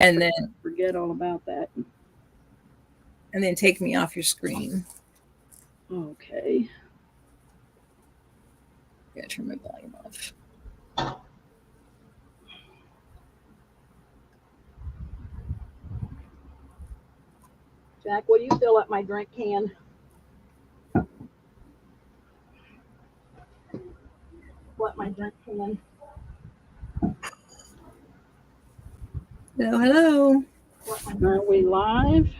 and then forget all about that. take me off your screen. Okay. Yeah, turn my volume off. Jack, will you fill up my drink can? What my drink can? Hello. Are we live?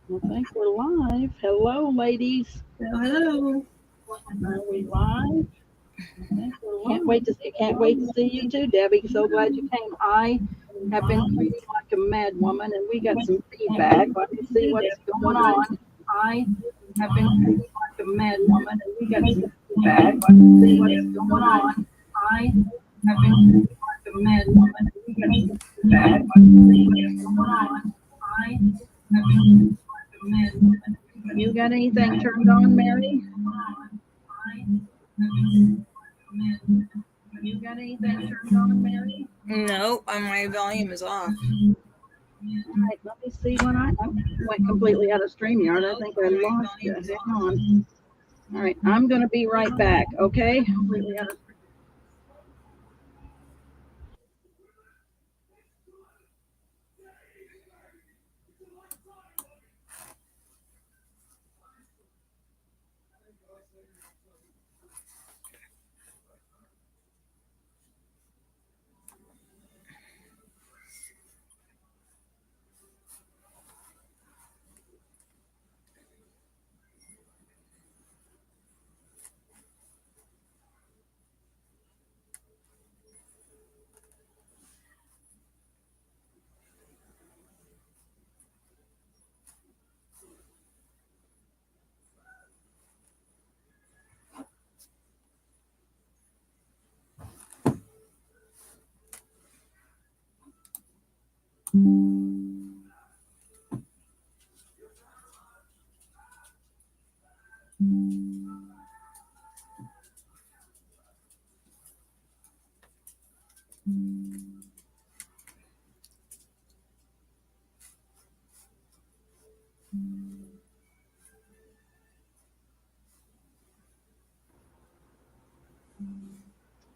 I think we're live. Hello, ladies. Hello. Are we live? Can't wait to see you too, Debbie. So glad you came. I have been cleaning like a mad woman, and we got some feedback. Let me see what's going on. I have been cleaning like a mad woman, and we got some feedback. Let me see what's going on. I have been cleaning like a mad woman, and we got some feedback. Let me see what's going on. I have been cleaning like a mad woman. You got anything turned on, Mary? You got anything turned on, Mary? No, my volume is off. All right, let me see when I went completely out of StreamYard. I think I lost you. Hang on. All right, I'm going to be right back, okay? Completely out of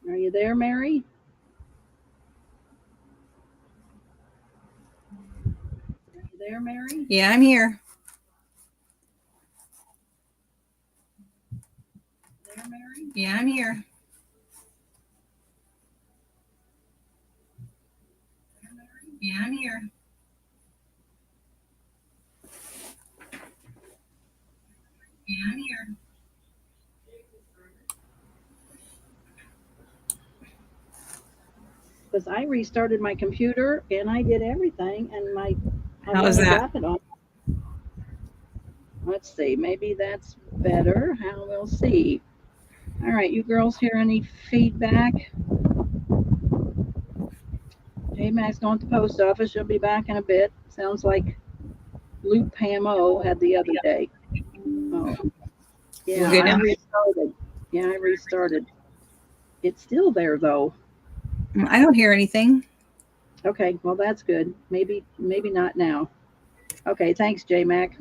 Are you there, Mary? Are you there, Mary? Yeah, I'm here. There, Mary? Yeah, I'm here. Yeah, I'm here. Yeah, I'm here. Because I restarted my computer and I did everything, and How's that? got it on. Let's see, maybe that's better. We'll see. All right, you girls hear any feedback? J-Mac's going to the post office. She'll be back in a bit. Sounds like Luke Pamo had the other day. Oh, yeah, Good now? restarted. Yeah, I restarted. It's still there though. I don't hear anything. Okay, well that's good. Maybe not now. Okay, thanks, J-Mac.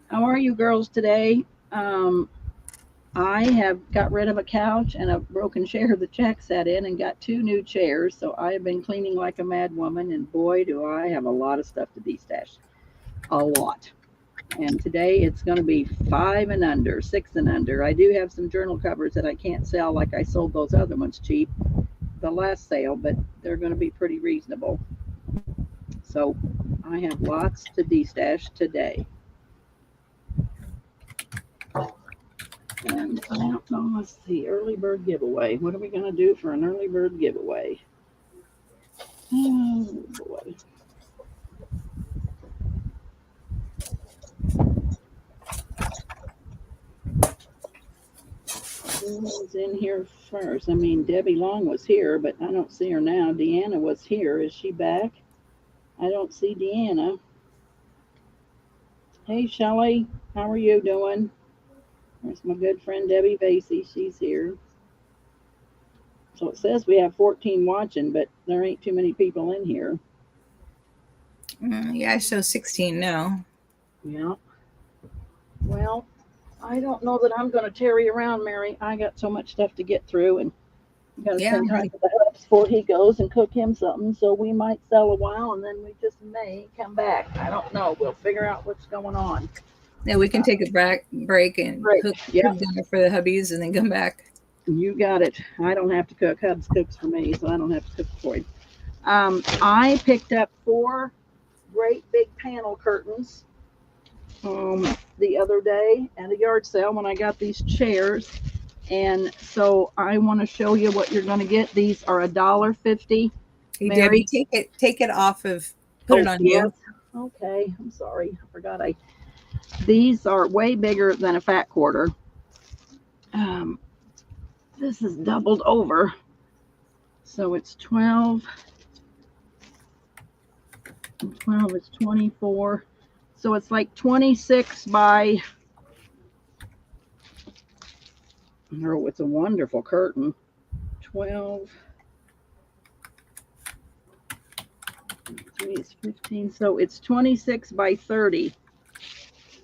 How are you girls today? I have got rid of a couch and a broken chair that Jack sat in and got 2 new chairs. So I have been cleaning like a mad woman, and boy, do I have a lot of stuff to destash. A lot. And today it's going to be 5 and under, 6 and under. I do have some journal covers that I can't sell like I sold those other ones cheap the last sale, but they're going to be pretty reasonable. So I have lots to destash today. And now, let's see, early bird giveaway. What are we going to do for an early bird giveaway? Oh, boy. Who's in here first? I mean, Debbie Long was here, but I don't see her now. Deanna was here. Is she back? I don't see Deanna. Hey, Shelley, how are you doing? There's my good friend Debbie Vasey. She's here. So it says we have 14 watching, but there ain't too many people in here. Yeah, I show 16 now. Yeah. Well, I don't know that I'm going to tarry around, Mary. I got so much stuff to get through, and got to Yeah, spend time with the hubs before he goes and cook him something. So we might sell a while, and then we just may come back. I don't know. We'll figure out what's going on. yeah, we can take a break and Great. cook Yeah, dinner for the hubbies and then come back. you got it. I don't have to cook. Hubs cooks for me, so I don't have to cook for him. I picked up 4 great big panel curtains the other day at a yard sale when I got these chairs. And so I want to show you what you're going to get. These are $1.50. Hey, Mary. Debbie, take it off of, put it on Yes. you. Okay. I'm sorry. I forgot. These are way bigger than a fat quarter. This is doubled over. So it's 12. 12 is 24. So it's like 26 by. Oh, it's a wonderful curtain. 12. 3 is 15. So it's 26 by 30.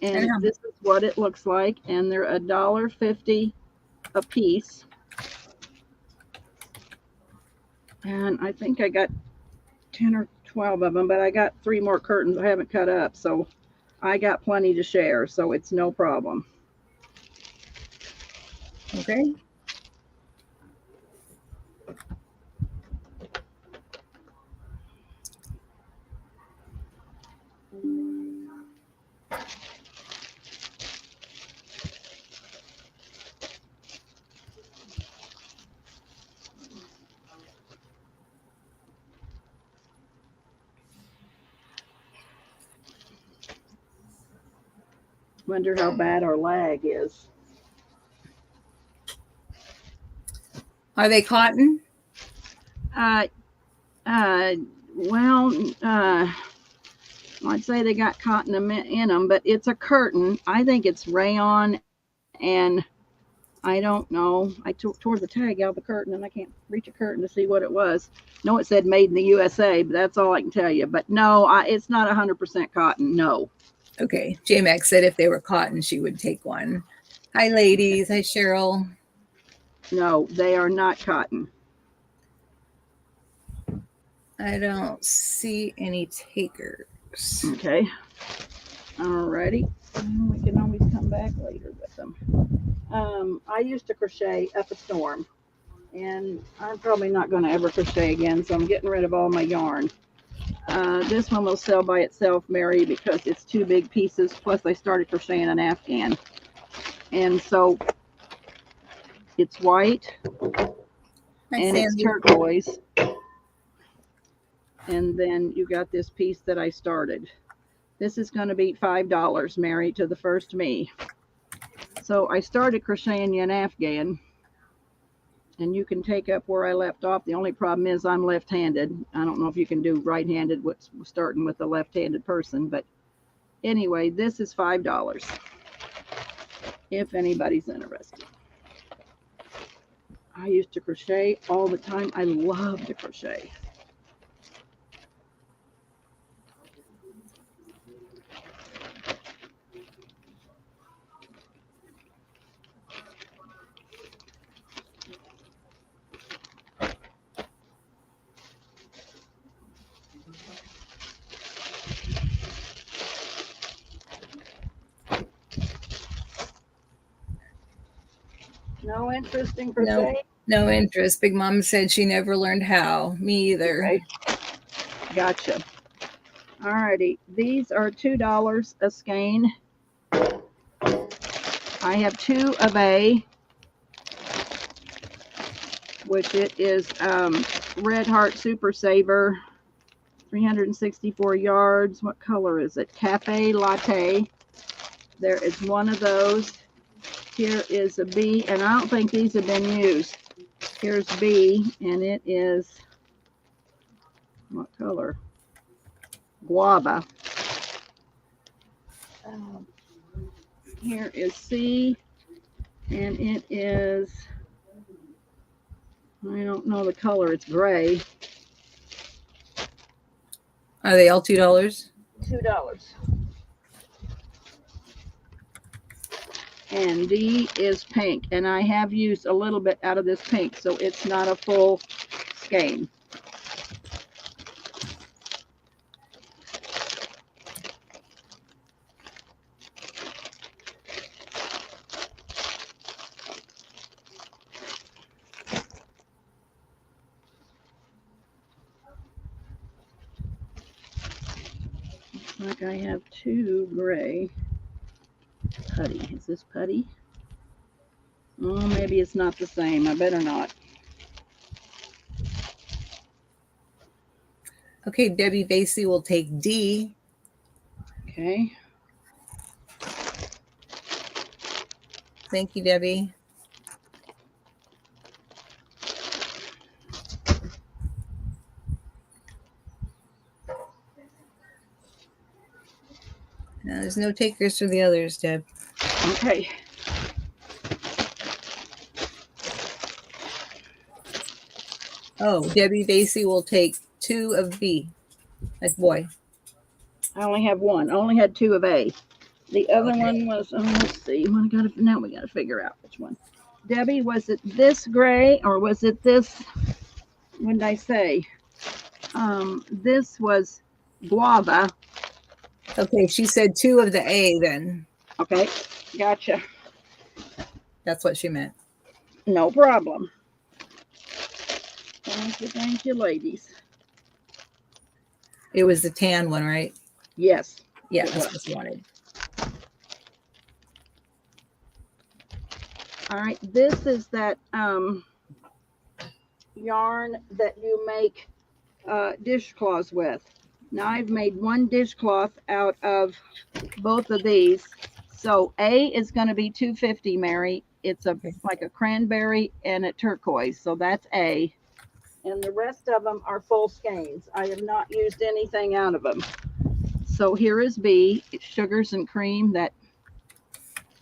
And this is what it looks like. And they're $1.50 a piece. And I think I got 10 or 12 of them, but I got 3 more curtains I haven't cut up. So I got plenty to share. So it's no problem. Okay. Wonder how bad our lag is. Are they cotton? Well, I'd say they got cotton in them, but it's a curtain. I think it's rayon, and I don't know. I tore the tag out of the curtain, and I can't reach a curtain to see what it was. No, it said made in the USA, but that's all I can tell you. But no, it's not 100% cotton. No. Okay. J-Mac said if they were cotton, she would take one. Hi, ladies. Hi, Cheryl. No, they are not cotton. I don't see any takers. Okay. Alrighty. We can always come back later with them. I used to crochet up a storm, and I'm probably not going to ever crochet again, so I'm getting rid of all my yarn. This one will sell by itself, Mary, because it's 2 big pieces, plus I started crocheting an Afghan. And so it's white, and it's turquoise. And then you got this piece that I started. This is going to be $5, Mary, to the first me. So I started crocheting you an Afghan, and you can take up where I left off. The only problem is I'm left-handed. I don't know if you can do right-handed, starting with a left-handed person, but anyway, this is $5 if anybody's interested. I used to crochet all the time. I love to crochet. No interest in crochet? No interest. Big Mom said she never learned how. Me either. Okay. Gotcha. All righty. These are $2 a skein. I have 2 of a, which it is Red Heart Super Saver, 364 yards. What color is it? Cafe Latte. There is one of those. Here is a B, and I don't think these have been used. Here's B, and it is, what color? Guava. Here is C, and it is, I don't know the color, it's gray. Are they all $2? $2. And D is pink, and I have used a little bit out of this pink, so it's not a full skein. Looks like I have 2 gray. Putty. Is this putty? Oh, maybe it's not the same. I better not. Okay, Debbie Vasey will take D. Okay. Thank you, Debbie. Now, there's no takers for the others, Deb. Okay. Oh, Debbie Vasey will take 2 of B. Like boy. I only have 1. I only had 2 of A. The other Okay. one was, let's see. Now we got to figure out which one. Debbie, was it this gray or was it this? What did I say? This was guava. Okay, she said 2 of the A then. Okay, gotcha. That's what she meant. No problem. Thank you, ladies. It was the tan one, right? Yes. Yeah, that's what she wanted. All right, this is that yarn that you make dishcloths with. Now I've made 1 dishcloth out of both of these. So A is going to be $2.50, Mary. It's like a cranberry and a turquoise. So that's A. And the rest of them are full skeins. I have not used anything out of them. So here is B. It's sugars and cream. That,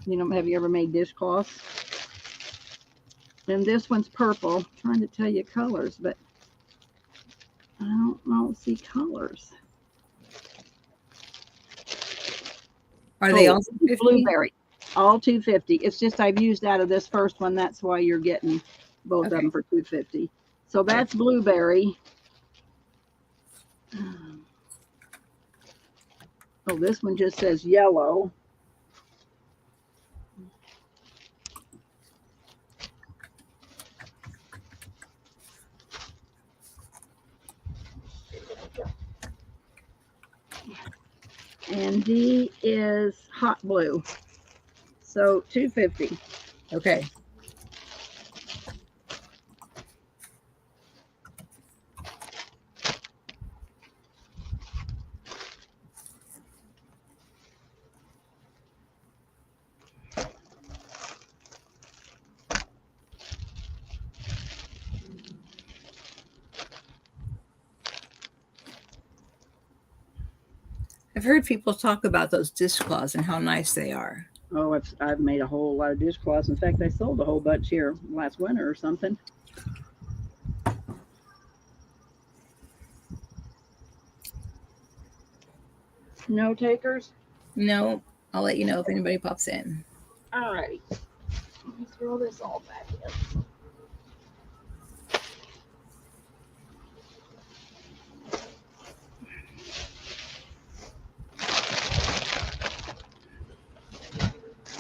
have you ever made dishcloths? And this one's purple. I'm trying to tell you colors, but I don't see colors. Are they all $2.50? Blueberry? All $2.50. It's just I've used out of this first one. That's why you're getting both of them for $2.50. So that's blueberry. Oh, this one just says yellow. And D is hot blue. So $2.50. Okay. I've heard people talk about those dishcloths and how nice they are. Oh, I've made a whole lot of dishcloths. In fact, I sold a whole bunch here last winter or something. No takers? No, I'll let you know if anybody pops in. All righty. Let me throw this all back in.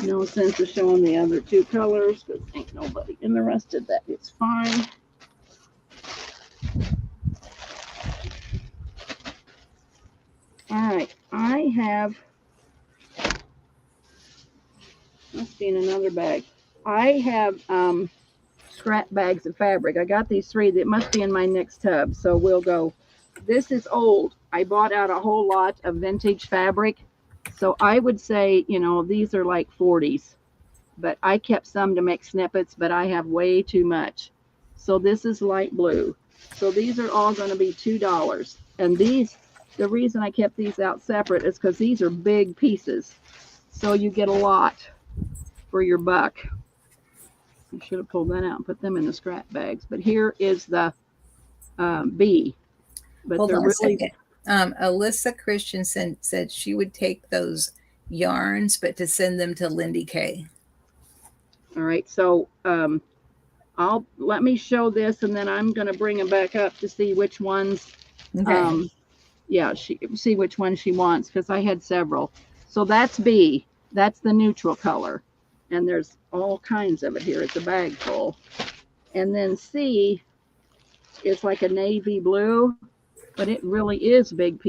No sense of showing the other 2 colors because ain't nobody interested. That is fine. All right, I have, must be in another bag. I have scrap bags of fabric. I got these 3. That must be in my next tub. So we'll go. This is old. I bought out a whole lot of vintage fabric. So I would say, these are like 40s, but I kept some to make snippets, but I have way too much. So this is light blue. So these are all going to be $2. And these, the reason I kept these out separate is because these are big pieces. So you get a lot for your buck. I should have pulled that out and put them in the scrap bags. But here is the B. But Hold they're on a second. Alyssa Christensen said she would take those yarns, but to send them to Lindy K. All right, so I'll let me show this, and then I'm going to bring them back up to see which ones. Okay. Yeah, see which one she wants, because I had several. So that's B. That's the neutral color, and there's all kinds of it here. It's a bag full. And then C is like a navy blue, but it really is big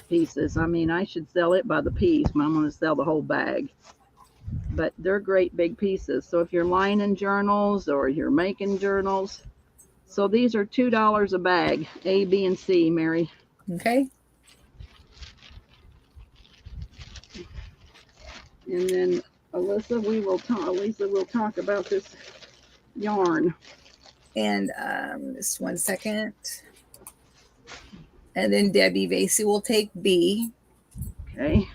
pieces. I mean, I should sell it by the piece, but I'm going to sell the whole bag. But they're great big pieces. So if you're lining journals or you're making journals, so these are $2 a bag, A, B, and C, Mary. Okay. And then Alyssa, Lisa will talk about this yarn. And just 1 second. And then Debbie Vasey will take B. Okay.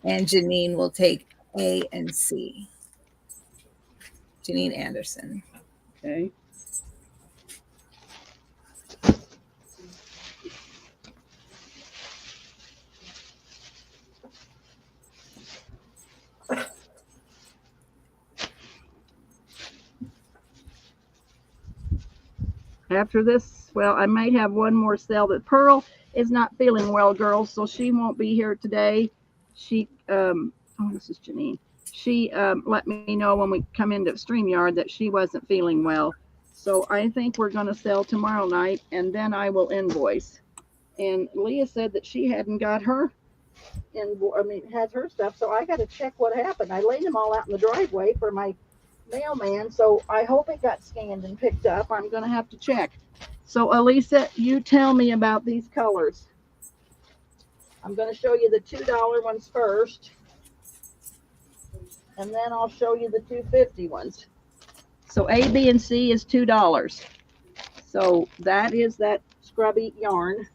And Janine will take A and C. Janine Anderson. Okay. After this, well, I might have one more sale. That Pearl is not feeling well, girls, so she won't be here today. She, oh, this is Janine. She let me know when we come into StreamYard that she wasn't feeling well. So I think we're going to sell tomorrow night, and then I will invoice. And Leah said that she hadn't got her, had her stuff. So I got to check what happened. I laid them all out in the driveway for my mailman, so I hope it got scanned and picked up. I'm going to have to check. So Elisa, you tell me about these colors. I'm going to show you the $2 ones first, and then I'll show you the $2.50 ones. So A, B, and C is $2. So that is that scrubby yarn.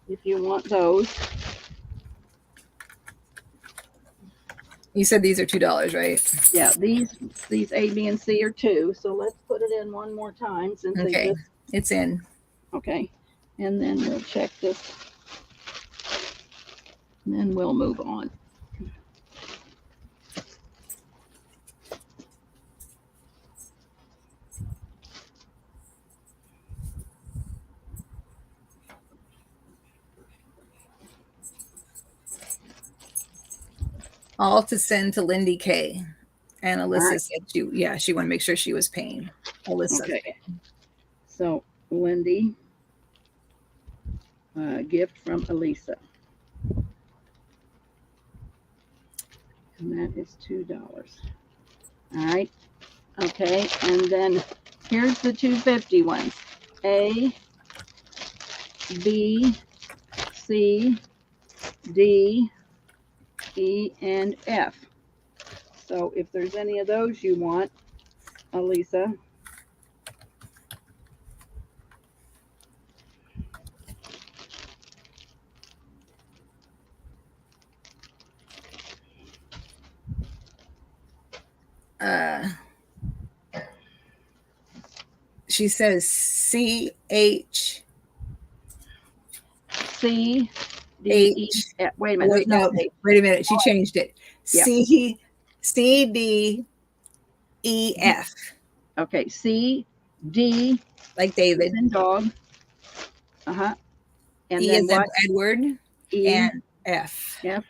If you want those. You said these are $2, right? Yeah, these A, B, and C are $2. So let's put it in one more time since okay. It's in. Okay, and then we'll check this, and then we'll move on. All to send to Lindy K. And Alyssa right. said she wanted to make sure she was paying. Alyssa. Okay. So Lindy, gift from Elisa. And that is $2. All right. Okay. And then here's the $2.50 ones. A, B, C, D, E, and F. So if there's any of those you want, Elisa. She says C-H. C, D, E, F. Wait a minute. Wait a minute. She changed it. Yeah. C, D, E, F. Okay. C, D. Like David. And dog. And E then what? Edward. E, and F. F.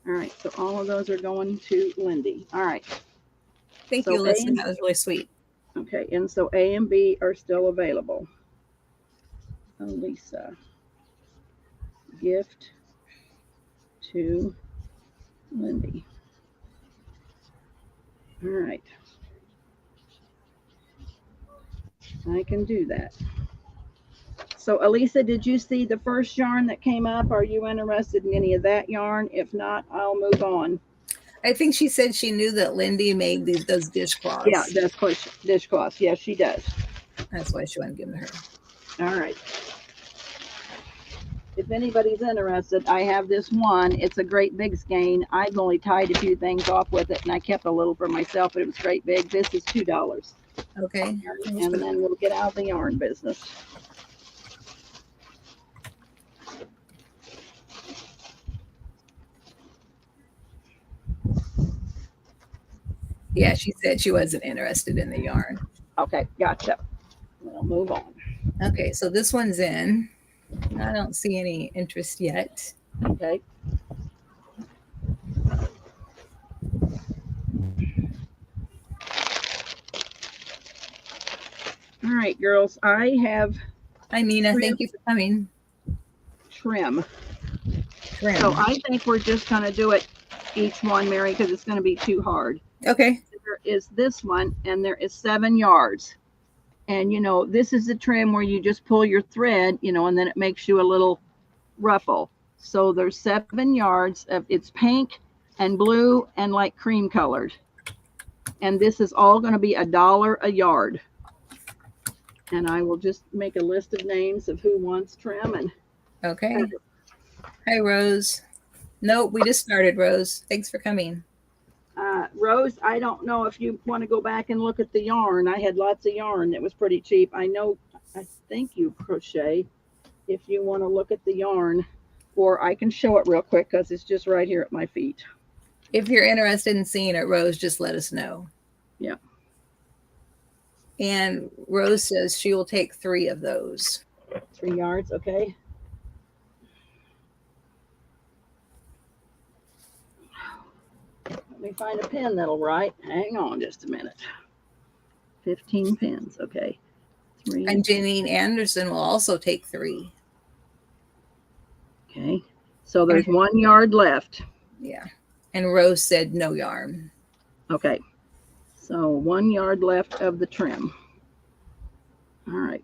All right. So all of those are going to Lindy. All right. Thank you, Alyssa. That was really sweet. Okay. And so A and B are still available. Elisa. Gift to Lindy. All right. I can do that. So Elisa, did you see the first yarn that came up? Are you interested in any of that yarn? If not, I'll move on. I think she said she knew that Lindy made those dishcloths. Yeah, dishcloths. Yes, she does. That's why she wanted to give them to her. All right. If anybody's interested, I have this one. It's a great big skein. I've only tied a few things off with it, and I kept a little for myself, but it was great big. This is $2. Okay. And then we'll get out of the yarn business. Yeah, she said she wasn't interested in the yarn. Okay, gotcha. We'll move on. Okay, so this one's in. I don't see any interest yet. Okay. All right, girls, I have Hi, Mina. Thank you for coming. trim. Trim. So I think we're just going to do it each one, Mary, because it's going to be too hard. Okay. There is this one, and there is 7 yards. And, you know, this is the trim where you just pull your thread, you know, and then it makes you a little ruffle. So there's 7 yards of, it's pink and blue and like cream colored. And this is all going to be $1 a yard. And I will just make a list of names of who wants trim. And okay. Hi, Rose. Nope, we just started, Rose. Thanks for coming. Rose, I don't know if you want to go back and look at the yarn. I had lots of yarn that was pretty cheap. I think you crochet. If you want to look at the yarn, or I can show it real quick because it's just right here at my feet. If you're interested in seeing it, Rose, just let us know. Yeah. And Rose says she will take 3 of those. 3 yards, okay. Let me find a pin that'll write. Hang on just a minute. 15 pins, okay. 3. And Janine Anderson will also take 3. Okay. So there's 1 yard left. Yeah. And Rose said no yarn. Okay. So 1 yard left of the trim. All right.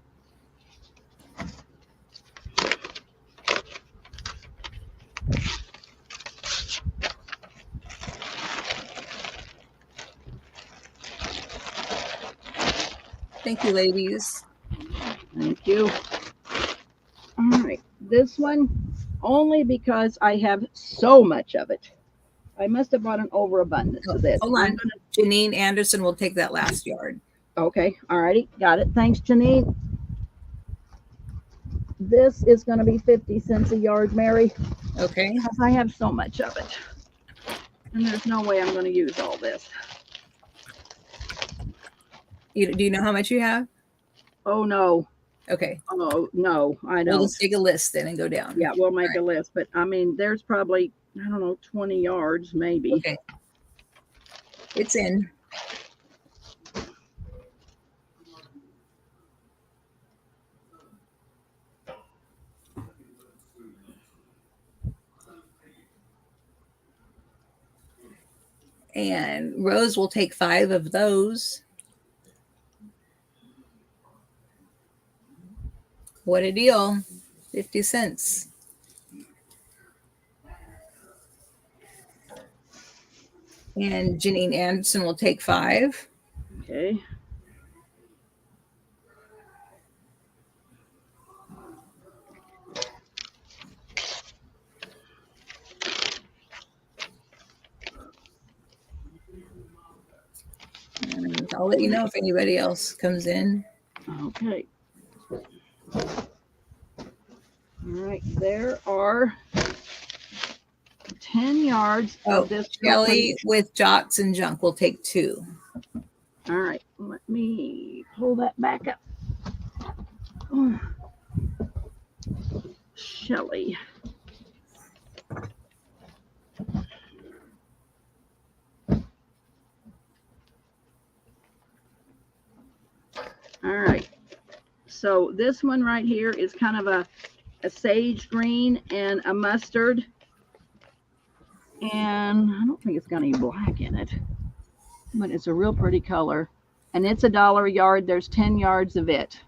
Thank you, ladies. Thank you. All right. This one, only because I have so much of it. I must have bought an overabundance of this. Hold on. Janine Anderson will take that last yard. Okay. All righty. Got it. Thanks, Janine. This is going to be 50 cents a yard, Mary. Okay. Because I have so much of it. And there's no way I'm going to use all this. Do you know how much you have? Oh, no. Okay. Oh, no, I don't. We'll just take a list then and go down. Yeah, we'll make a list. But, I mean, there's probably, I don't know, 20 yards maybe. Okay. It's in. And Rose will take 5 of those. What a deal. 50 cents. And Janine Anderson will take 5. Okay. And I'll let you know if anybody else comes in. Okay. All right. There are 10 yards of this. Kelly with Jots and Junk will take 2. All right. Let me pull that back up. Oh. Shelly. All right. So this one right here is kind of a sage green and a mustard. And I don't think it's got any black in it, but it's a real pretty color. And it's $1 a yard. There's 10 yards of it.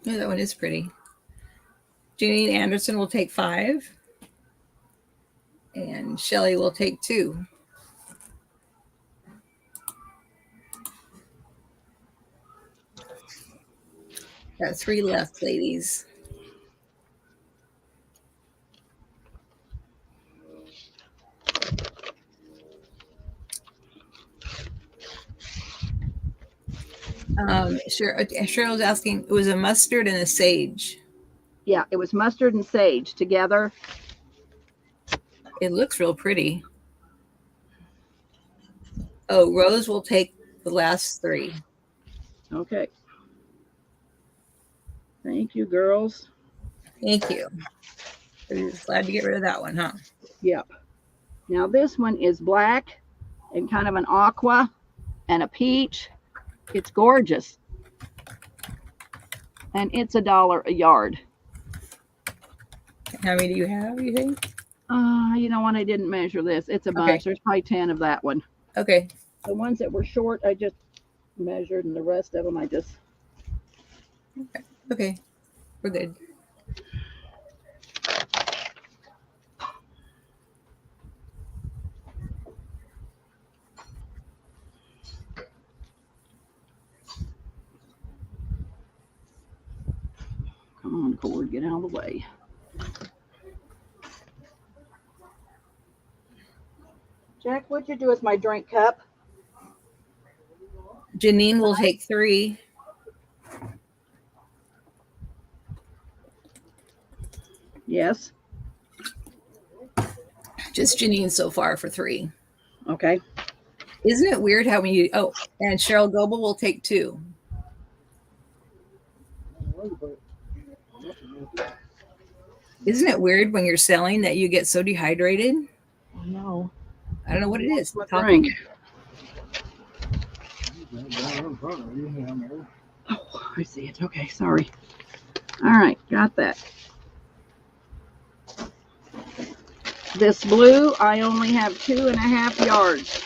Yeah, that one is pretty. Janine Anderson will take 5. And Shelly will take 2. Got 3 left, ladies. Cheryl's asking, it was a mustard and a sage. Yeah, it was mustard and sage together. It looks real pretty. Oh, Rose will take the last 3. Okay. Thank you, girls. Thank you. You're just glad to get rid of that one, huh? Yep. Now this one is black and kind of an aqua and a peach. It's gorgeous. And it's $1 a yard. How many do you have, you think? You know what? I didn't measure this. It's a bunch. Okay. There's probably 10 of that one. Okay. The ones that were short, I just measured, and the rest of them, I just. Okay. We're good. Come on, cord, get out of the way. Jack, what'd you do with my drink cup? Janine will take 3. Yes. Just Janine so far for 3. Okay. Isn't it weird how when you, oh, and Cheryl Goebel will take 2. Isn't it weird when you're selling that you get so dehydrated? No. I don't know what it is. My drink. Oh, I see it. Okay, sorry. All right, got that. This blue, I only have 2.5 yards.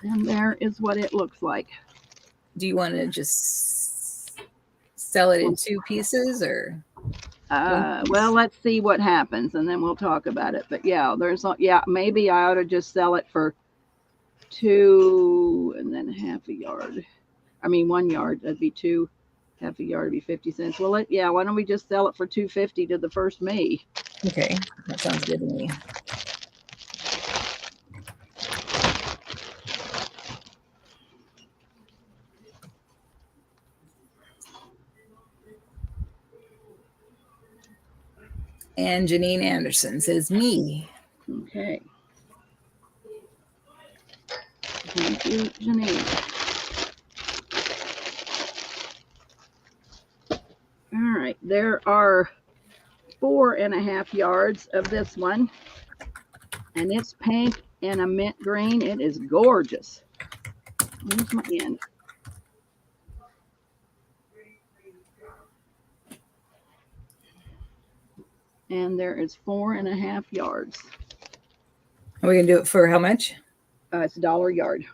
And there is what it looks like. Do you want to just sell it in 2 pieces or? Well, let's see what happens and then we'll talk about it. But yeah, maybe I ought to just sell it for 2 and then half a yard. I mean, 1 yard, that'd be 2. Half a yard would be 50 cents. Well, why don't we just sell it for $2.50 to the first me? Okay, that sounds good to me. And Janine Anderson says me. Okay. Thank you, Janine. All right, there are 4.5 yards of this one, and it's pink and a mint green. It is gorgeous. Where's my end? And there is 4.5 yards. Are we gonna do it for how much? It's $1 a yard.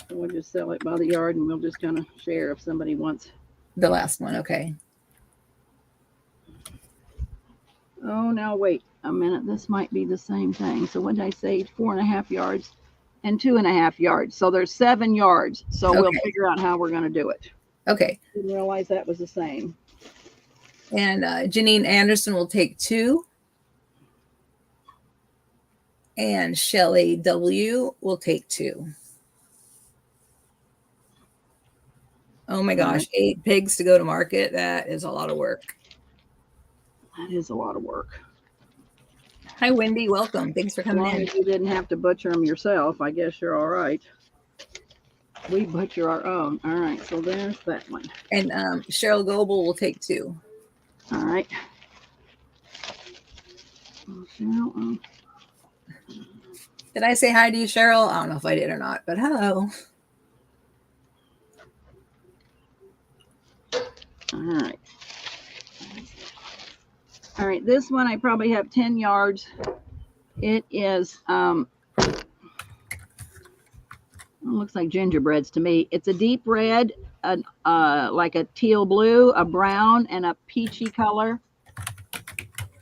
So we'll just sell it by the yard, and we'll just kind of share if somebody wants. The last one, okay. Oh, now wait a minute. This might be the same thing. So what did I say? 4.5 yards and 2.5 yards. So there's 7 yards. So we'll figure out how we're going to do it. Okay. Didn't realize that was the same. And Janine Anderson will take 2. And Shelly W will take 2. Oh my gosh, 8 pigs to go to market. That is a lot of work. That is a lot of work. Hi, Wendy. Welcome. Thanks for coming in. As you didn't have to butcher them yourself, I guess you're all right. We butcher our own. All right, so there's that one. And Cheryl Goebel will take 2. All right. Cheryl, Did I say hi to you, Cheryl? I don't know if I did or not, but hello. All right. All right, this one I probably have 10 yards. It is, it looks like gingerbreads to me. It's a deep red, like a teal blue, a brown, and a peachy color.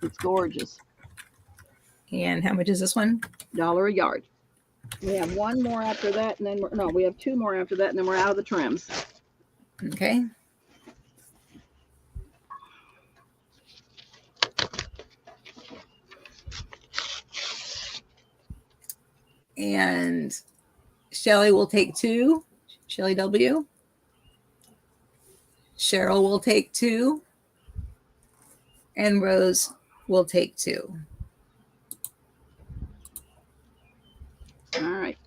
It's gorgeous. And how much is this one? $1 a yard. We have one more after that, and then we have 2 more after that, and then we're out of the trims. Okay. And Shelly will take 2. Shelly W. Cheryl will take 2. And Rose will take 2. All right.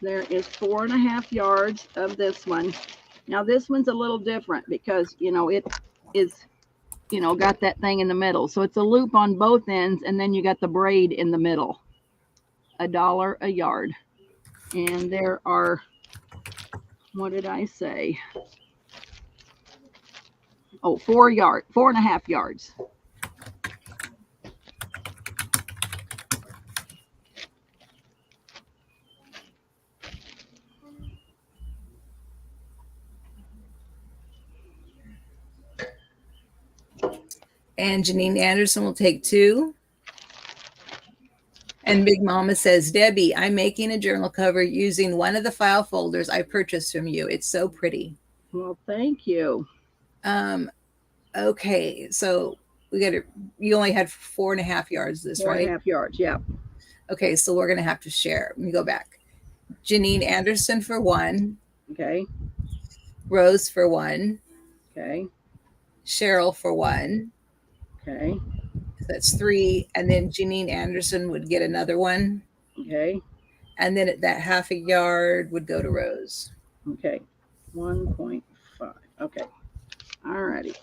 There is 4.5 yards of this one. Now this one's a little different because, it is, got that thing in the middle. So it's a loop on both ends, and then you got the braid in the middle. $1 a yard. And there are, what did I say? Oh, 4.5 yards. And Janine Anderson will take 2. And Big Mama says, Debbie, I'm making a journal cover using one of the file folders I purchased from you. It's so pretty. Well, thank you. Okay, so you only had 4.5 yards this, right? 4.5 yards, yeah. Okay, so we're going to have to share. Let me go back. Janine Anderson for 1. Okay. Rose for 1. Okay. Cheryl for 1. Okay. So that's 3. And then Janine Anderson would get another 1. Okay. And then that half a yard would go to Rose. Okay. 1.5. Okay. All righty.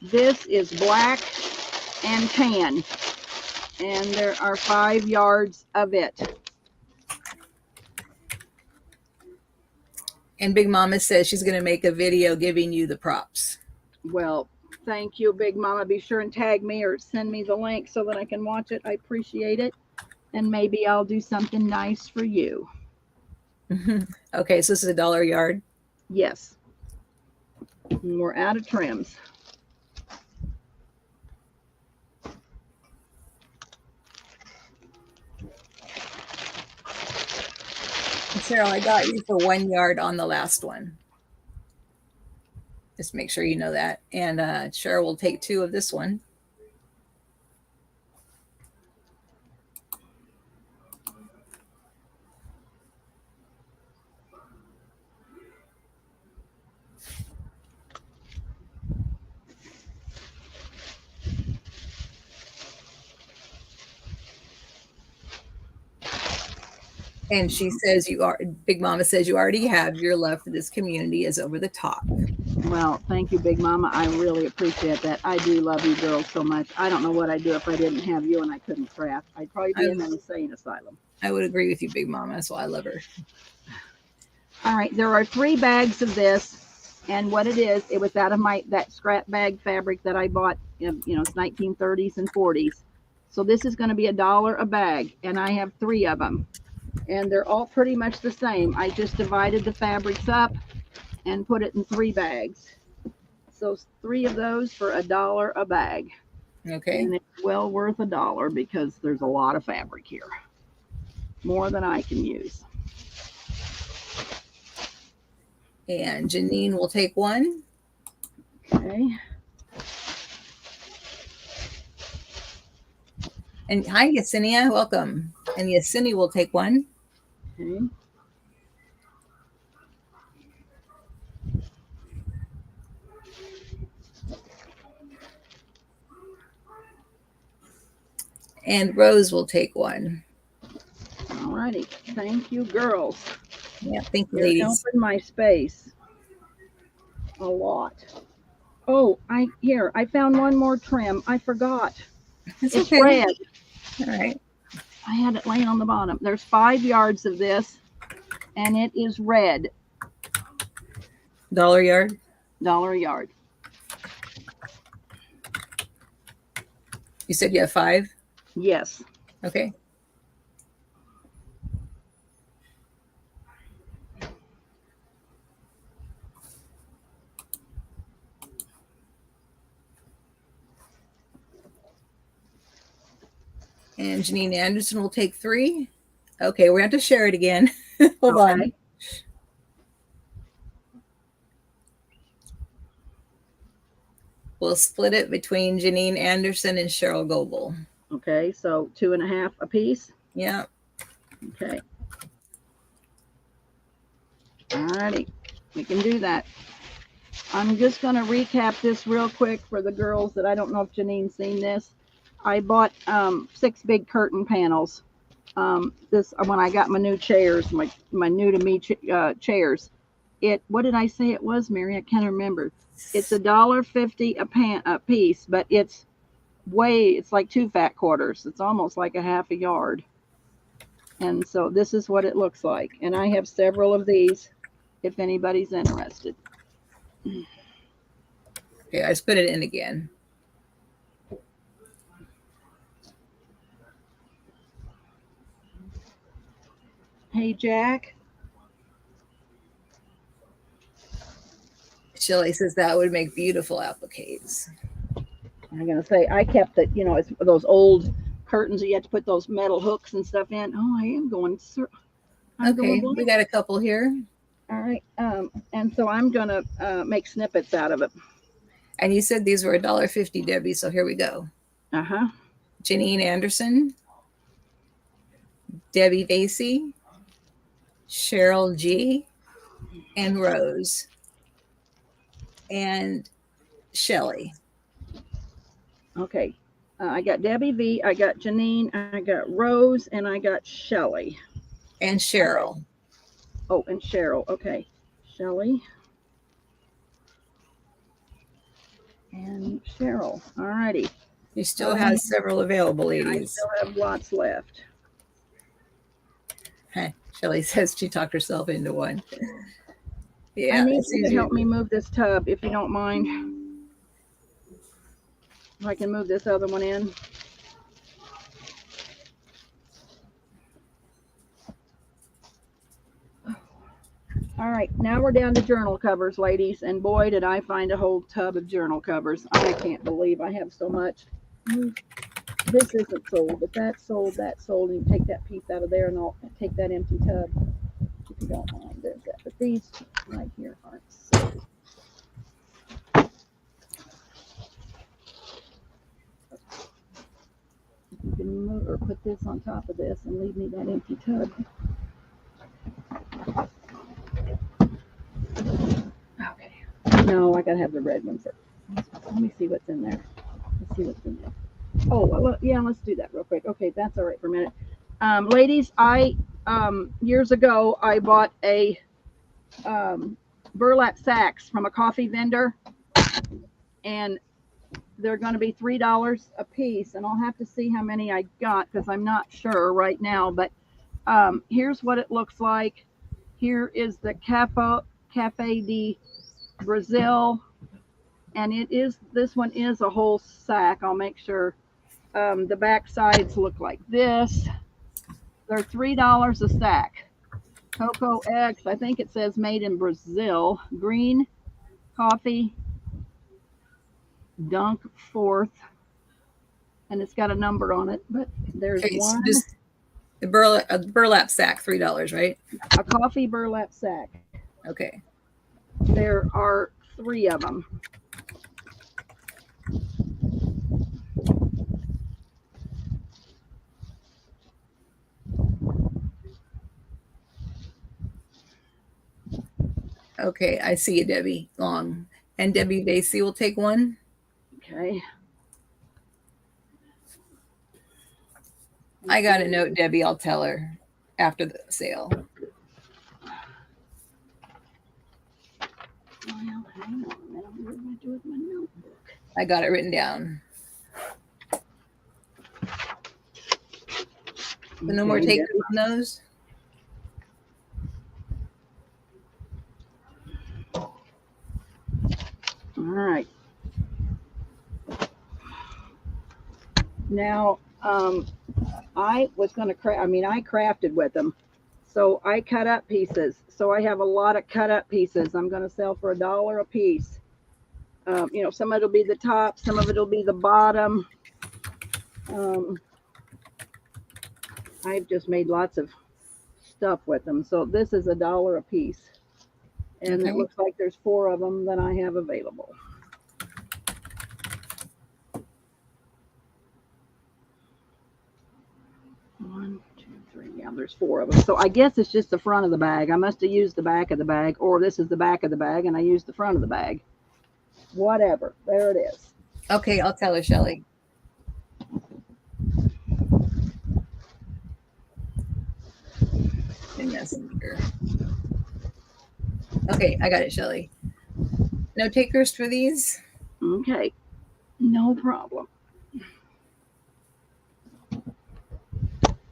This is black and tan, and there are 5 yards of it. And Big Mama says she's going to make a video giving you the props. Well, thank you, Big Mama. Be sure and tag me or send me the link so that I can watch it. I appreciate it. And maybe I'll do something nice for you. Okay, so this is $1 a yard. Yes. And we're out of trims. Cheryl, I got you for 1 yard on the last one. Just make sure you know that. And Cheryl will take 2 of this one. And she says Big Mama says you already have. Your love for this community is over the top. Well, thank you, Big Mama. I really appreciate that. I do love you girls so much. I don't know what I'd do if I didn't have you and I couldn't craft. I'd probably be in an insane asylum. I would agree with you, Big Mama. That's why I love her. All right, there are 3 bags of this. And what it was out of that scrap bag fabric that I bought, it's 1930s and 40s. So this is going to be $1 a bag, and I have 3 of them. And they're all pretty much the same. I just divided the fabrics up and put it in 3 bags. So 3 of those for $1 a bag. Okay. And it's well worth $1 because there's a lot of fabric here. More than I can use. And Janine will take 1. Okay. And hi, Yesenia. Welcome. And Yesenia will take 1. Okay. And Rose will take 1. All righty. Thank you, girls. Yeah, thank you, You're ladies. helping my space a lot. Oh, I found one more trim. I forgot. It's okay. red. All right. I had it laying on the bottom. There's 5 yards of this, and it is red. $1 a yard? $1 a yard. You said you have 5? Yes. Okay. And Janine Anderson will take 3. Okay, we're going to have to share it again. Hold on. We'll split it between Janine Anderson and Cheryl Goebel. Okay, so 2.5 a piece. Yeah. Okay. Alrighty, we can do that. I'm just going to recap this real quick for the girls that I don't know if Janine's seen this. I bought 6 big curtain panels. This when I got my new chairs, my new to me chairs. What did I say it was, Mary? I can't remember. It's $1.50 a piece, but it's like 2 fat quarters. It's almost like a half a yard. And so this is what it looks like. And I have several of these if anybody's interested. Okay, I just put it in again. Hey, Jack. Shelley says that would make beautiful appliques. I'm going to say I kept it, it's those old curtains that you have to put those metal hooks and stuff in. Oh, I am going, sir. Okay, we got a couple here. All right. And so I'm going to make snippets out of it. And you said these were $1.50, Debbie, so here we go. Uh-huh. Janine Anderson, Debbie Vasey, Cheryl G, and Rose, and Shelley. Okay. I got Debbie V, I got Janine, I got Rose, and I got Shelley. And Cheryl. Okay. Oh, and Cheryl. Okay. Shelley. And Cheryl. All righty. He still has several available, ladies. I still have lots left. Shelley says she talked herself into one. Yeah, I need you to help me move this tub, if you don't mind. If I can move this other one in. All right, now we're down to journal covers, ladies. And boy, did I find a whole tub of journal covers. I can't believe I have so much. This isn't sold, but that's sold, that's sold. And you take that piece out of there and I'll take that empty tub. If you don't mind, there's that. But these right here aren't sold. You can move or put this on top of this and leave me that empty tub. Okay. No, I gotta have the red one first. Let me see what's in there. Let's see what's in there. Oh, well, yeah, let's do that real quick. Okay, that's all right for a minute. Ladies, I years ago I bought a burlap sacks from a coffee vendor, and they're going to be $3 a piece, and I'll have to see how many I got because I'm not sure right now. But here's what it looks like. Here is the Cafe de Brazil, and this one is a whole sack. I'll make sure. The back sides look like this. They're $3 a sack. Cocoa X, I think it says made in Brazil. Green coffee, Dunk Fourth, and it's got a number on it. But there's one. So the burlap sack, $3, right? A coffee burlap sack. Okay. There are 3 of them. Okay, I see you, Debbie Long. And Debbie Vasey will take one. Okay. I got a note, Debbie. I'll tell her after the sale. Well, hang on. What do I do with my notebook? I got it written down. So no more takers on those? All right. Now, I was going to I crafted with them. So I cut up pieces. So I have a lot of cut up pieces. I'm going to sell for $1 a piece. Some of it'll be the top, some of it'll be the bottom. I've just made lots of stuff with them. So this is $1 a piece. And It looks like there's 4 of them that I have available. Yeah, there's 4 of them. So I guess it's just the front of the bag. I must have used the back of the bag, or this is the back of the bag and I used the front of the bag. Whatever. There it is. Okay, I'll tell her, Shelly. In Messenger. Okay, I got it, Shelly. No takers for these? Okay. No problem.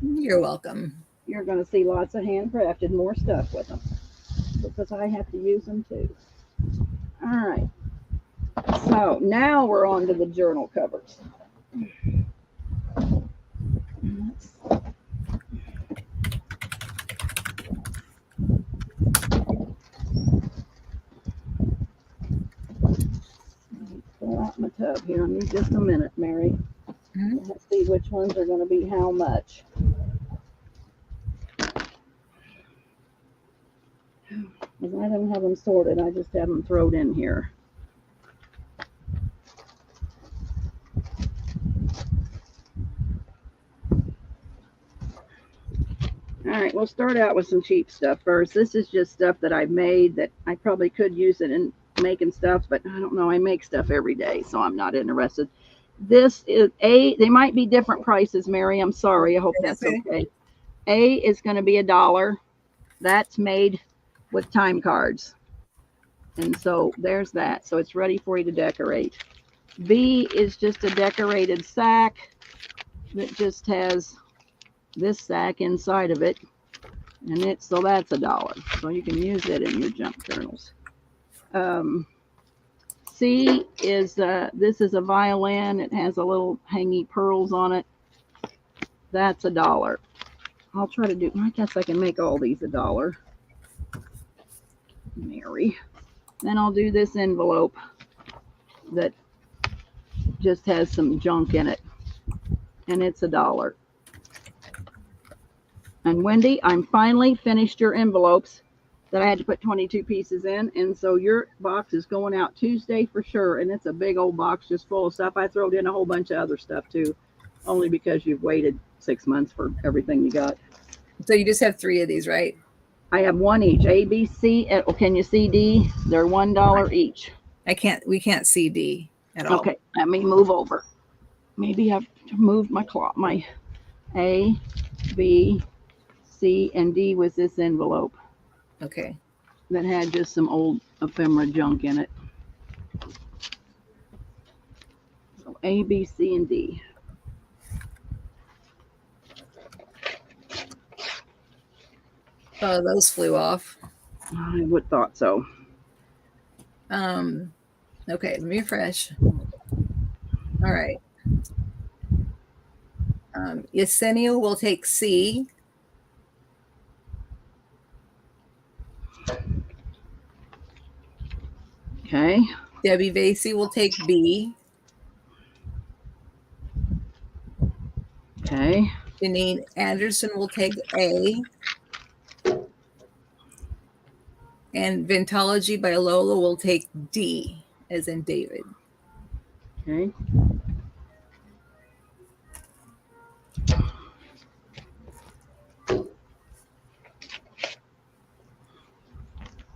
You're welcome. You're going to see lots of handcrafted, more stuff with them, because I have to use them too. All right. So now we're on to the journal covers. Pull out my tub here. I need just a minute, Mary. Let's see which ones are going to be how much. Because I don't have them sorted, I just have them thrown in here. All right, we'll start out with some cheap stuff first. This is just stuff that I've made that I probably could use it in making stuff, but I don't know. I make stuff every day, so I'm not interested. This is they might be different prices, Mary. I'm sorry. I hope that's okay. A is going to be $1. That's made with time cards. And so there's that. So it's ready for you to decorate. B is just a decorated sack that just has this sack inside of it. And so that's $1. So you can use it in your junk journals. C is this is a violin. It has a little hangy pearls on it. That's $1. I'll try to do, I guess I can make all these $1. Mary. Then I'll do this envelope that just has some junk in it. And it's $1. And Wendy, I'm finally finished your envelopes that I had to put 22 pieces in. And so your box is going out Tuesday for sure. And it's a big old box just full of stuff. I throw in a whole bunch of other stuff too, only because you've waited 6 months for everything you got. So you just have 3 of these, right? I have 1 each. A, B, C. Can you see D? They're $1 each. We can't see D at all. Okay, let me move over. Maybe I've moved my A, B, C, and D was this envelope. Okay. That had just some old ephemera junk in it. So A, B, C, and D. Oh, those flew off. I would thought so. Okay, let me refresh. All right. Yesenia will take C. Okay. Debbie Vasey will take B. Okay. Janine Anderson will take A. And Vintology by Lola will take D, as in David. Okay.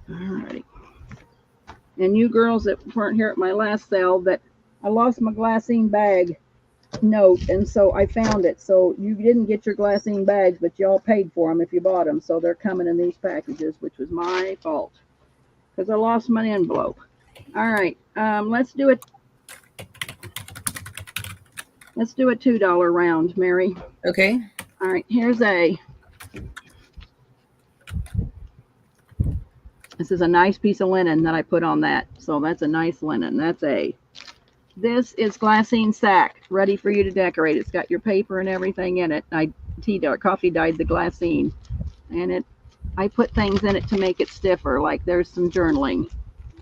Alrighty. And you girls that weren't here at my last sale, that I lost my glassine bag note, and so I found it. So you didn't get your glassine bags, but y'all paid for them if you bought them. So they're coming in these packages, which was my fault because I lost my envelope. All right, let's do it. Let's do a $2 round, Mary. Okay. All right, here's A. This is a nice piece of linen that I put on that. So that's a nice linen. That's A. This is glassine sack, ready for you to decorate. It's got your paper and everything in it. I coffee dyed the glassine. And I put things in it to make it stiffer, like there's some journaling.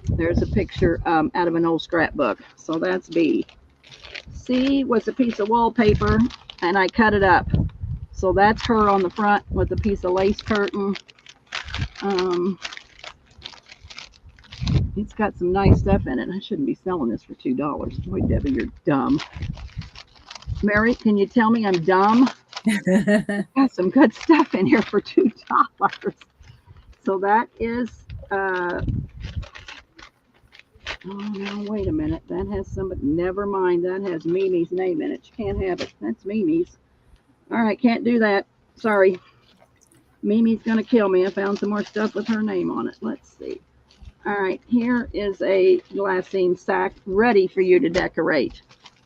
There's a picture out of an old scrapbook. So that's B. C was a piece of wallpaper, and I cut it up. So that's her on the front with a piece of lace curtain. It's got some nice stuff in it. I shouldn't be selling this for $2. Boy, Debbie, you're dumb. Mary, can you tell me I'm dumb? Got some good stuff in here for $2. So that is, oh no, wait a minute. That has somebody, never mind. That has Mimi's name in it. You can't have it. That's Mimi's. All right, can't do that. Sorry. Mimi's going to kill me. I found some more stuff with her name on it. Let's see. All right, here is a glassine sack ready for you to decorate.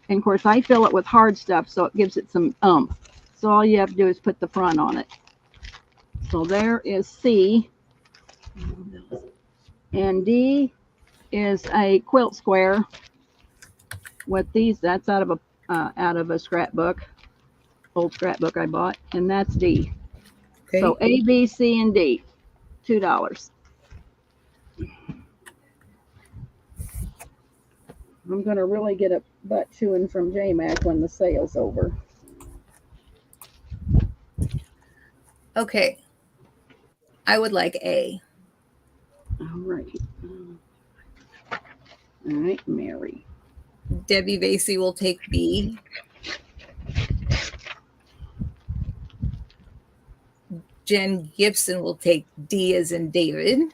And of course, I fill it with hard stuff, so it gives it some oomph. So all you have to do is put the front on it. So there is C. And D is a quilt square with these. That's out of a scrapbook, old scrapbook I bought, and that's D. Okay. So A, B, C, and D, $2. I'm going to really get a butt chewing from J-Mac when the sale's over. Okay. I would like A. All right. All right, Mary. Debbie Vasey will take B. Jen Gibson will take D as in David.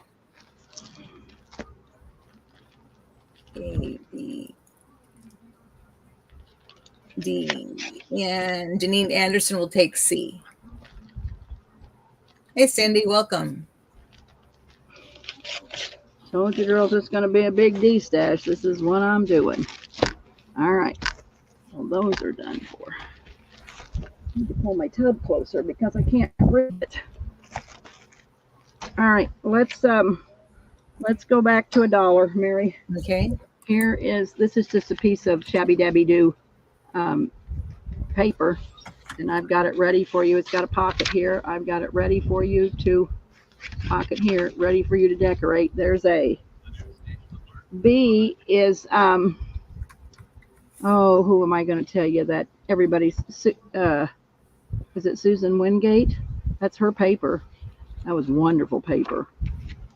A, B, D. And Janine Anderson will take C. Hey, Cindy, welcome. Told you girls it's going to be a big Destash. This is what I'm doing. All right. Well, those are done for. I need to pull my tub closer because I can't read it. All right. Let's go back to $1, Mary. Okay. This is just a piece of shabby dabby do paper, and I've got it ready for you. It's got a pocket here. I've got it ready for you to pocket here, ready for you to decorate. There's A. B is who am I going to tell you that everybody's is it Susan Wingate? That's her paper. That was wonderful paper.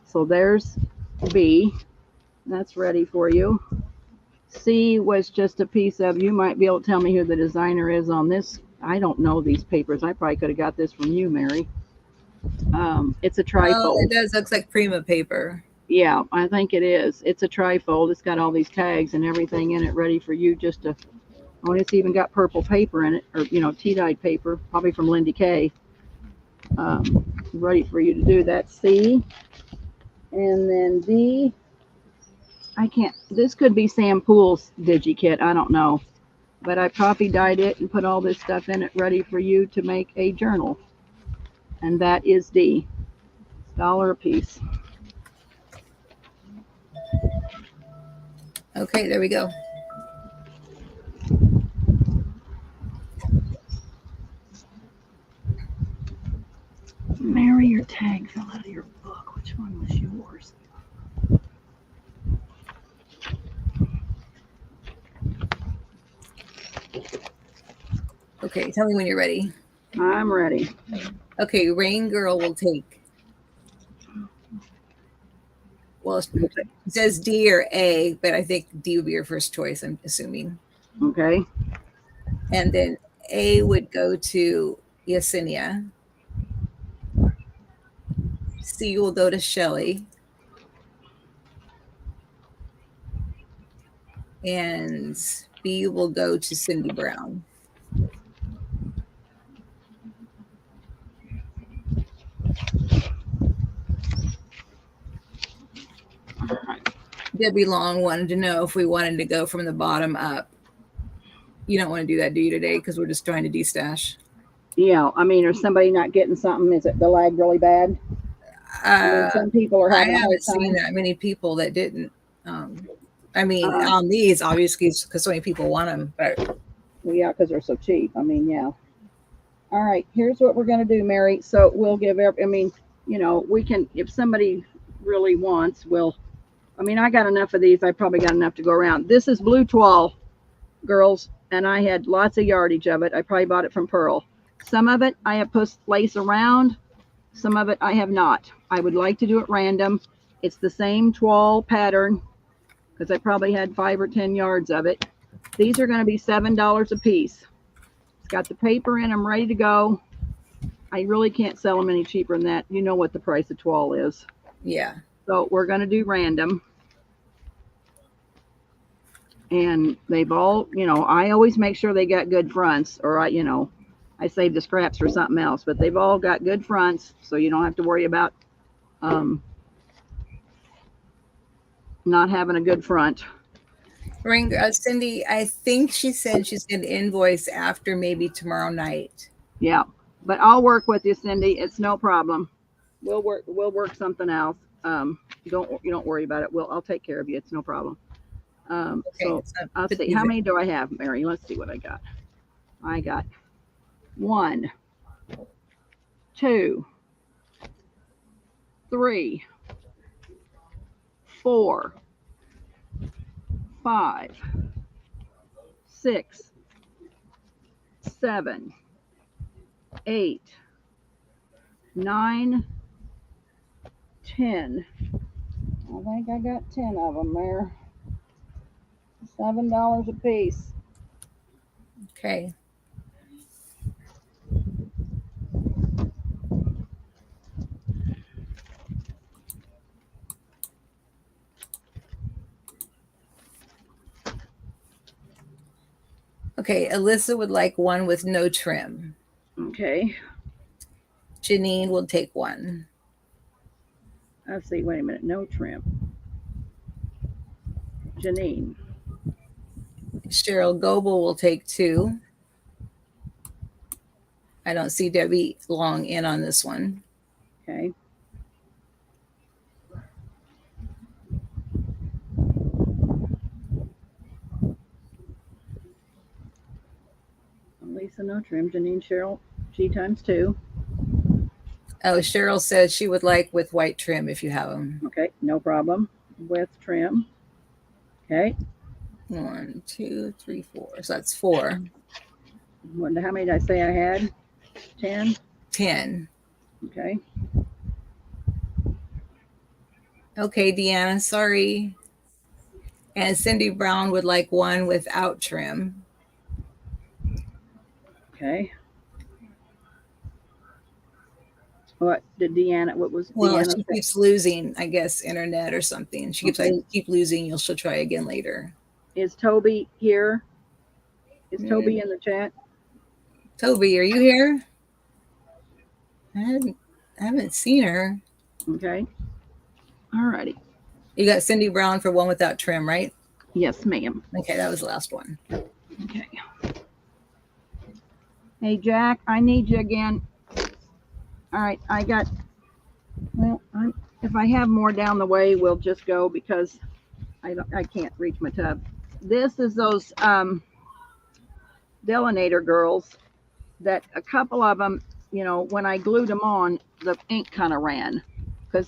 So there's B. That's ready for you. C was just a piece of, you might be able to tell me who the designer is on this. I don't know these papers. I probably could have got this from you, Mary. It's a trifold. Oh, it does. Looks like Prima paper. Yeah, I think it is. It's a trifold. It's got all these tags and everything in it ready for you just to, oh, it's even got purple paper in it, or, tea-dyed paper, probably from Lindy K. Ready for you to do that. C. And then D. This could be Sam Poole's DigiKit. I don't know. But I copy dyed it and put all this stuff in it ready for you to make a journal. And that is D. $1 a piece. Okay, there we go. Mary, your tag fell out of your book. Which one was yours? Okay, tell me when you're ready. I'm ready. Okay, Rain Girl will take. Well, it says D or A, but I think D would be your first choice, I'm assuming. Okay. And then A would go to Yesenia. C will go to Shelley. And B will go to Cindy Brown. Debbie Long wanted to know if we wanted to go from the bottom up. You don't want to do that, do you, today? Because we're just trying to destash. Yeah, I mean, is somebody not getting something? Is it the lag really bad? Some people are having. I haven't seen that many people that didn't. On these, obviously, because so many people want them. But well, yeah, because they're so cheap. I mean, yeah. All right, here's what we're going to do, Mary. So we'll give we can, if somebody really wants, I got enough of these. I probably got enough to go around. This is blue toile, girls, and I had lots of yardage of it. I probably bought it from Pearl. Some of it I have put lace around. Some of it I have not. I would like to do it random. It's the same toile pattern because I probably had 5 or 10 yards of it. These are going to be $7 a piece. It's got the paper in them ready to go. I really can't sell them any cheaper than that. You know what the price of toile is. Yeah. So we're going to do random. And they've all, I always make sure they got good fronts, or I save the scraps for something else, but they've all got good fronts, so you don't have to worry about not having a good front. Cindy, I think she said she's going to invoice after maybe tomorrow night. Yeah, but I'll work with you, Cindy. It's no problem. We'll work something else. You don't worry about it. I'll take care of you. It's no problem. Okay, so I'll see. How many do I have, Mary? Let's see what I got. I got 1, 2, 3, 4, 5, 6, 7, 8, 9, 10. I think I got 10 of them there. $7 a piece. Okay. Okay, Alyssa would like one with no trim. Okay. Janine will take one. Let's see, wait a minute, no trim. Janine. Cheryl Goebel will take 2. I don't see Debbie Long in on this one. Okay. Lisa, no trim. Janine, Cheryl, G times 2. Oh, Cheryl says she would like with white trim if you have them. Okay, no problem. With trim. Okay. 1, 2, 3, 4. So that's 4. How many did I say I had? 10? 10. Okay. Okay, Deanna, sorry. And Cindy Brown would like one without trim. Okay. What was Deanna? Well, she keeps losing, I guess, internet or something. She keeps keep losing. She'll try again later. Is Toby here? Is Toby in the chat? Toby, are you here? I haven't seen her. Okay. All righty. You got Cindy Brown for one without trim, right? Yes, ma'am. Okay, that was the last one. Okay. Hey, Jack, I need you again. All right, if I have more down the way, we'll just go because I can't reach my tub. This is those Delinator girls that a couple of them, when I glued them on, the ink kind of ran because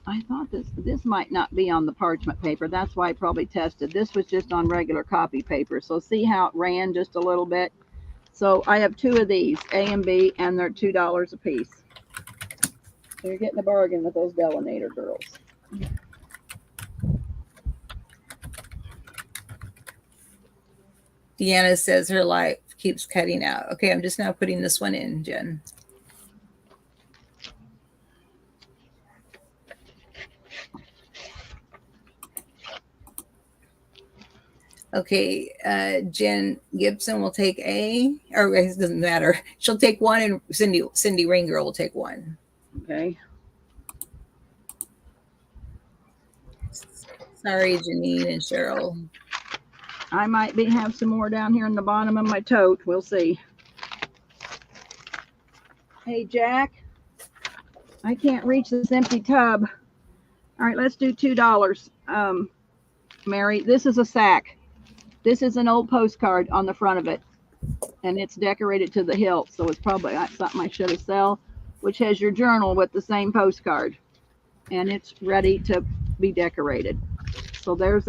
I thought this might not be on the parchment paper. That's why I probably tested. This was just on regular copy paper. So see how it ran just a little bit? So I have 2 of these, A and B, and they're $2 a piece. So you're getting a bargain with those Delinator girls. Deanna says her light keeps cutting out. Okay, I'm just now putting this one in, Jen. Okay, Jen Gibson will take A, or it doesn't matter. She'll take 1, and Cindy Ranger will take 1. Okay. Sorry, Janine and Cheryl. I might have some more down here in the bottom of my tote. We'll see. Hey, Jack, I can't reach this empty tub. All right, let's do $2. Mary, this is a sack. This is an old postcard on the front of it, and it's decorated to the hilt, so it's probably something I should have sell, which has your journal with the same postcard, and it's ready to be decorated. So there's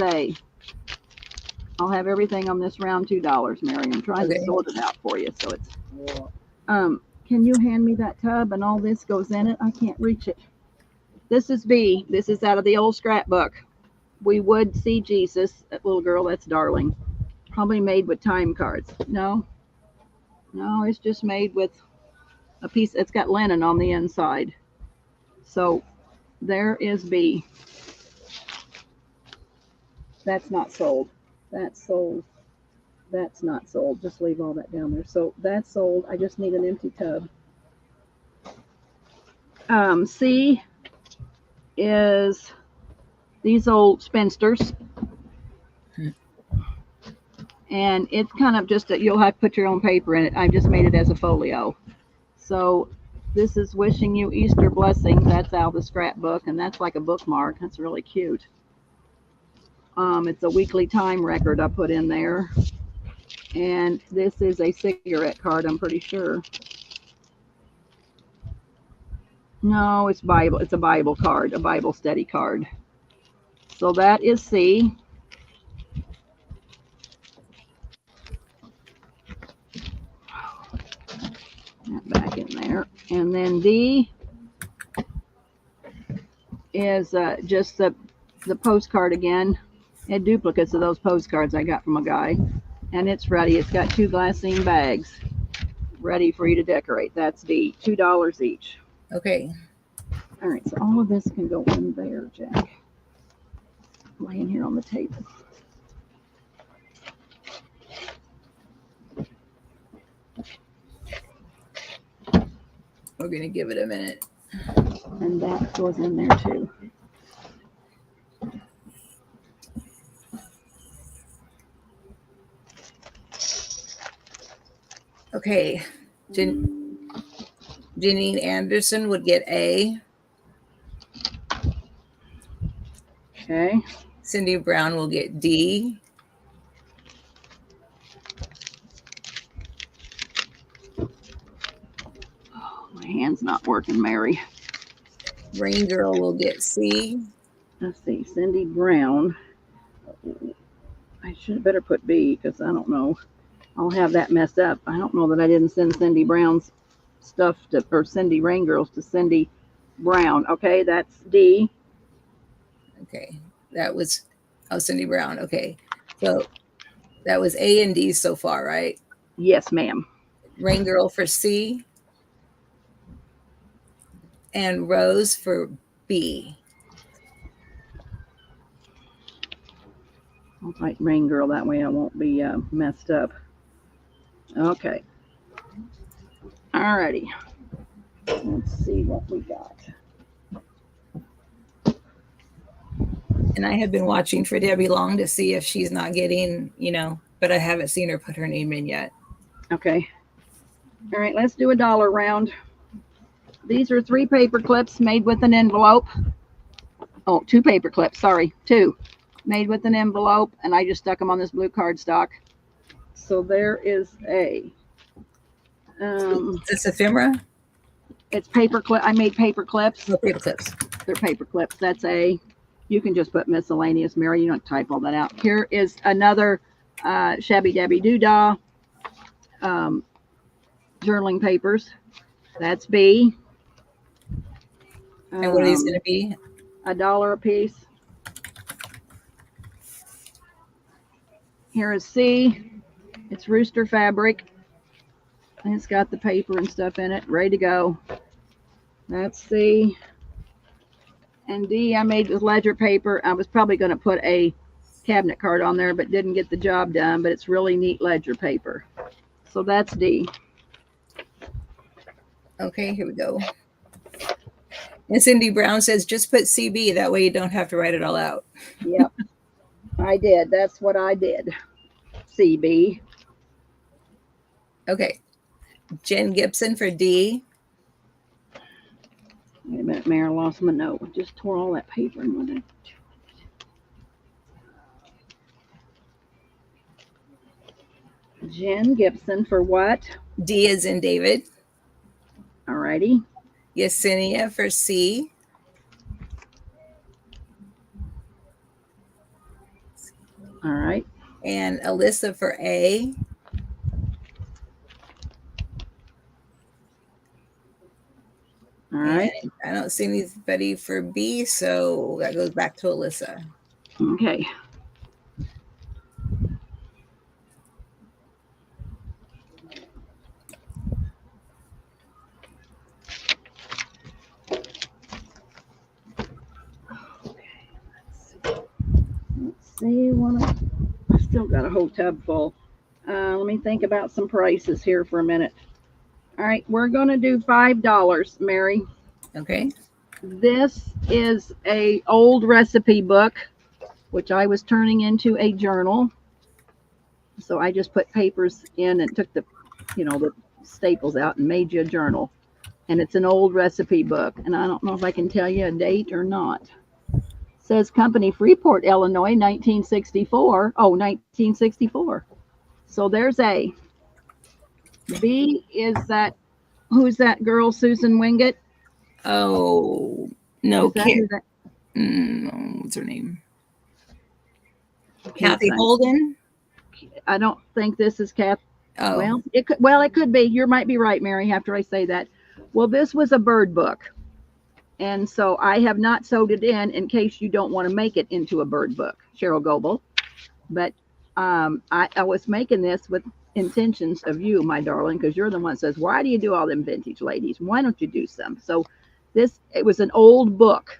I'll have everything on this round $2, Mary. I'm trying to sort it out for you, so it's. Can you hand me that tub and all this goes in it? I can't reach it. This is B. This is out of the old scrapbook. We would see Jesus. That little girl, that's darling. Probably made with time cards. No? No, it's just made with a piece. It's got linen on the inside. So there is B. That's not sold. That's sold. That's not sold. Just leave all that down there. So that's sold. I just need an empty tub. C is these old spinsters. And it's kind of just that you'll have to put your own paper in it. I just made it as a folio. So this is wishing you Easter blessings. That's out of the scrapbook, and that's like a bookmark. That's really cute. It's a weekly time record I put in there. And this is a cigarette card, I'm pretty sure. No, it's Bible. It's a Bible card, a Bible study card. So that is C. That back in there. And then D is just the postcard again. I had duplicates of those postcards I got from a guy. And it's ready. It's got 2 glassine bags ready for you to decorate. That's D. $2 each. Okay. All right, so all of this can go in there, Jack. Laying here on the table. We're going to give it a minute. And that goes in there too. Okay. Janine Anderson would get A. Okay. Cindy Brown will get D. Oh, my hand's not working, Mary. Rain Girl will get C. Let's see, Cindy Brown. I should better put B because I don't know. I'll have that messed up. I don't know that I didn't send Cindy Brown's stuff to, or Cindy Rain Girls to Cindy Brown. Okay, that's D. Okay. That was, Cindy Brown. Okay. So that was A and D so far, right? Yes, ma'am. Rain Girl for C. And Rose for B. I'll write Rain Girl, that way I won't be messed up. Okay. Alrighty. Let's see what we got. And I have been watching for Debbie Long to see if she's not getting, but I haven't seen her put her name in yet. Okay. All right, let's do a dollar round. These are 3 paper clips made with an envelope. Oh, 2 paper clips, sorry, 2. Made with an envelope, and I just stuck them on this blue cardstock. So there is a. Is this ephemera? It's paper clip. I made paper clips. Oh, paper clips. They're paper clips. That's A. You can just put miscellaneous, Mary. You don't type all that out. Here is another Shabby Dabby Doodah journaling papers. That's B. And what are these going to be? $1 a piece. Here is C. It's Rooster fabric. And it's got the paper and stuff in it, ready to go. That's C. And D, I made with ledger paper. I was probably going to put a cabinet card on there, but didn't get the job done. But it's really neat ledger paper. So that's D. Okay, here we go. And Cindy Brown says, just put CB. That way you don't have to write it all out. Yep. I did. That's what I did. CB. Okay. Jen Gibson for D. Wait a minute, Mary, I lost my note. I just tore all that paper in with it. Jen Gibson for what? D is in David. Alrighty. Yesenia for C. All right. And Alyssa for A. All right. And I don't see anybody for B, so that goes back to Alyssa. Okay. They want to. I still got a whole tub full. Let me think about some prices here for a minute. All right, we're gonna do $5, Mary. Okay. This is a old recipe book, which I was turning into a journal. So I just put papers in and took the staples out and made you a journal. And it's an old recipe book. And I don't know if I can tell you a date or not. It says Company Freeport, Illinois, 1964. Oh, 1964. So there's A. B is that, who's that girl, Susan Wingate? Oh no, Is that who that? what's her name? Can't Kathy say. Holden. I don't think this is Kath. Oh, Well, it could be. You might be right, Mary, after I say that. Well, this was a bird book. And so I have not sewed it in case you don't want to make it into a bird book, Cheryl Goebel. But I was making this with intentions of you, my darling, because you're the one that says, why do you do all them vintage ladies? Why don't you do some? So it was an old book.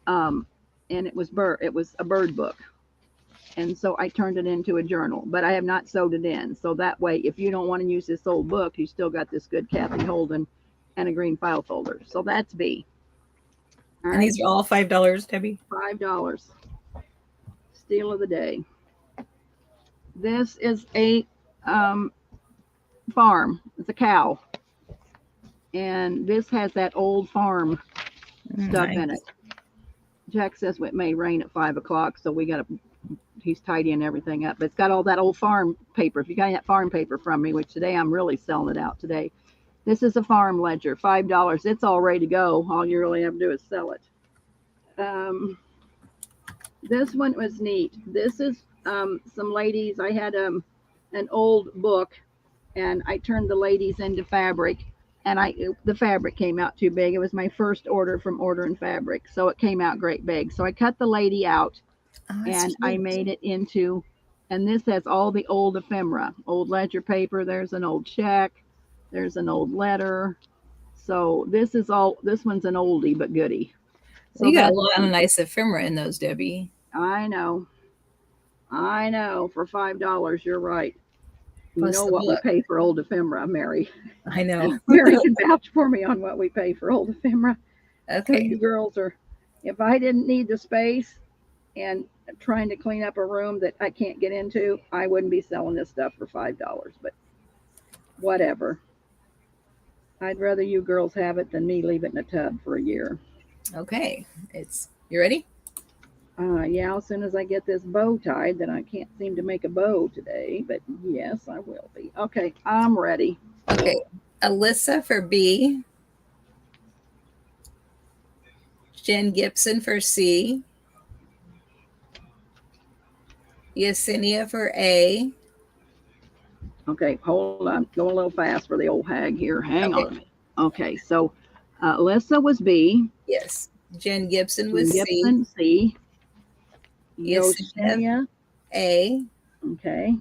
And it was a bird book. And so I turned it into a journal, but I have not sewed it in. So that way, if you don't want to use this old book, you still got this good Kathy Holden and a green file folder. So that's B. All and right. These are all $5, Debbie? $5. Steal of the day. This is a farm. It's a cow. And this has that old farm stuff in it. Jack says it may rain at 5 o'clock, so he's tidying everything up. But it's got all that old farm paper. If you got that farm paper from me, which today I'm really selling it out today. This is a farm ledger, $5. It's all ready to go. All you really have to do is sell it. This one was neat. This is some ladies. I had an old book, and I turned the ladies into fabric. And the fabric came out too big. It was my first order from Order and Fabric, so it came out great big. So I cut the lady out, and I made it into, and this has all the old ephemera, old ledger paper. There's an old check. There's an old letter. So this one's an oldie but goodie. So you got a lot of nice ephemera in those, Debbie. I know. For $5, you're right. You know what we pay for old ephemera, Mary. I know. Mary can vouch for me on what we pay for old ephemera. Okay. So you girls if I didn't need the space and trying to clean up a room that I can't get into, I wouldn't be selling this stuff for $5. But whatever. I'd rather you girls have it than me leave it in a tub for a year. Okay. You ready? Yeah, as soon as I get this bow tied, then I can't seem to make a bow today, but yes, I will be. Okay, I'm ready. Okay, Alyssa for B. Jen Gibson for C. Yesenia for A. Okay, hold on. Going a little fast for the old hag here. Hang on. Okay, so Alyssa was B. Yes. Jen Gibson was C. Yesenia A. Okay.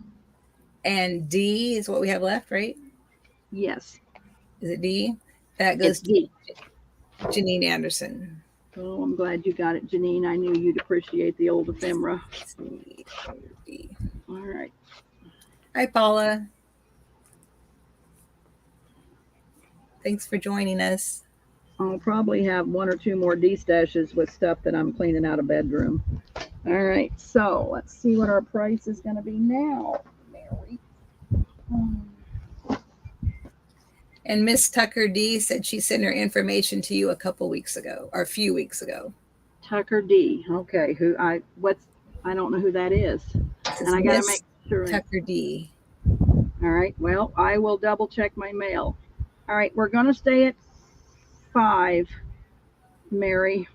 And D is what we have left, right? Yes. Is it D? That goes to D. Janine Anderson. Oh, I'm glad you got it, Janine. I knew you'd appreciate the old ephemera. All right. Hi, Paula. Thanks for joining us. I'll probably have one or two more destashes with stuff that I'm cleaning out of bedroom. All right, so let's see what our price is going to be now, Mary. And Miss Tucker D said she sent her information to you a couple weeks ago, or a few weeks ago. Tucker D. Okay, I don't know who that is, and I got to make sure. Tucker D. All right. Well, I will double check my mail. All right, we're going to stay at 5, Mary.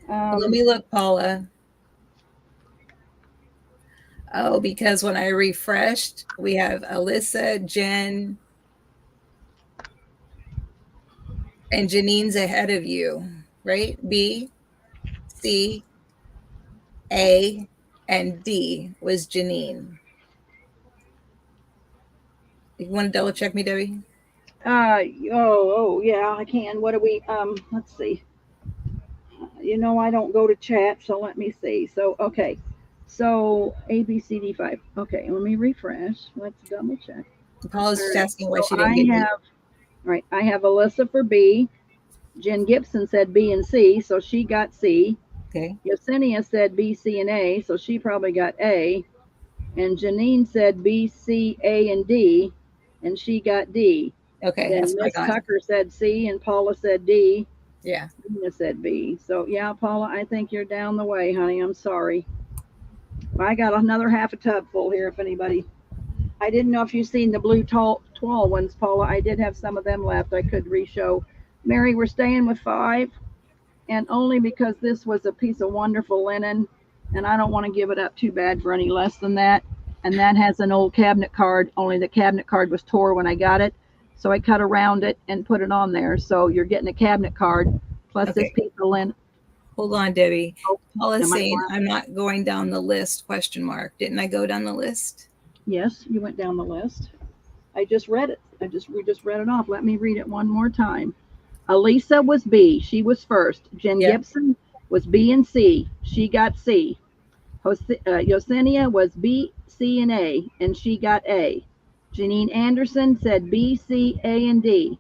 Let me look, Paula. Oh, because when I refreshed, we have Alyssa, Jen, and Janine's ahead of you, right? B, C, A, and D was Janine. You want to double check me, Debbie? Yeah, I can. What do we, let's see. I don't go to chat, so let me see. So, okay. So ABCD5. Okay, let me refresh. Let's double check. Paula's All just right. asking why So she didn't get B. I have Alyssa for B. Jen Gibson said B and C, so she got C. Okay. Yesenia said B, C, and A, so she probably got A. And Janine said B, C, A, and D, and she got D. Okay, Then that's what I Miss got. Tucker said C, and Paula said D. Yeah. Nina said B. So yeah, Paula, I think you're down the way, honey. I'm sorry. I got another half a tub full here. If anybody, I didn't know if you've seen the blue tall ones, Paula. I did have some of them left. I could re-show. Mary, we're staying with 5, and only because this was a piece of wonderful linen, and I don't want to give it up too bad for any less than that. And that has an old cabinet card, only the cabinet card was tore when I got it. So I cut around it and put it on there. So you're getting a cabinet card plus this Okay. piece of linen. Hold on, Debbie. Oh, Paula's am I saying going? I'm not going down the list, question mark. Didn't I go down the list? Yes, you went down the list. I just read it. We just read it off. Let me read it one more time. Elisa was B. She was first. Jen Yep. Gibson was B and C. She got C. Yesenia was B, C, and A, and she got A. Janine Anderson said B, C, A, and D,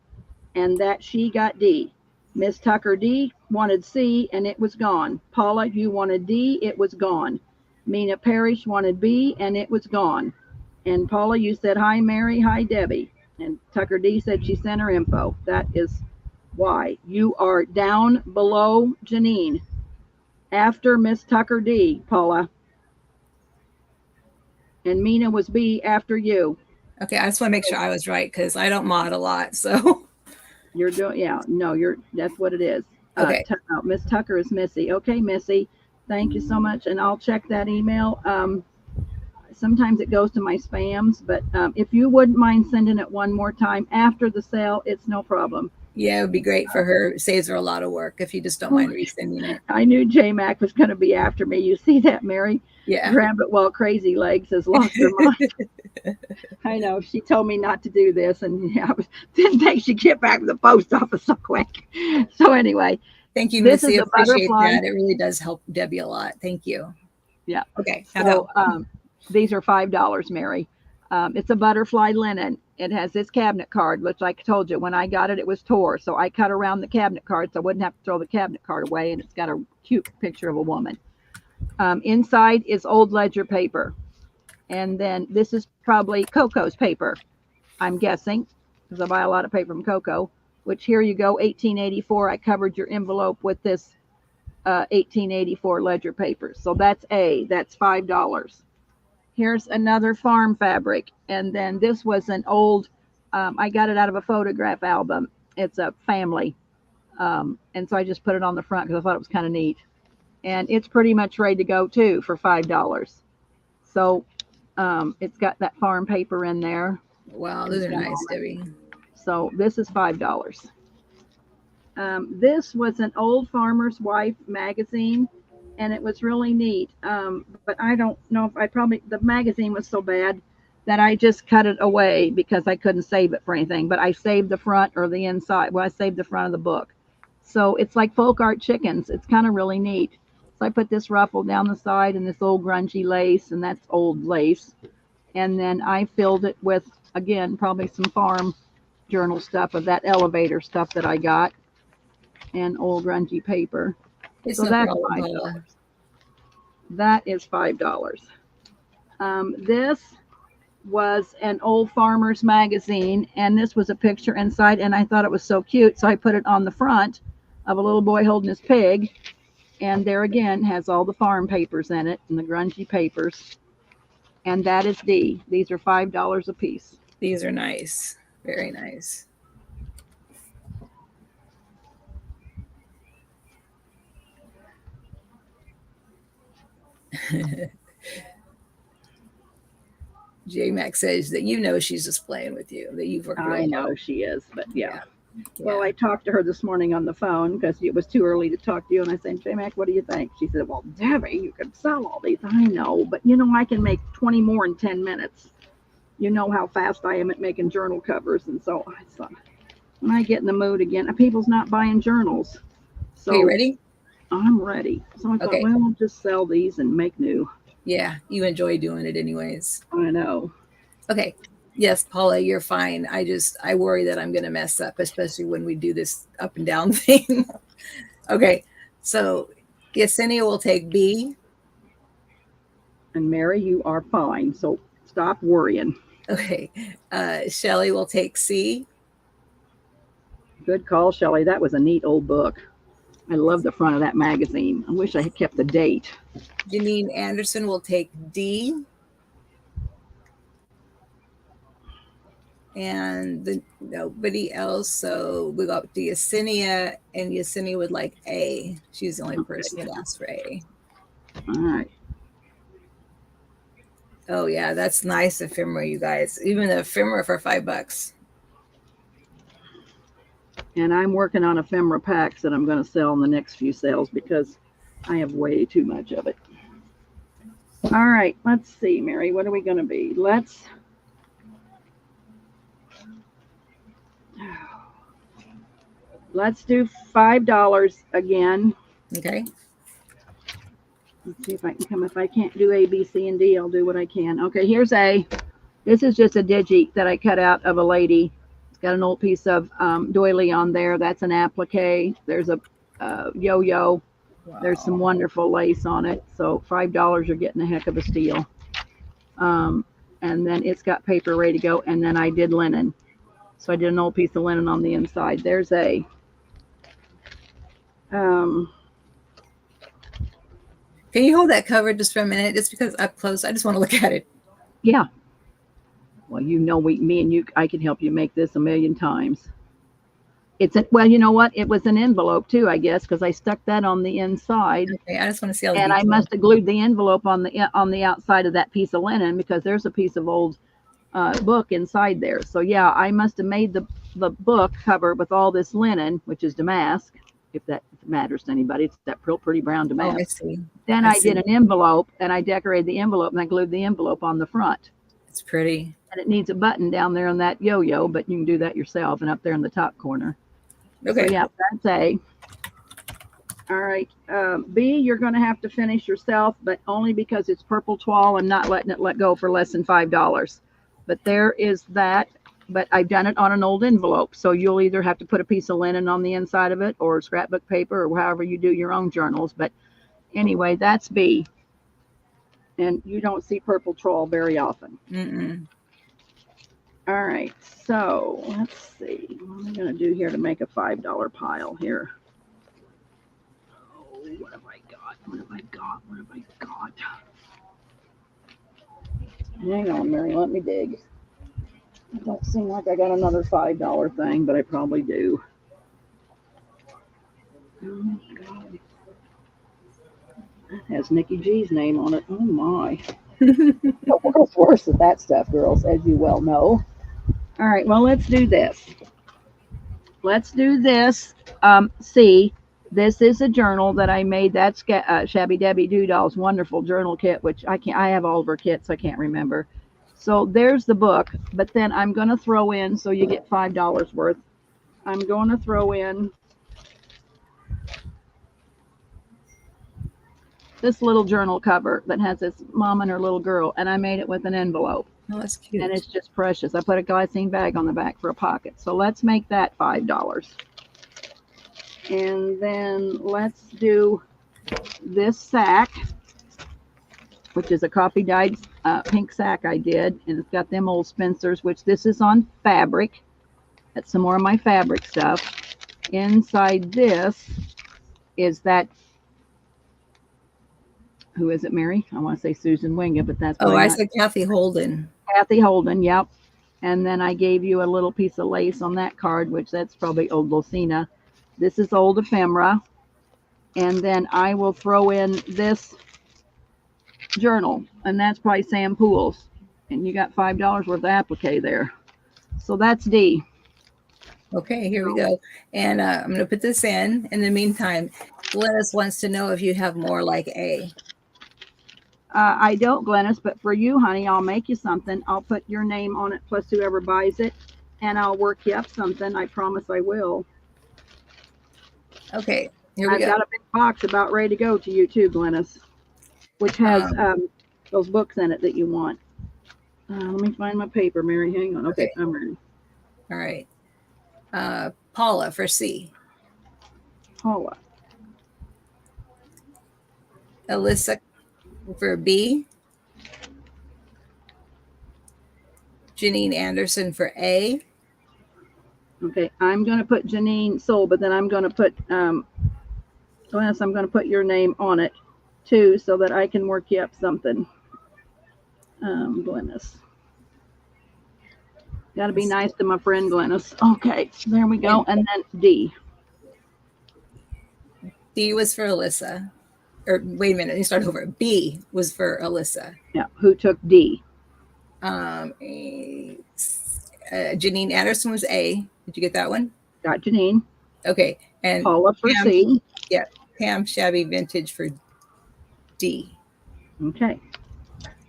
and that she got D. Miss Tucker D wanted C, and it was gone. Paula, you wanted D, it was gone. Mina Parrish wanted B, and it was gone. And Paula, you said hi, Mary, hi, Debbie. And Tucker D said she sent her info. That is why you are down below Janine. After Miss Tucker D, Paula. And Mina was B after you. Okay, I just want to make sure I was right because I don't mod a lot. So You're doing, yeah, no, that's what it is. okay. Miss Tucker is Missy. Okay, Missy, thank you so much. And I'll check that email. Sometimes it goes to my spams, but if you wouldn't mind sending it one more time after the sale, it's no problem. Yeah, it would be great for her. It saves her a lot of work if you just don't mind resending it. I knew J Mac was going to be after me. You see that, Mary? Yeah. Rabbit Well Crazy Legs has lost her mind. I know. She told me not to do this, and yeah, didn't think she'd get back to the post office so quick. So anyway, thank you, this Missy. is a Appreciate butterfly. that. It really does help Debbie a lot. Thank you. Yeah. Okay. So these are $5, Mary. It's a butterfly linen. It has this cabinet card, which I told you when I got it, it was tore. So I cut around the cabinet card so I wouldn't have to throw the cabinet card away. And it's got a cute picture of a woman. Inside is old ledger paper. And then this is probably Coco's paper, I'm guessing, because I buy a lot of paper from Coco, which here you go, 1884. I covered your envelope with this 1884 ledger paper. So that's A, that's $5. Here's another farm fabric. And then this was an old, I got it out of a photograph album. It's a family. And so I just put it on the front because I thought it was kind of neat. And it's pretty much ready to go too for $5. So it's got that farm paper in there. Wow, those are nice, Debbie. So this is $5. This was an old farmer's wife magazine, and it was really neat. But I don't know if the magazine was so bad that I just cut it away because I couldn't save it for anything. But I saved the front or the inside. Well, I saved the front of the book. So it's like folk art chickens. It's kind of really neat. So I put this ruffle down the side and this old grungy lace, and that's old lace. And then I filled it with, again, probably some farm journal stuff of that elevator stuff that I got, and old grungy paper. It's so no that's problem, $5. Paula. That is $5. This was an old farmer's magazine, and this was a picture inside, and I thought it was so cute, so I put it on the front of a little boy holding his pig, and there again has all the farm papers in it and the grungy papers, and that is D. These are $5 a piece. These are nice. Very nice. J Mac says that she's just playing with you, that you've worked really I know hard. she is, but yeah. Yeah. Well, I talked to her this morning on the phone because it was too early to talk to you. And I said, J Mac, what do you think? She said, well, Debbie, you could sell all these. I know, but I can make 20 more in 10 minutes. You know how fast I am at making journal covers. And so I thought, when I get in the mood again, people's not buying journals. So Are you ready? I'm ready. So I thought, Okay. well, we'll just sell these and make new. Yeah, you enjoy doing it anyways. I know. Okay. Yes, Paula, you're fine. I worry that I'm going to mess up, especially when we do this up and down thing. Okay. So Yesenia will take B. And Mary, you are fine. So stop worrying. Okay. Shelly will take C. Good call, Shelley. That was a neat old book. I love the front of that magazine. I wish I had kept the date. Janine Anderson will take D. And nobody else. So we got to Yesenia, and Yesenia would like A. She's the only person that asked for A. All right. Oh yeah, that's nice ephemera, you guys. Even the ephemera for $5. And I'm working on ephemera packs that I'm going to sell in the next few sales because I have way too much of it. All right, let's see, Mary. What are we going to be? Let's do $5 again. Okay. Let's see if I can come. If I can't do A, B, C, and D, I'll do what I can. Okay, here's A. This is just a digi that I cut out of a lady. It's got an old piece of doily on there. That's an applique. There's a yo-yo. Wow. There's some wonderful lace on it. So $5, you're getting a heck of a steal. And then it's got paper ready to go. And then I did linen. So I did an old piece of linen on the inside. There's A. Can you hold that cover just for a minute? Just because up close, I just want to look at it. Yeah. Well, you know, me and you, I can help you make this a million times. Well, you know what? It was an envelope too, I guess, because I stuck that on the inside. Okay, I just want to see all the and details. I must have glued the envelope on the outside of that piece of linen because there's a piece of old book inside there. So yeah, I must have made the book cover with all this linen, which is damask, if that matters to anybody. It's that pretty brown damask. Oh, I see. Then I did an envelope, and I decorated the envelope, and I glued the envelope on the front. It's pretty. And it needs a button down there on that yo-yo, but you can do that yourself, and up there in the top corner. Okay. So yeah, that's A. All right. B, you're going to have to finish yourself, but only because it's purple toile. I'm not letting it let go for less than $5. But there is that. But I've done it on an old envelope. So you'll either have to put a piece of linen on the inside of it or scrapbook paper or however you do your own journals. But anyway, that's B. And you don't see purple toile very often. Mm-mm. All right. So let's see. What am I going to do here to make a $5 pile here? Oh, what have I got? What have I got? What have I got? Hang on, Mary. Let me dig. It don't seem like I got another $5 thing, but I probably do. Oh, God. That has Nikki G's name on it. Oh, my. The world's worse at that stuff, girls, as you well know. All right, well, let's do this. Let's do this. See, this is a journal that I made. That's Shabby Debbie Doodall's wonderful journal kit, which I have all of her kits. I can't remember. So there's the book, but then I'm going to throw in, so you get $5 worth. I'm going to throw in this little journal cover that has this mom and her little girl, and I made it with an envelope. Oh, that's cute. And it's just precious. I put a glycine bag on the back for a pocket. So let's make that $5. And then let's do this sack, which is a coffee dyed pink sack I did. And it's got them old Spencers, which this is on fabric. That's some more of my fabric stuff. Inside this is that, who is it, Mary? I want to say Susan Winga, but that's I said Kathy Holden. Kathy Holden, yep. And then I gave you a little piece of lace on that card, which that's probably old Lucina. This is old ephemera. And then I will throw in this journal, and that's probably Sam Poole's. And you got $5 worth of applique there. So that's D. Okay, here we go. And I'm going to put this in. In the meantime, Glennis wants to know if you have more like A. I don't, Glennis, but for you, honey, I'll make you something. I'll put your name on it plus whoever buys it, and I'll work you up something. I promise I will. Okay, Here we I've go. got a big box about ready to go to you too, Glennis, which has Um, those books in it that you want. Let me find my paper, Mary. Hang on. Okay, okay. I'm ready. All right. Paula for C. Paula. Alyssa for B. Janine Anderson for A. Okay, I'm going to put Janine Soul, but then I'm going to put Glennis. I'm going to put your name on it too, so that I can work you up something. Glennis. Got to be nice to my friend Glennis. Okay, there we go. And then D. D was for Alyssa. Or wait a minute, let me start over. B was for Alyssa. Yeah, who took D? Janine Anderson was A. Did you get that one? Got Janine. Okay. And Paula for Pam, C. yeah, Pam Shabby Vintage for D. Okay.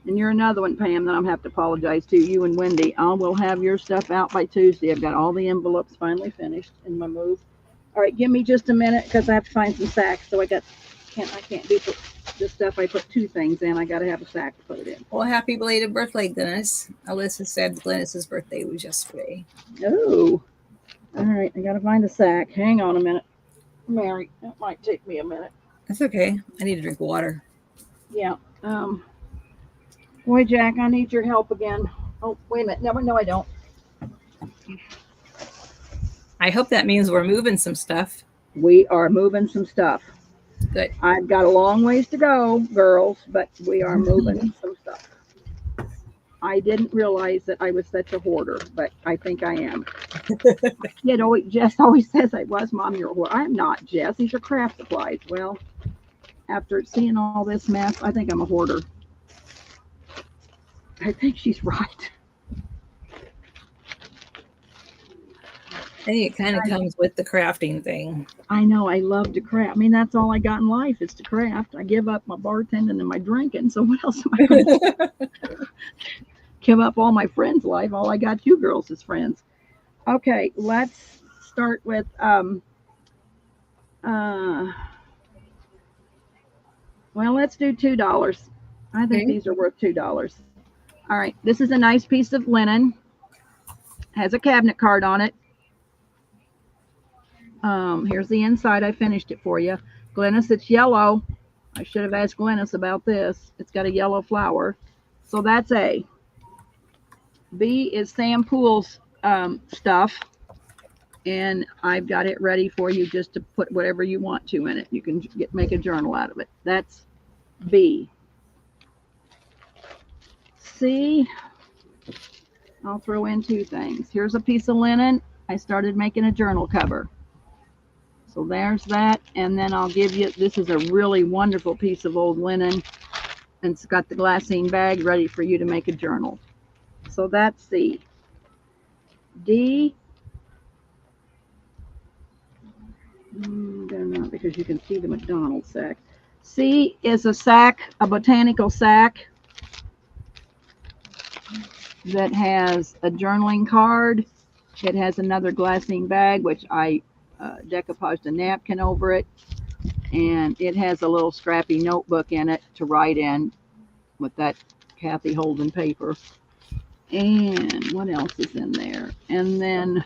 And you're another one, Pam, that I'm have to apologize to. You and Wendy. I will have your stuff out by Tuesday. I've got all the envelopes finally finished in my move. All right, give me just a minute because I have to find some sacks. So I can't do this stuff. I put two things in. I got to have a sack to put it in. Well, happy belated birthday, Glennis. Alyssa said Glennis's birthday was yesterday. Oh. All right, I got to find a sack. Hang on a minute, Mary. That might take me a minute. That's okay. I need to drink water. Yeah. Boy, Jack, I need your help again. Oh, wait a minute. No, I don't. I hope that means we're moving some stuff. We are moving some stuff. Good. I've got a long ways to go, girls, but we are moving some stuff. I didn't realize that I was such a hoarder, but I think I am. Jess always says I was. Mom, you're a hoarder. I'm not, Jess. These are craft supplies. Well, after seeing all this mess, I think I'm a hoarder. I think she's right. I think it kind of comes with the crafting thing. I know. I love to craft. I mean, that's all I got in life is to craft. I give up my bartending and my drinking. So what else am I going to do? Give up all my friends' life. All I got you girls is friends. Okay, let's start with well, let's do $2. I think these are worth $2. All right, this is a nice piece of linen. Has a cabinet card on it. Here's the inside. I finished it for you. Glennis, it's yellow. I should have asked Glennis about this. It's got a yellow flower. So that's A. B is Sam Poole's stuff. And I've got it ready for you just to put whatever you want to in it. You can make a journal out of it. That's B. C, I'll throw in two things. Here's a piece of linen. I started making a journal cover. So there's that. And then I'll give you, this is a really wonderful piece of old linen. And it's got the glassine bag ready for you to make a journal. So that's C. D, they're not because you can see the McDonald's sack. C is a sack, a botanical sack that has a journaling card. It has another glassine bag, which I decoupaged a napkin over it. And it has a little scrappy notebook in it to write in with that Kathy Holden paper. And what else is in there? And then,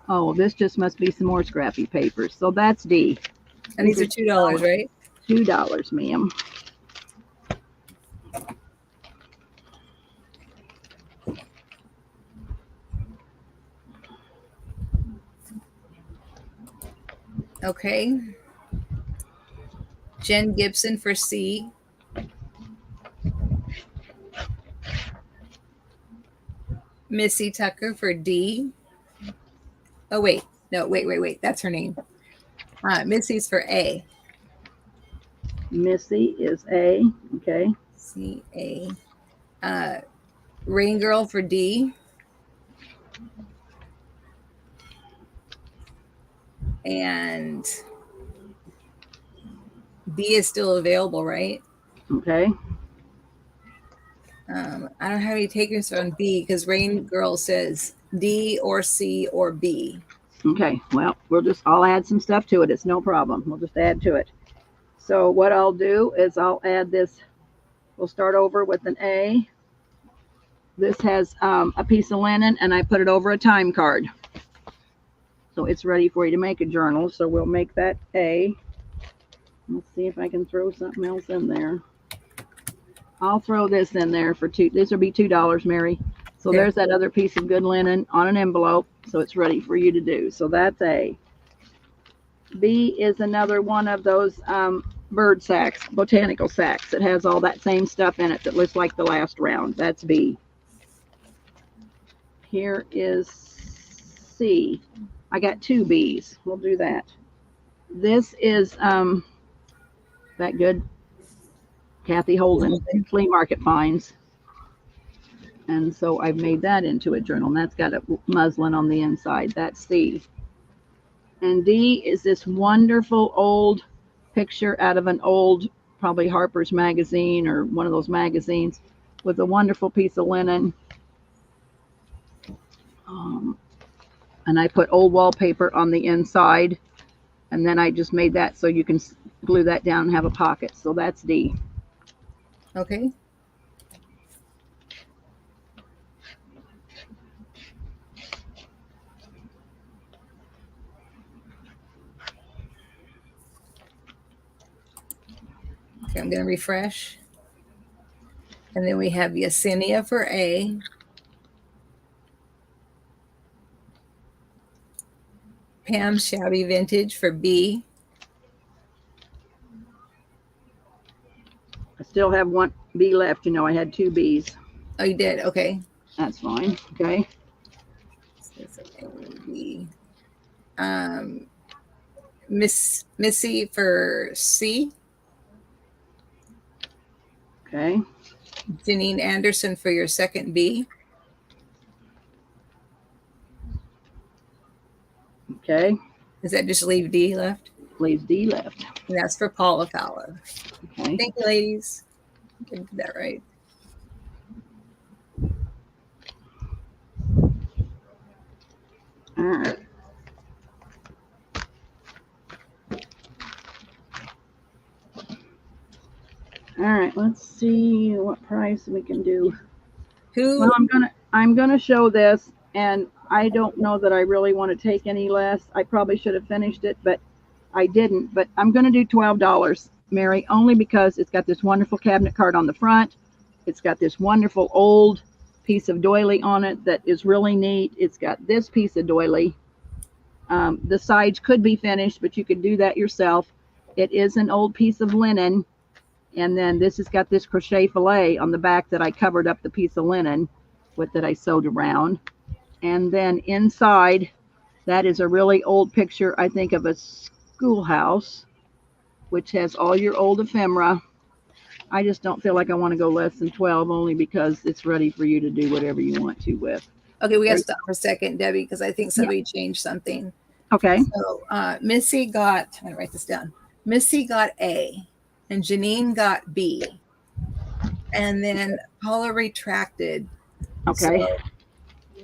oh, this just must be some more scrappy papers. So that's D. And these are $2, right? $2, ma'am. Okay. Jen Gibson for C. Missy Tucker for D. Oh, wait. No, wait. That's her name. Missy's for A. Missy is A. Okay. C, A. Rain Girl for D. And B is still available, right? Okay. I don't have any takers on B because Rain Girl says D or C or B. Okay, well, I'll add some stuff to it. It's no problem. We'll just add to it. So what I'll do is I'll add this. We'll start over with an A. This has a piece of linen, and I put it over a time card. So it's ready for you to make a journal. So we'll make that A. Let's see if I can throw something else in there. I'll throw this in there for $2. This will be $2, Mary. So Okay. there's that other piece of good linen on an envelope. So it's ready for you to do. So that's A. B is another one of those bird sacks, botanical sacks. It has all that same stuff in it that looks like the last round. That's B. Here is C. I got 2 B's. We'll do that. This is that good Kathy Holden flea market finds. And so I've made that into a journal, and that's got a muslin on the inside. That's C. And D is this wonderful old picture out of an old, probably Harper's Magazine or one of those magazines, with a wonderful piece of linen. And I put old wallpaper on the inside, and then I just made that so you can glue that down and have a pocket. So that's D. Okay. Okay, I'm going to refresh. And then we have Yesenia for A. Pam Shabby Vintage for B. I still have 1 B left. You know, I had 2 B's. Oh, you did? Okay. That's fine. Okay. B. Missy for C. Okay. Janine Anderson for your second B. Okay. Does that just leave D left? Leaves D left. And that's for Paula Fowler. Okay. Thank you, ladies. Get that right. All right. All right. Let's see what price we can do. Well, I'm gonna show this, and I don't know that I really want to take any less. I probably should have finished it, but I didn't. But I'm gonna do $12, Mary, only because it's got this wonderful cabinet card on the front. It's got this wonderful old piece of doily on it that is really neat. It's got this piece of doily. The sides could be finished, but you could do that yourself. It is an old piece of linen. And then this has got this crochet fillet on the back that I covered up the piece of linen with that I sewed around. And then inside, that is a really old picture, I think, of a schoolhouse, which has all your old ephemera. I just don't feel like I want to go less than 12, only because it's ready for you to do whatever you want to with. Okay, we got to stop for a second, Debbie, because I think somebody changed something. Okay. So Missy got, I'm going to write this down. Missy got A, and Janine got B. And then Paula retracted. Okay. So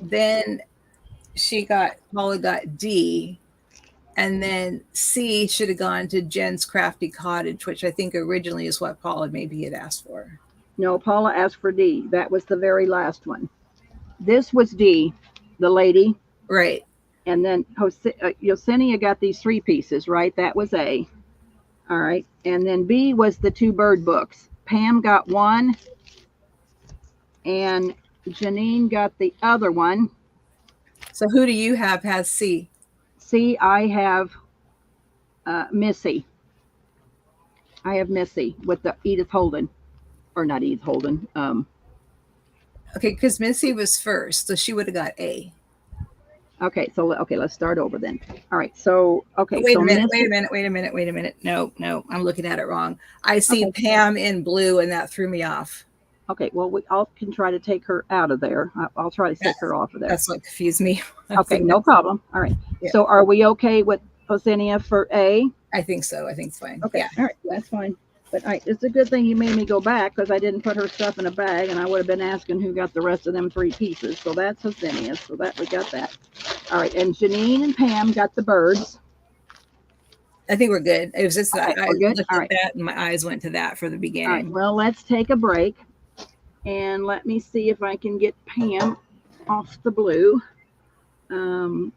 then Paula got D. And then C should have gone to Jen's Crafty Cottage, which I think originally is what Paula maybe had asked for. No, Paula asked for D. That was the very last one. This was D, the lady. Right. And then Yesenia got these 3 pieces, right? That was A. All right. And then B was the 2 bird books. Pam got 1. And Janine got the other one. So who do you have has C? C, I have Missy. I have Missy with the Edith Holden. Or not Edith Holden. Okay, because Missy was first, so she would have got A. Okay, so let's start over then. All right, so okay. Wait so a minute. No, I'm looking at it wrong. I see Pam in blue, and that threw me off. Okay, well, we all can try to take her out of there. I'll try to take her off of there. That's what confused me. Okay, no problem. All right. Yeah. So are we okay with Yesenia for A? I think so. I think it's fine. Okay. Yeah. All right, that's fine. But it's a good thing you made me go back, because I didn't put her stuff in a bag, and I would have been asking who got the rest of them 3 pieces. So that's Yesenia. So that we got that. All right, and Janine and Pam got the birds. I think we're good. It was just that Okay, I we're good. looked All at right. that and my eyes went to that for the All right. beginning. Well, let's take a break and let me see if I can get Pam off the blue. Um,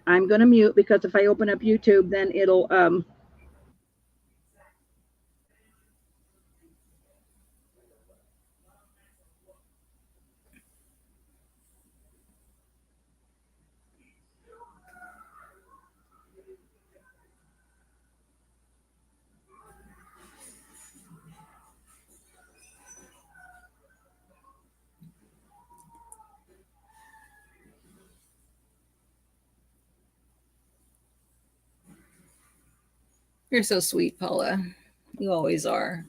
I'm going to mute because if I open up YouTube, then it'll. You're so sweet, Paula. You always are.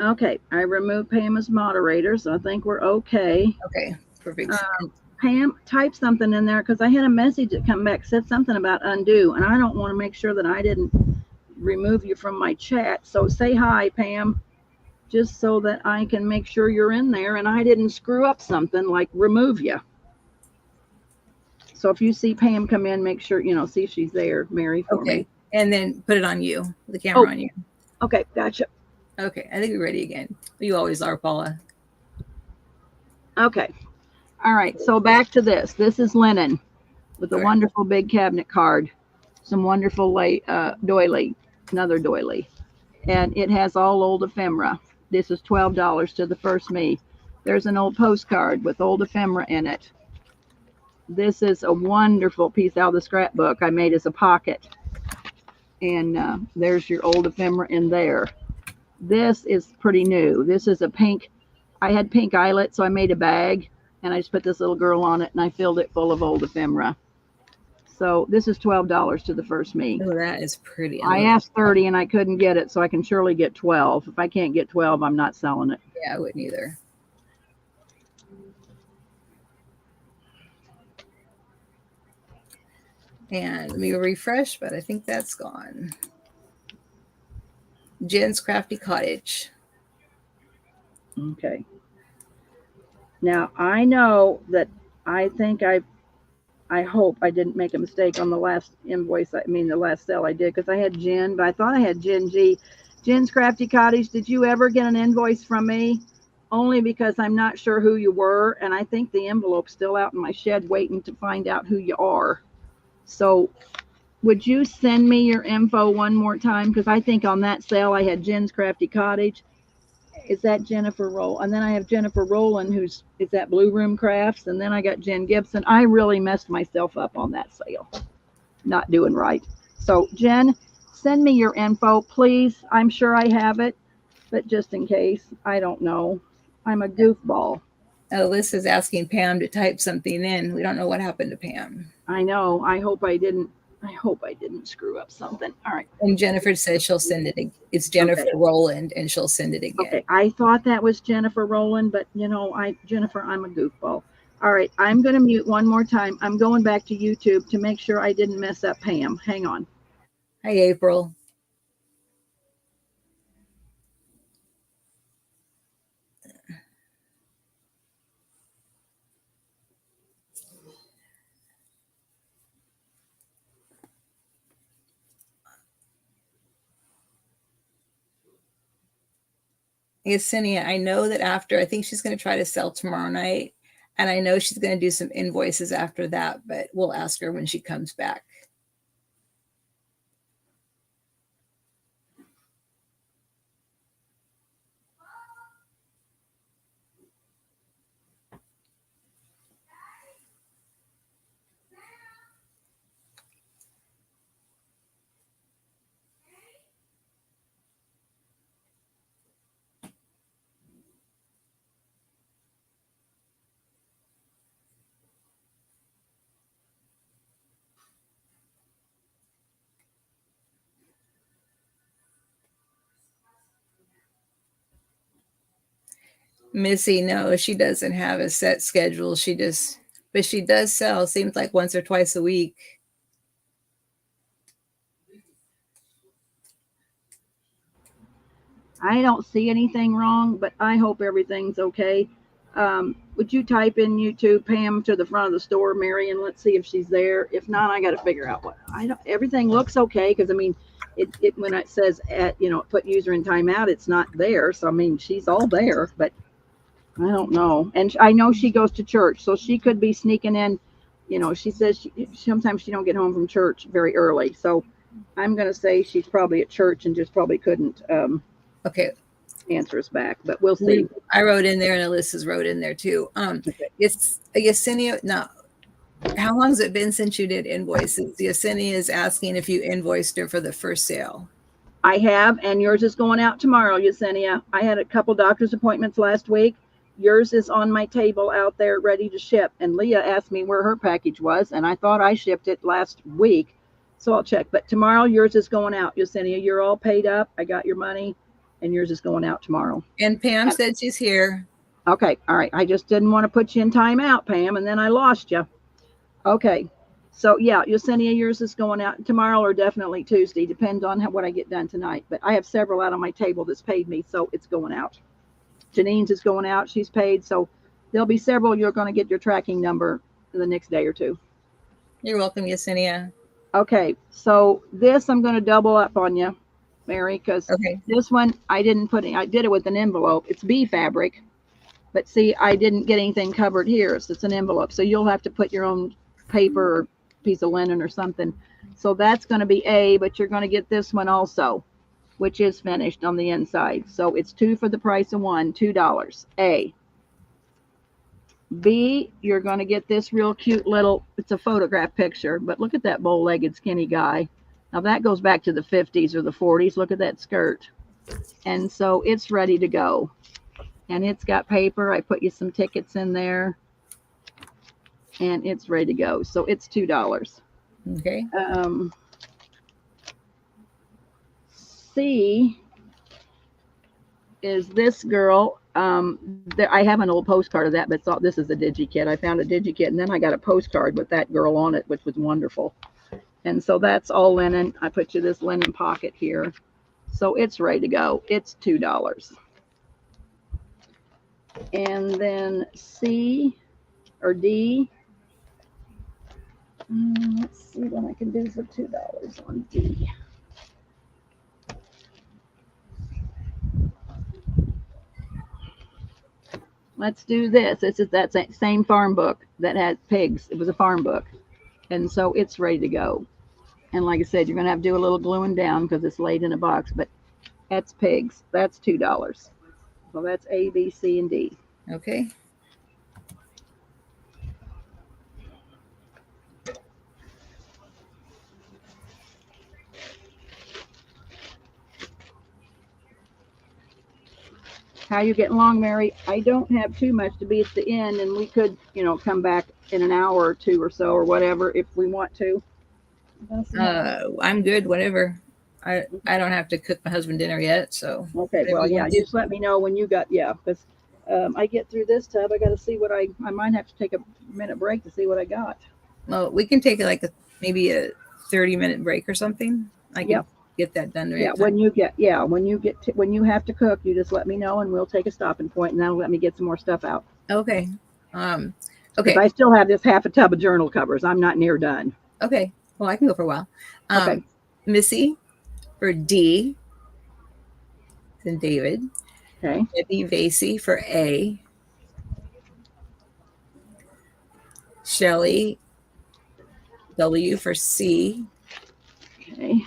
Okay, I removed Pam as moderator, so I think we're okay. Okay, perfect. Pam, type something in there because I had a message that come back said something about undo, and I don't want to make sure that I didn't remove you from my chat. So say hi, Pam, just so that I can make sure you're in there and I didn't screw up something like remove you. So if you see Pam come in, make sure, see if she's there, Mary, for me. And then put it on you, the camera on you. Okay, gotcha. Okay, I think we're ready again. You always are, Paula. Okay. All right, so back to this. This is linen with a Okay. wonderful big cabinet card, some wonderful doily, another doily. And it has all old ephemera. This is $12 to the first me. There's an old postcard with old ephemera in it. This is a wonderful piece out of the scrapbook I made as a pocket. And there's your old ephemera in there. This is pretty new. This is a pink. I had pink eyelet, so I made a bag, and I just put this little girl on it, and I filled it full of old ephemera. So this is $12 to the first me. Oh, that is pretty. I asked 30 and I couldn't get it, so I can surely get 12. If I can't get 12, I'm not selling it. Yeah, I wouldn't either. And let me refresh, but I think that's gone. Jen's Crafty Cottage. Okay. Now I know that I think I hope I didn't make a mistake on the last invoice. I mean, the last sale I did because I had Jen, but I thought I had Jen G. Jen's Crafty Cottage. Did you ever get an invoice from me? Only because I'm not sure who you were, and I think the envelope's still out in my shed waiting to find out who you are. So would you send me your info one more time? Because I think on that sale I had Jen's Crafty Cottage. Is that Jennifer Roll? And then I have Jennifer Rowland, who's is at Blue Room Crafts, and then I got Jen Gibson. I really messed myself up on that sale, not doing right. So Jen, send me your info, please. I'm sure I have it, but just in case, I don't know. I'm a goofball. Liz is asking Pam to type something in. We don't know what happened to Pam. I know. I hope I didn't screw up something. All right. And Jennifer says she'll send it. It's Jennifer Rowland, and she'll send it again. Okay. I thought that was Jennifer Rowland, but Jennifer, I'm a goofball. All right. I'm going to mute one more time. I'm going back to YouTube to make sure I didn't mess up Pam. Hang on. Hi, April. Yesenia, I know that after, I think she's going to try to sell tomorrow night. And I know she's going to do some invoices after that, but we'll ask her when she comes back. Missy, no, she doesn't have a set schedule. But she does sell, seems like once or twice a week. I don't see anything wrong, but I hope everything's okay. Would you type in YouTube Pam to the front of the store, Mary, and let's see if she's there. If not, I got to figure out what. I don't. Everything looks okay because I mean, it when it says at put user in timeout, it's not there. So I mean, she's all there, but I don't know. And I know she goes to church, so she could be sneaking in. She says sometimes she don't get home from church very early, so I'm gonna say she's probably at church and just probably couldn't. Okay. Answer us back, but we'll see. I wrote in there and Alyssa's wrote in there too. Okay. It's Yesenia. Now, how long has it been since you did invoices? Yesenia is asking if you invoiced her for the first sale. I have, and yours is going out tomorrow, Yesenia. I had a couple doctor's appointments last week. Yours is on my table out there ready to ship. And Leah asked me where her package was, and I thought I shipped it last week. So I'll check. But tomorrow yours is going out, Yesenia. You're all paid up. I got your money. And yours is going out tomorrow. And Pam said she's here. Okay. All right. I just didn't want to put you in timeout, Pam, and then I lost you. Okay. So yeah, Yesenia, yours is going out tomorrow or definitely Tuesday. Depends on what I get done tonight. But I have several out on my table that's paid me, so it's going out. Janine's is going out. She's paid. So there'll be several. You're going to get your tracking number the next day or two. You're welcome, Yesenia. Okay. So this I'm going to double up on you, Mary, because this one I didn't put in. I did it with an envelope. It's bee fabric, but see, I didn't get anything covered here, so it's an envelope. So you'll have to put your own paper or piece of linen or something. So that's going to be A, but you're going to get this one also, which is finished on the inside. So it's 2 for the price of 1, $2. A. B, you're going to get this real cute little, it's a photograph picture, but look at that bow-legged skinny guy. Now that goes back to the 50s or the 40s. Look at that skirt. And so it's ready to go. And it's got paper. I put you some tickets in there. And it's ready to go. So it's $2. Okay. C is this girl. I have an old postcard of that, but this is a DigiKit. I found a DigiKit, and then I got a postcard with that girl on it, which was wonderful. And so that's all linen. I put you this linen pocket here. So it's ready to go. It's $2. And then C or D. Let's see what I can do for $2 on D. Let's do this. This is that same farm book that had pigs. It was a farm book. And so it's ready to go. And like I said, you're going to have to do a little gluing down because it's laid in a box. But that's pigs. That's $2. So that's A, B, C, and D. Okay. How you getting along, Mary? I don't have too much to be at the end, and we could, come back in an hour or two or so or whatever if we want to. I'm good, whatever. I don't have to cook my husband dinner yet, so. Okay, well, yeah, just let me know when you got, because I get through this tub. I got to see what I might have to take a minute break to see what I got. Well, we can take maybe a 30-minute break or something. I can get that done. Yeah, when you have to cook, you just let me know and we'll take a stopping point, and that'll let me get some more stuff out. Okay. Okay. I still have this half a tub of journal covers. I'm not near done. Okay. Well, I can go for a while. Okay. Missy for D. Then David. Okay. Debbie Vasey for A. Shelly W for C. Okay.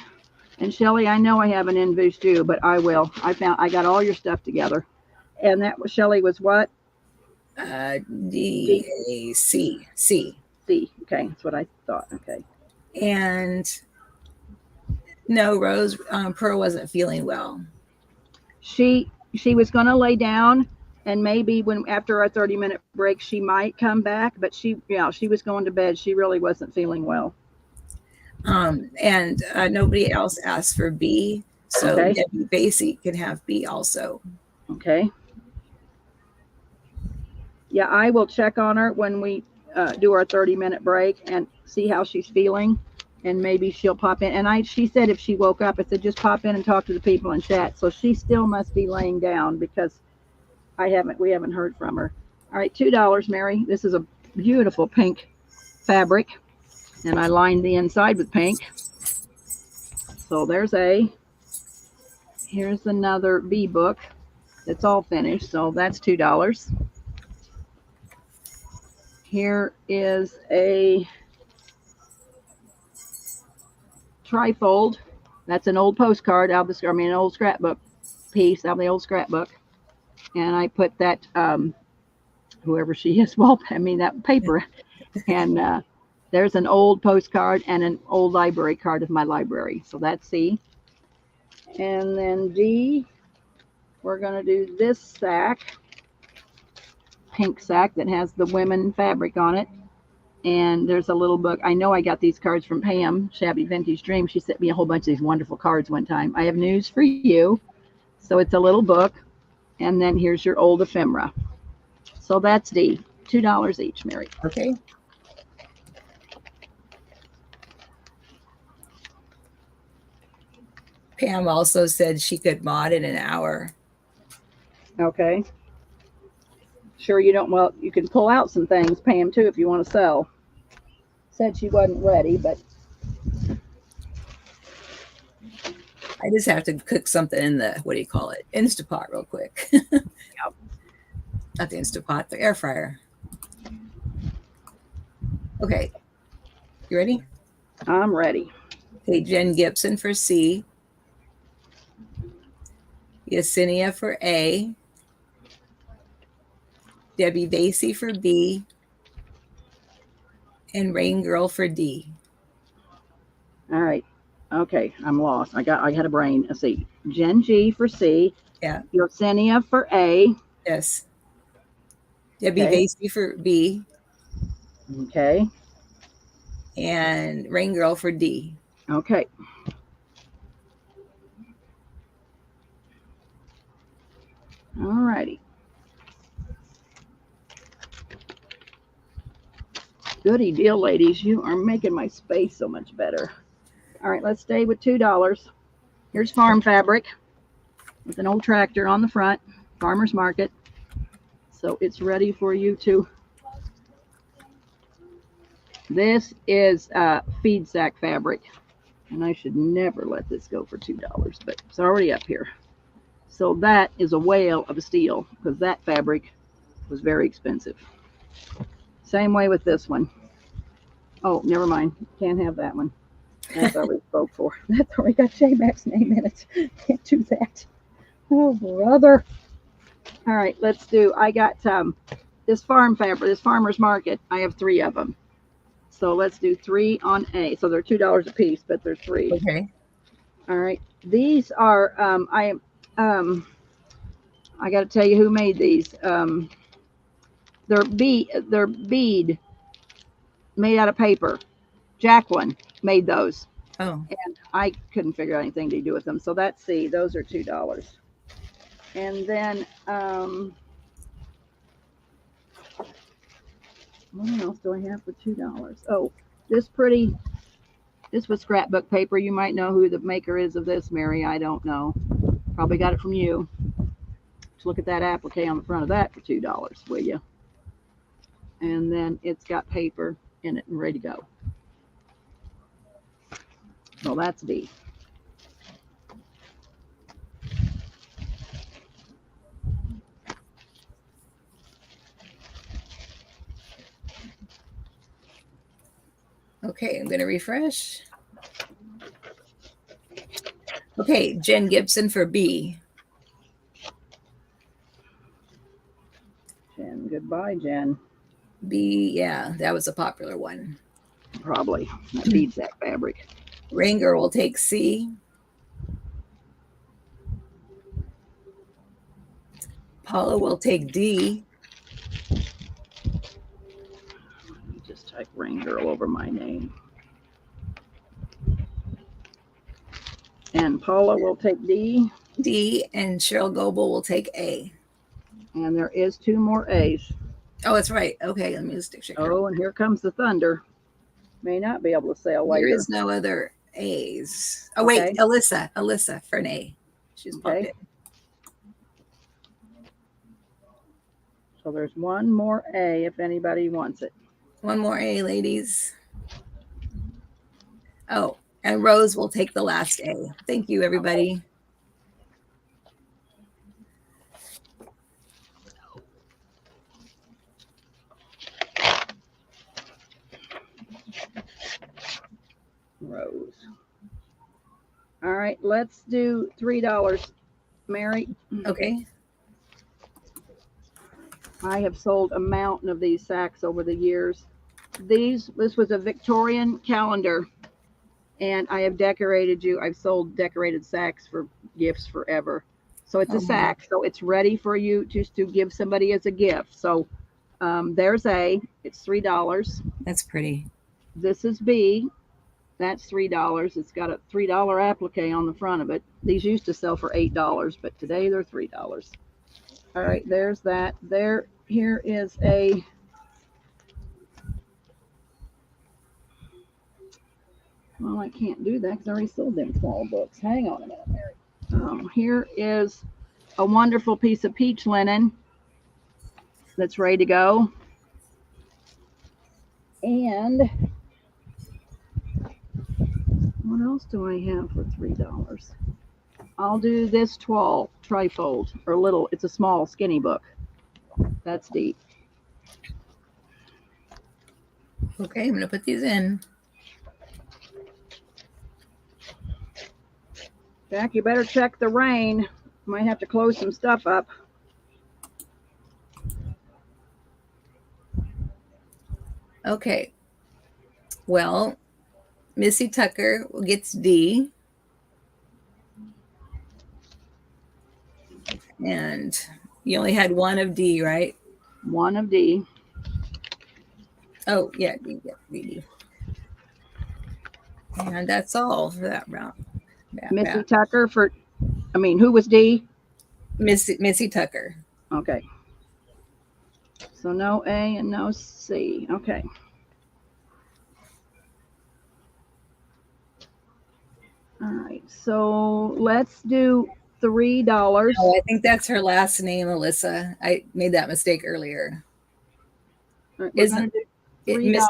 And Shelly, I know I haven't invoiced you, but I will. I got all your stuff together. And that was Shelly was what? D A C. C. C. Okay, that's what I thought. Okay. And no, Rose Pearl wasn't feeling well. She was going to lay down, and maybe after our 30-minute break she might come back, but she was going to bed. She really wasn't feeling well. And nobody else asked for B, so Debbie Vasey can have B also. Okay. Yeah, I will check on her when we do our 30-minute break and see how she's feeling, and maybe she'll pop in. And she said if she woke up, I said just pop in and talk to the people in chat. So she still must be laying down because we haven't heard from her. All right, $2, Mary. This is a beautiful pink fabric, and I lined the inside with pink. So there's A. Here's another B book that's all finished, so that's $2. Here is a trifold. That's an old postcard out of an old scrapbook piece out of the old scrapbook. And I put that, whoever she is, that paper. And there's an old postcard and an old library card of my library. So that's C. And then D, we're going to do this sack, pink sack that has the women fabric on it. And there's a little book. I know I got these cards from Pam, Shabby Vintage Dream. She sent me a whole bunch of these wonderful cards one time. I have news for you. So it's a little book. And then here's your old ephemera. So that's D. $2 each, Mary. Okay. Pam also said she could mod in an hour. Okay. Sure you don't, well, you can pull out some things, Pam, too, if you want to sell. Said she wasn't ready, but. I just have to cook something in the, what do you call it? Instapot real quick. Yep. Not the Instapot, the air fryer. Okay. You ready? I'm ready. Okay, Jen Gibson for C. Yesenia for A. Debbie Vasey for B. And Rain Girl for D. All right. Okay, I'm lost. I had a brain. Let's see. Jen G for C. Yeah. Yesenia for A. Yes. Debbie Vasey for B. Okay. And Rain Girl for D. Okay. All righty. Goody deal, ladies. You are making my space so much better. All right, let's stay with $2. Here's farm fabric with an old tractor on the front, farmer's market. So it's ready for you to. This is feed sack fabric. And I should never let this go for $2, but it's already up here. So that is a whale of a steal because that fabric was very expensive. Same way with this one. Oh, never mind. Can't have that one. That's already spoke for. That's already got J-Mac's name in it. Can't do that. Oh, brother. All right, let's do. I got this farm fabric, this farmer's market. I have 3 of them. So let's do 3 on A. So they're $2 a piece, but they're 3. Okay. All right. These are I got to tell you who made these. They're bead made out of paper. Jacqueline made those. Oh. And I couldn't figure out anything to do with them. So that's C. Those are $2. And then what else do I have for $2? Oh, this was scrapbook paper. You might know who the maker is of this, Mary. I don't know. Probably got it from you. Just look at that applique on the front of that for $2, will you? And then it's got paper in it and ready to go. So that's D. Okay, I'm going to refresh. Okay, Jen Gibson for B. Jen, goodbye, Jen. B, yeah, that was a popular one. Probably. That bead sack fabric. Rain Girl will take C. Paula will take D. Just type Rain Girl over my name. And Paula will take D. D, and Cheryl Goebel will take A. And there is 2 more A's. Oh, that's right. Okay, let me just check her. Oh, and here comes the thunder. May not be able to sail There later. is no other A's. Oh, wait, Okay. Alyssa for an A. She's popped Okay. in. So there's one more A if anybody wants it. One more A, ladies. Oh, and Rose will take the last A. Thank you, everybody. Rose. All right, let's do $3, Mary. Okay. I have sold a mountain of these sacks over the years. This was a Victorian calendar, and I have decorated you. I've sold decorated sacks for gifts forever. So it's a sack, so it's ready for you just to give somebody as a gift. So there's A. It's $3. That's pretty. This is B. That's $3. It's got a $3 applique on the front of it. These used to sell for $8, but today they're $3. All right, there's that. Here is a well, I can't do that because I already sold them small books. Hang on a minute, Mary. Here is a wonderful piece of peach linen that's ready to go. And what else do I have for $3? I'll do this toile trifold or little. It's a small skinny book. That's deep. Okay, I'm gonna put these in. Jack, you better check the rain. Might have to close some stuff up. Okay. Well, Missy Tucker gets D. And you only had one of D, right? One of D. Oh, yeah, D. And that's all for that round. Missy Tucker who was D? Missy Tucker. Okay. So no A and no C. Okay. All right. So let's do $3. Oh, I think that's her last name, Alyssa. I made that mistake earlier. Right, Isn't it Missy?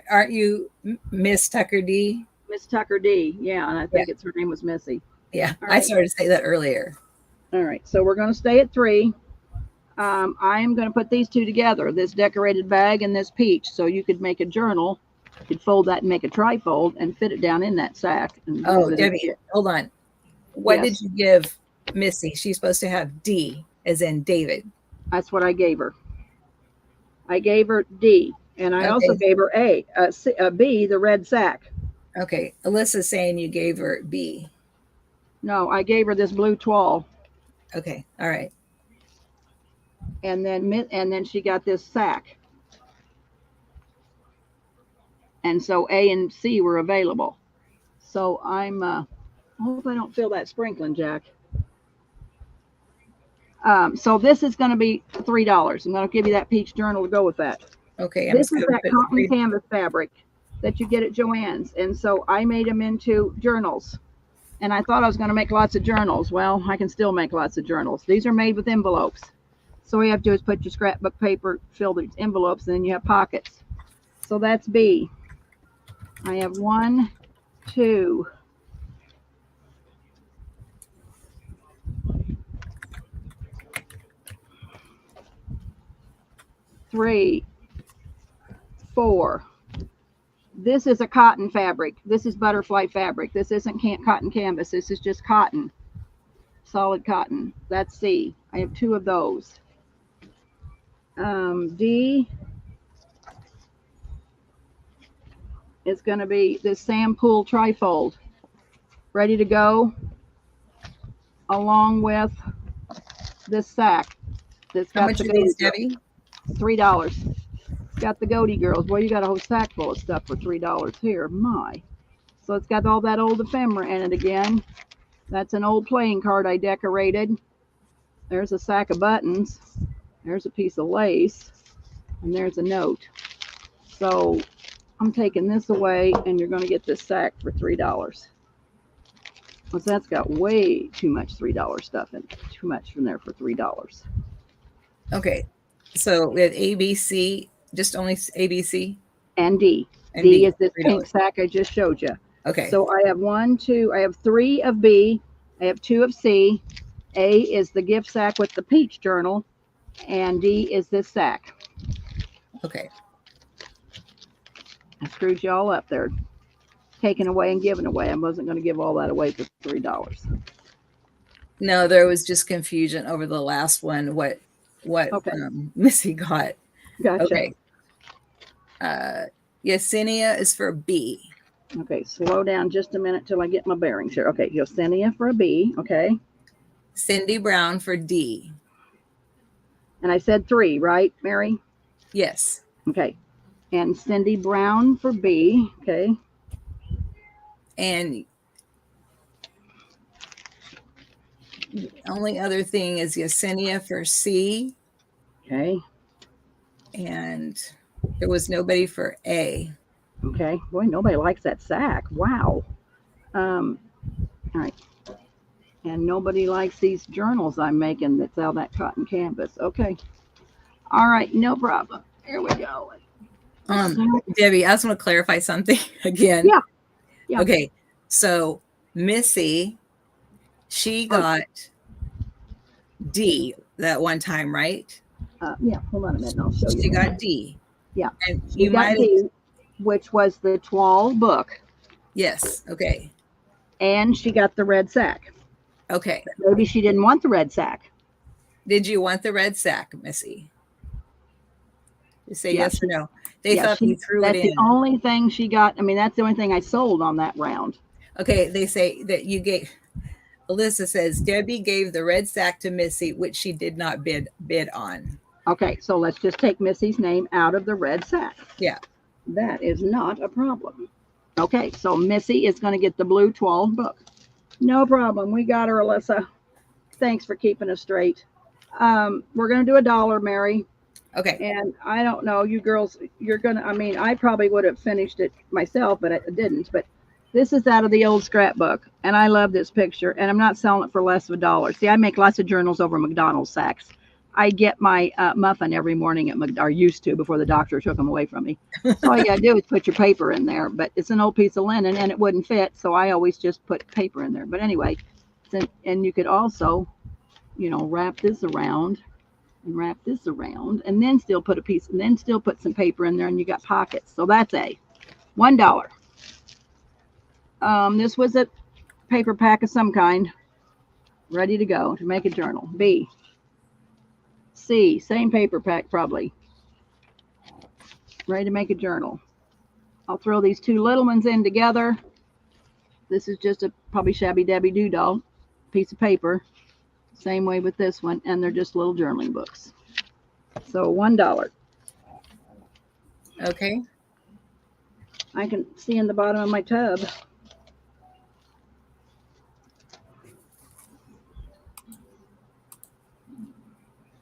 Aren't you Miss Tucker D? Miss Tucker D. Yeah, and I think her name was Missy. Yeah, I started to say that earlier. All right, so we're going to stay at 3. I am going to put these two together, this decorated bag and this peach, so you could make a journal. You could fold that and make a trifold and fit it down in that sack. Oh, Debbie, hold on. What did you give Missy? She's supposed to have D, as in David. That's what I gave her. I gave her D, and I also gave her B, the red sack. Okay, Alyssa's saying you gave her B. No, I gave her this blue toile. Okay, all right. And then she got this sack. And so A and C were available. So I hope I don't feel that sprinkling, Jack. So this is going to be $3. I'm going to give you that peach journal to go with that. Okay. This is that cotton canvas fabric that you get at Joann's. And so I made them into journals. And I thought I was going to make lots of journals. Well, I can still make lots of journals. These are made with envelopes. So all you have to do is put your scrapbook paper, fill the envelopes, and then you have pockets. So that's B. I have 1, 2, 3, 4. This is a cotton fabric. This is butterfly fabric. This isn't cotton canvas. This is just cotton, solid cotton. That's C. I have 2 of those. D is going to be this Sam Pool trifold, ready to go, along with this sack. That's got How much are these, Debbie? $3. It's got the Goatee Girls. Well, you got a whole sack full of stuff for $3 here. My. So it's got all that old ephemera in it again. That's an old playing card I decorated. There's a sack of buttons. There's a piece of lace. And there's a note. So I'm taking this away, and you're going to get this sack for $3. Because that's got way too much $3 stuff in it. Too much from there for $3. Okay. So we have ABC, just only ABC And D. and D D. is this pink $3. sack I just showed you. Okay. So I have I have 3 of B. I have 2 of C. A is the gift sack with the peach journal. And D is this sack. Okay. I screwed you all up there. Taking away and giving away. I wasn't going to give all that away for $3. No, there was just confusion over the last one. What Okay. Missy got. Gotcha. Okay. Yesenia is for B. Okay, slow down just a minute till I get my bearings here. Okay, Yesenia for a B. Okay. Cindy Brown for D. And I said 3, right, Mary? Yes. Okay. And Cindy Brown for B. Okay. And the only other thing is Yesenia for C. Okay. And there was nobody for A. Okay. Boy, nobody likes that sack. Wow. All right. And nobody likes these journals I'm making that's all that cotton canvas. Okay. All right. No problem. Here we go. Debbie, I just want to clarify something again. Yeah. Okay. So Missy, she got D that one time, right? Yeah. Hold on a minute. I'll show you. She got D. Yeah. And You got D, which was the Toile book. Yes. Okay. And she got the red sack. Okay. Maybe she didn't want the red sack. Did you want the red sack, Missy? You say yes or no. They thought you threw it in. That's the only thing she got. I mean, that's the only thing I sold on that round. Okay. They say that you gave. Alyssa says Debbie gave the red sack to Missy, which she did not bid on. Okay, so let's just take Missy's name out of the red sack. Yeah. That is not a problem. Okay, so Missy is going to get the blue 12 book. No problem. We got her, Alyssa. Thanks for keeping us straight. We're going to do $1, Mary. Okay. And I don't know, you girls, you're going to, I mean, I probably would have finished it myself, but I didn't. But this is out of the old scrapbook. And I love this picture. And I'm not selling it for less of $1. See, I make lots of journals over McDonald's sacks. I get my muffin every morning at McDonald's, or used to before the doctor took them away from me. So all you gotta do is put your paper in there, but it's an old piece of linen and it wouldn't fit. So I always just put paper in there. But anyway, and you could also, wrap this around and wrap this around and then still put still put some paper in there and you got pockets. So that's $1. This was a paper pack of some kind, ready to go to make a journal. B. C, same paper pack probably. Ready to make a journal. I'll throw these 2 little ones in together. This is just a probably shabby dabby doodle piece of paper. Same way with this one, and they're just little journaling books. So $1. Okay. I can see in the bottom of my tub.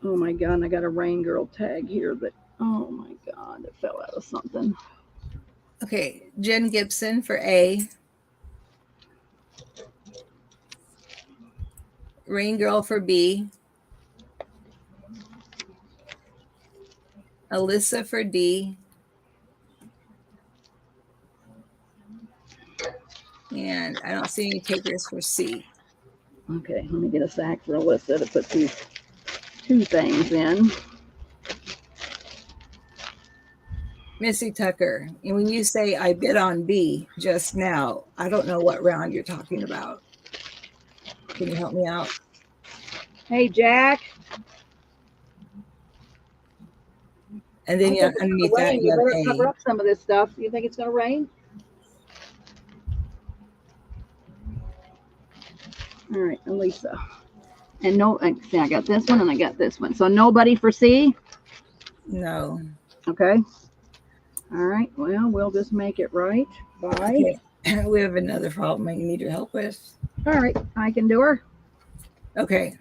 Oh my God, I got a Rain Girl tag here that, oh my God, it fell out of something. Okay, Jen Gibson for A. Rain Girl for B. Alyssa for D. And I don't see any takers for C. Okay, let me get a sack for Alyssa to put these 2 things in. Missy Tucker, and when you say I bid on B just now, I don't know what round you're talking about. Can you help me out? Hey, Jack. And then underneath that, you better have cover A. up some of this stuff. You think it's going to rain? All right, Elisa. And see, I got this one and I got this one. So nobody for C? No. Okay. All right. Well, we'll just make it right. Bye. Okay. We have another problem I need your help with. All right. I can do her. Okay.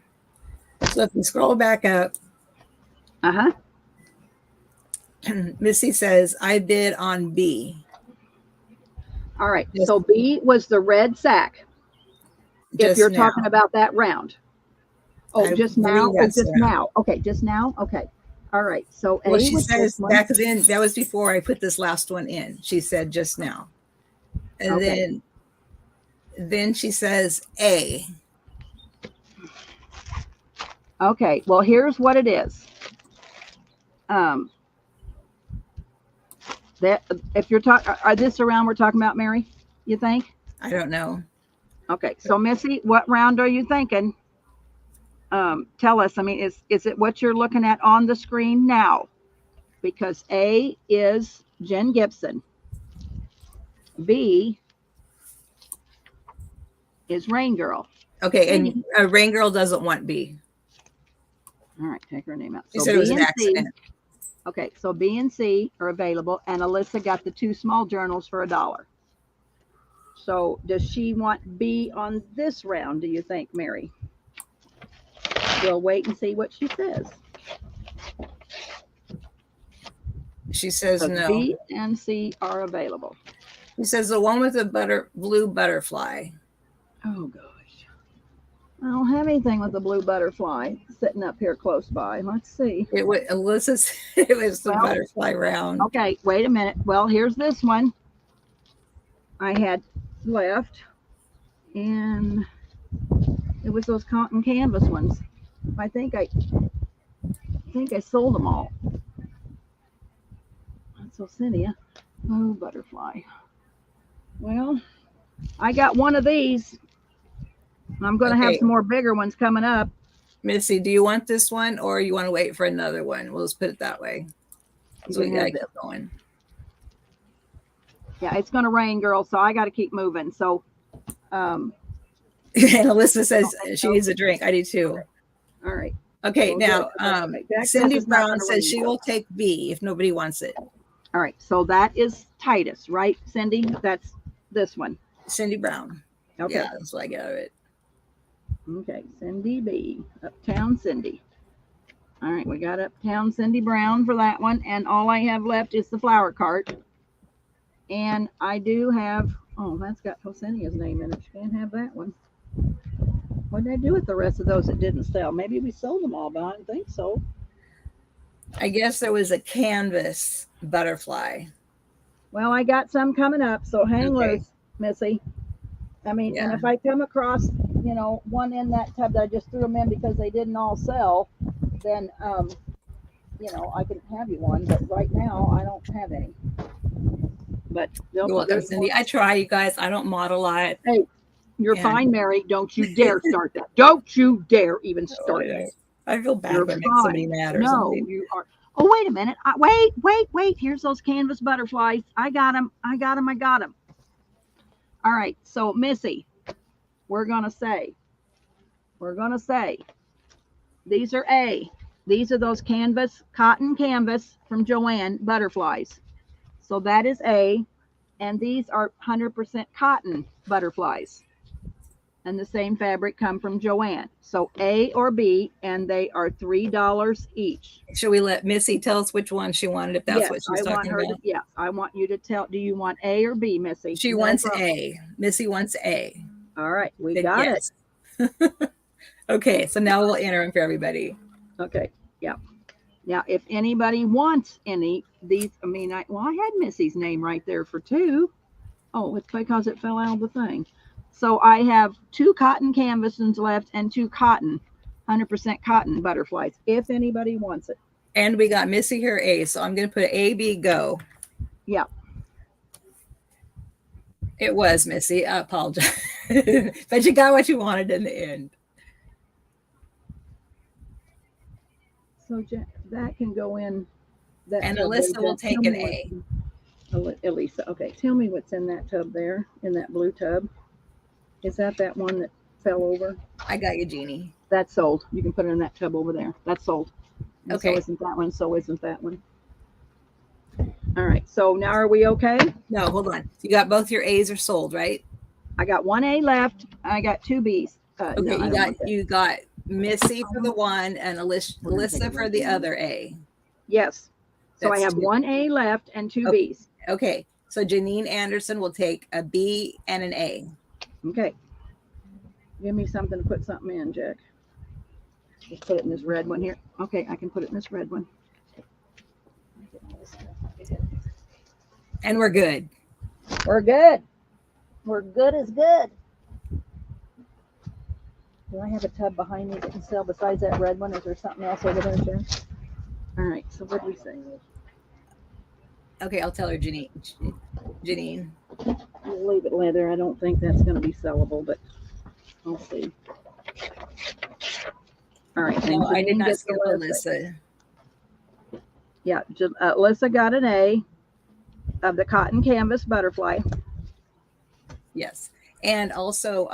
So if you scroll back up, Uh-huh. Missy says, I bid on B. All right. Just, So B was the red sack. If you're now. talking about that round. Oh, I just believe now? Oh, that's just around. now. Okay, just now? Okay. All right. So Well, A she was this says one. back then, that was before I put this last one in. She said just now. And Okay. then she says A. Okay. Well, here's what it is. That if you're talking, are this around we're talking about, Mary? You think? I don't know. Okay. So Missy, what round are you thinking? Tell us. I mean, is it what you're looking at on the screen now? Because A is Jen Gibson. B is Rain Girl. Okay, C, and Rain Girl doesn't want B. all right, take her name out. She So said it was B an and C. accident. Okay, so B and C are available, and Alyssa got the 2 small journals for $1. So does she want B on this round, do you think, Mary? We'll wait and see what she says. She says no. B and C are available. She says the one with the blue butterfly. Oh gosh. I don't have anything with the blue butterfly sitting up here close by. Let's see. It was Alyssa's. It was the butterfly round. Okay, wait a minute. Well, here's this one I had left, and it was those cotton canvas ones. I think I sold them all. So Cynthia, oh butterfly. Well, I got one of these. I'm going to have some more bigger ones coming up. Missy, do you want this one or you want to wait for another one? We'll just put it that way. So we got to keep going. Yeah, it's going to rain, girls, so I got to keep moving. So, and Alyssa says she needs a drink. I do too. All right. Okay, well, now Cindy Brown says she will take B if nobody wants it. All right, so that is Titus, right, Cindy? That's this one. Cindy Brown. Okay. Yeah, that's what I get out of it. Okay, Cindy B. Uptown Cindy. All right, we got Uptown Cindy Brown for that one. And all I have left is the flower cart. And I do have, oh, that's got Hosenia's name in it. You can't have that one. What did I do with the rest of those that didn't sell? Maybe we sold them all, but I don't think so. I guess there was a canvas butterfly. Well, I got some coming up, so hang loose, Missy. I mean, and if I come across, you know, one in that tub that I just threw them in because they didn't all sell, then, you know, I can have you one. But right now, I don't have any. But you're welcome, Cindy. I try, you guys. I don't model a lot. Hey, you're fine, Mary. Don't you dare start that. Don't you dare even start that. I feel bad if I make somebody mad or something. You are. Oh, wait a minute. Wait. Here's those canvas butterflies. I got them. All right. So, Missy, we're going to say, these are A. These are those cotton canvas from Joanne butterflies. So that is A. And these are 100% cotton butterflies. And the same fabric come from Joanne. So A or B, and they are $3 each. Should we let Missy tell us which one she wanted, if that's what she's talking about? Yeah, I want you to tell. Do you want A or B, Missy? She wants A. Missy wants A. All right, we got it. Okay, so now we'll enter them for everybody. Okay, yeah. Now, if anybody wants any, these, I mean, I had Missy's name right there for 2. Oh, it's because it fell out of the thing. So I have 2 cotton canvases left and 2 cotton, 100% cotton butterflies, if anybody wants it. And we got Missy here A, so I'm going to put A, B, go. Yeah. It was Missy. I apologize. But you got what you wanted in the end. So that can go in. And Alyssa will take an A. Elisa, okay. Tell me what's in that tub there, in that blue tub. Is that one that fell over? I got you, Jeannie. That's sold. You can put it in that tub over there. That's sold. And okay. So isn't that one. So isn't that one. All right. So now are we okay? No, hold on. You got both your A's are sold, right? I got 1 A left. I got 2 B's. Okay, no, you got Missy for the one and Alyssa for the other A. Yes. So I That's have two. one A left and two Okay. Bs. Okay. So Janine Anderson will take a B and an A. Okay. Give me something to put something in, Jack. Just put it in this red one here. Okay, I can put it in this red one. And we're good. We're good. We're good as good. Do I have a tub behind me that can sell besides that red one? Is there something else over there, Jack? All right, so what do we say? Okay, I'll tell her Janine. Janine. We'll leave it leather. I don't think that's going to be sellable, but we'll see. All right, No, I did Janine not gets skip the Alyssa. Yeah, Alyssa got an A of the cotton canvas butterfly. Yes. And also,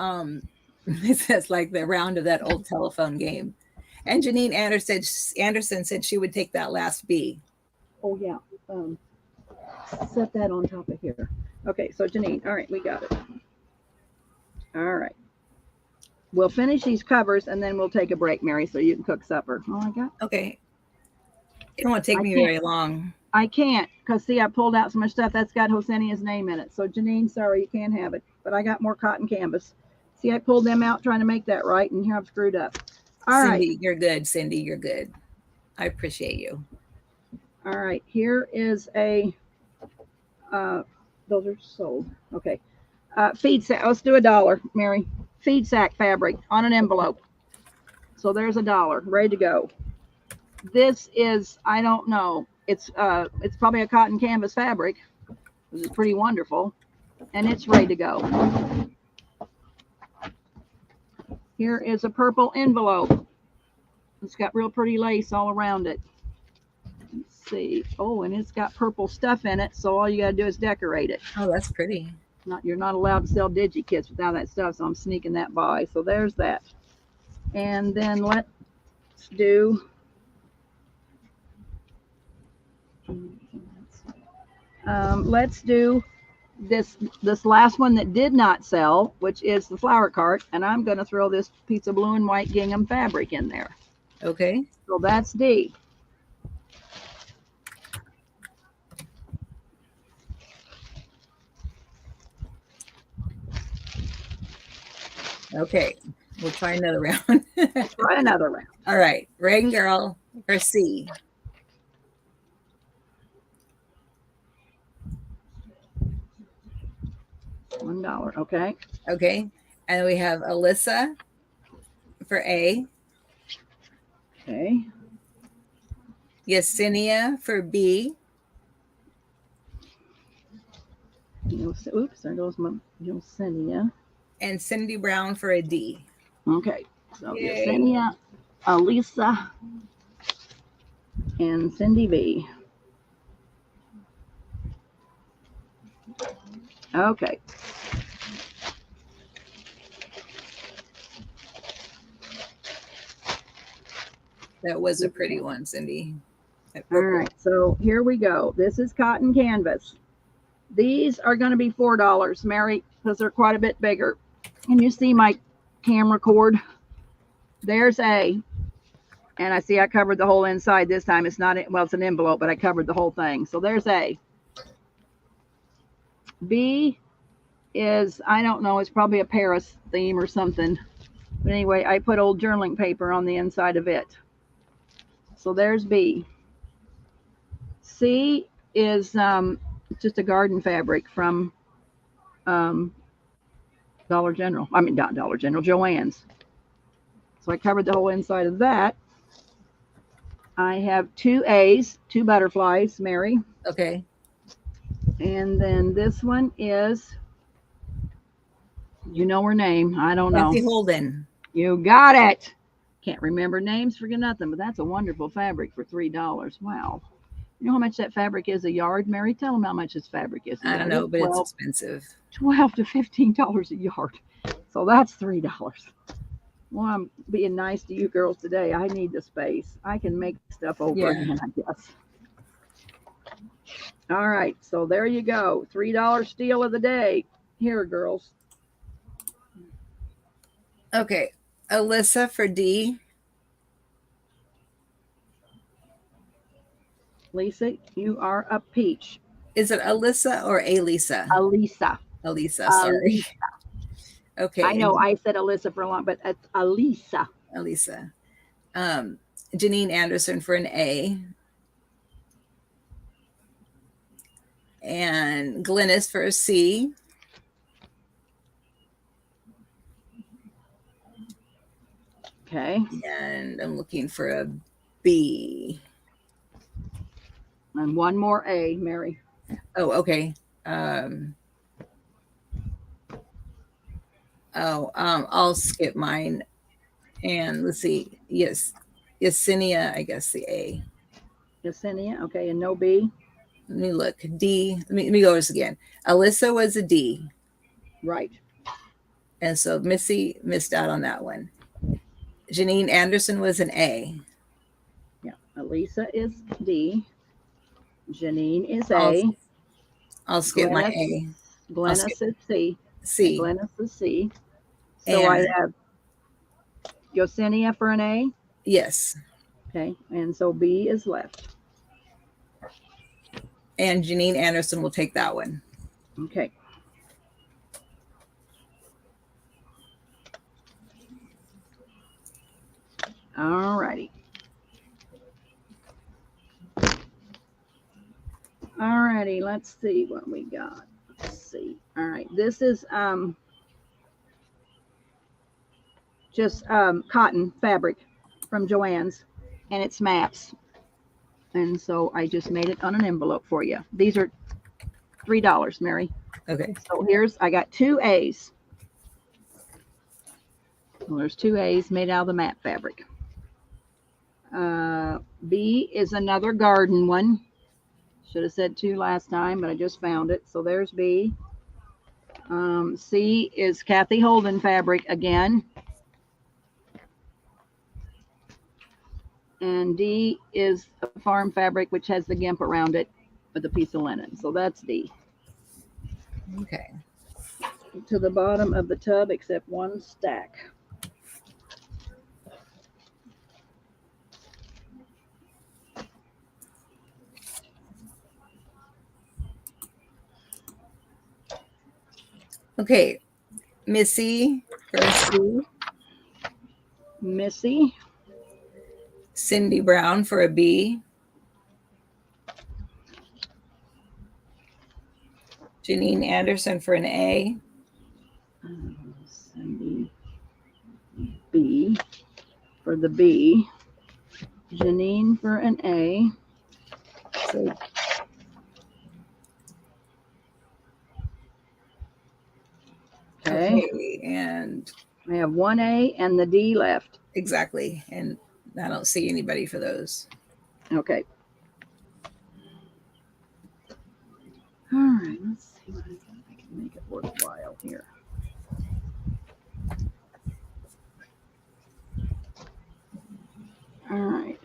it says like the round of that old telephone game. And Janine Anderson said she would take that last B. Oh yeah. Set that on top of here. Okay, so Janine, all right, we got it. All right. We'll finish these covers and then we'll take a break, Mary, so you can cook supper. Oh my God. Okay. It won't take me very long. I can't, because see, I pulled out so much stuff that's got Hosenia's name in it. So Janine, sorry, you can't have it. But I got more cotton canvas. See, I pulled them out trying to make that right, and here I've screwed up. All Cindy, right. you're good. Cindy, you're good. I appreciate you. All right. Here is a, those are sold. Okay. Feed sack. Let's do $1, Mary. Feed sack fabric on an envelope. So there's $1, ready to go. This is, I don't know. It's probably a cotton canvas fabric, which is pretty wonderful, and it's ready to go. Here is a purple envelope. It's got real pretty lace all around it. Let's see. Oh, and it's got purple stuff in it, so all you gotta do is decorate it. Oh, that's pretty. You're not allowed to sell digi kits without that stuff, so I'm sneaking that by. So there's that. And then let's do this last one that did not sell, which is the flower cart, and I'm going to throw this piece of blue and white gingham fabric in there. Okay. So that's D. Okay. We'll try another round. Try another round. All right. Reagan girl for C. $1. Okay. Okay. And we have Alyssa for A. Okay. Yesenia for B. Oops, there goes my Yesenia. And Cindy Brown for a D. Okay. So Yay. Yesenia, Alisa, and Cindy B. Okay. That was a pretty one, Cindy. All right, so here we go. This is cotton canvas. These are going to be $4, Mary, because they're quite a bit bigger. Can you see my camera cord? There's A. And I see I covered the whole inside this time. It's not, well, it's an envelope, but I covered the whole thing. So there's A. B is, I don't know, it's probably a Paris theme or something. But anyway, I put old journaling paper on the inside of it. So there's B. C is just a garden fabric from Dollar General. I mean, not Dollar General, Joann's. So I covered the whole inside of that. I have 2 A's, 2 butterflies, Mary. Okay. And then this one is, you know her name. I don't know. Kathy Holden. You got it. Can't remember names for nothing, but that's a wonderful fabric for $3. Wow. You know how much that fabric is a yard, Mary? Tell them how much this fabric is. I don't know, but it's expensive. $12 to $15 a yard. So that's $3. Well, I'm being nice to you girls today. I need the space. I can make stuff over again, I guess. All right, so there you go. $3 steal of the day. Here, girls. Okay. Alyssa for D. Lisa, you are a peach. Is it Alyssa or Alisa? Alisa. Alisa, sorry. Alisa. I Okay, know and I said Alyssa for a long, but it's Alisa. Alisa. Janine Anderson for an A. And Glynis for a C. Okay. And I'm looking for a B. And one more A, Mary. Oh, okay. I'll skip mine. And let's see. Yes, Yesenia, I guess the A. Yesenia. Okay, and no B. Let me look. D. Let me go this again. Alyssa was a D. Right. And so Missy missed out on that one. Janine Anderson was an A. Yeah. Elisa is D. Janine is I'll, A. I'll skip my Glennis, A. Glennis is C. C. Okay, Glennis is C. So And I have Yesenia for an A. yes. Okay, and so B is left. And Janine Anderson will take that one. Okay. All righty. All righty, let's see what we got. Let's see. All right, this is just cotton fabric from Joann's, and it's maps. And so I just made it on an envelope for you. These are $3, Mary. Okay. So I got 2 A's. Well, there's 2 A's made out of the map fabric. B is another garden one. Should have said 2 last time, but I just found it. So there's B. C is Kathy Holden fabric again. And D is a farm fabric, which has the gimp around it with a piece of linen. So that's D. Okay. To the bottom of the tub, except one stack. Okay. Missy for a C. Missy. Cindy Brown for a B. Janine Anderson for an A. Cindy B for the B. Janine for an A. So okay, and I have 1 A and the D left. Exactly. And I don't see anybody for those. Okay. All right, let's see what I can make it worthwhile here. All right.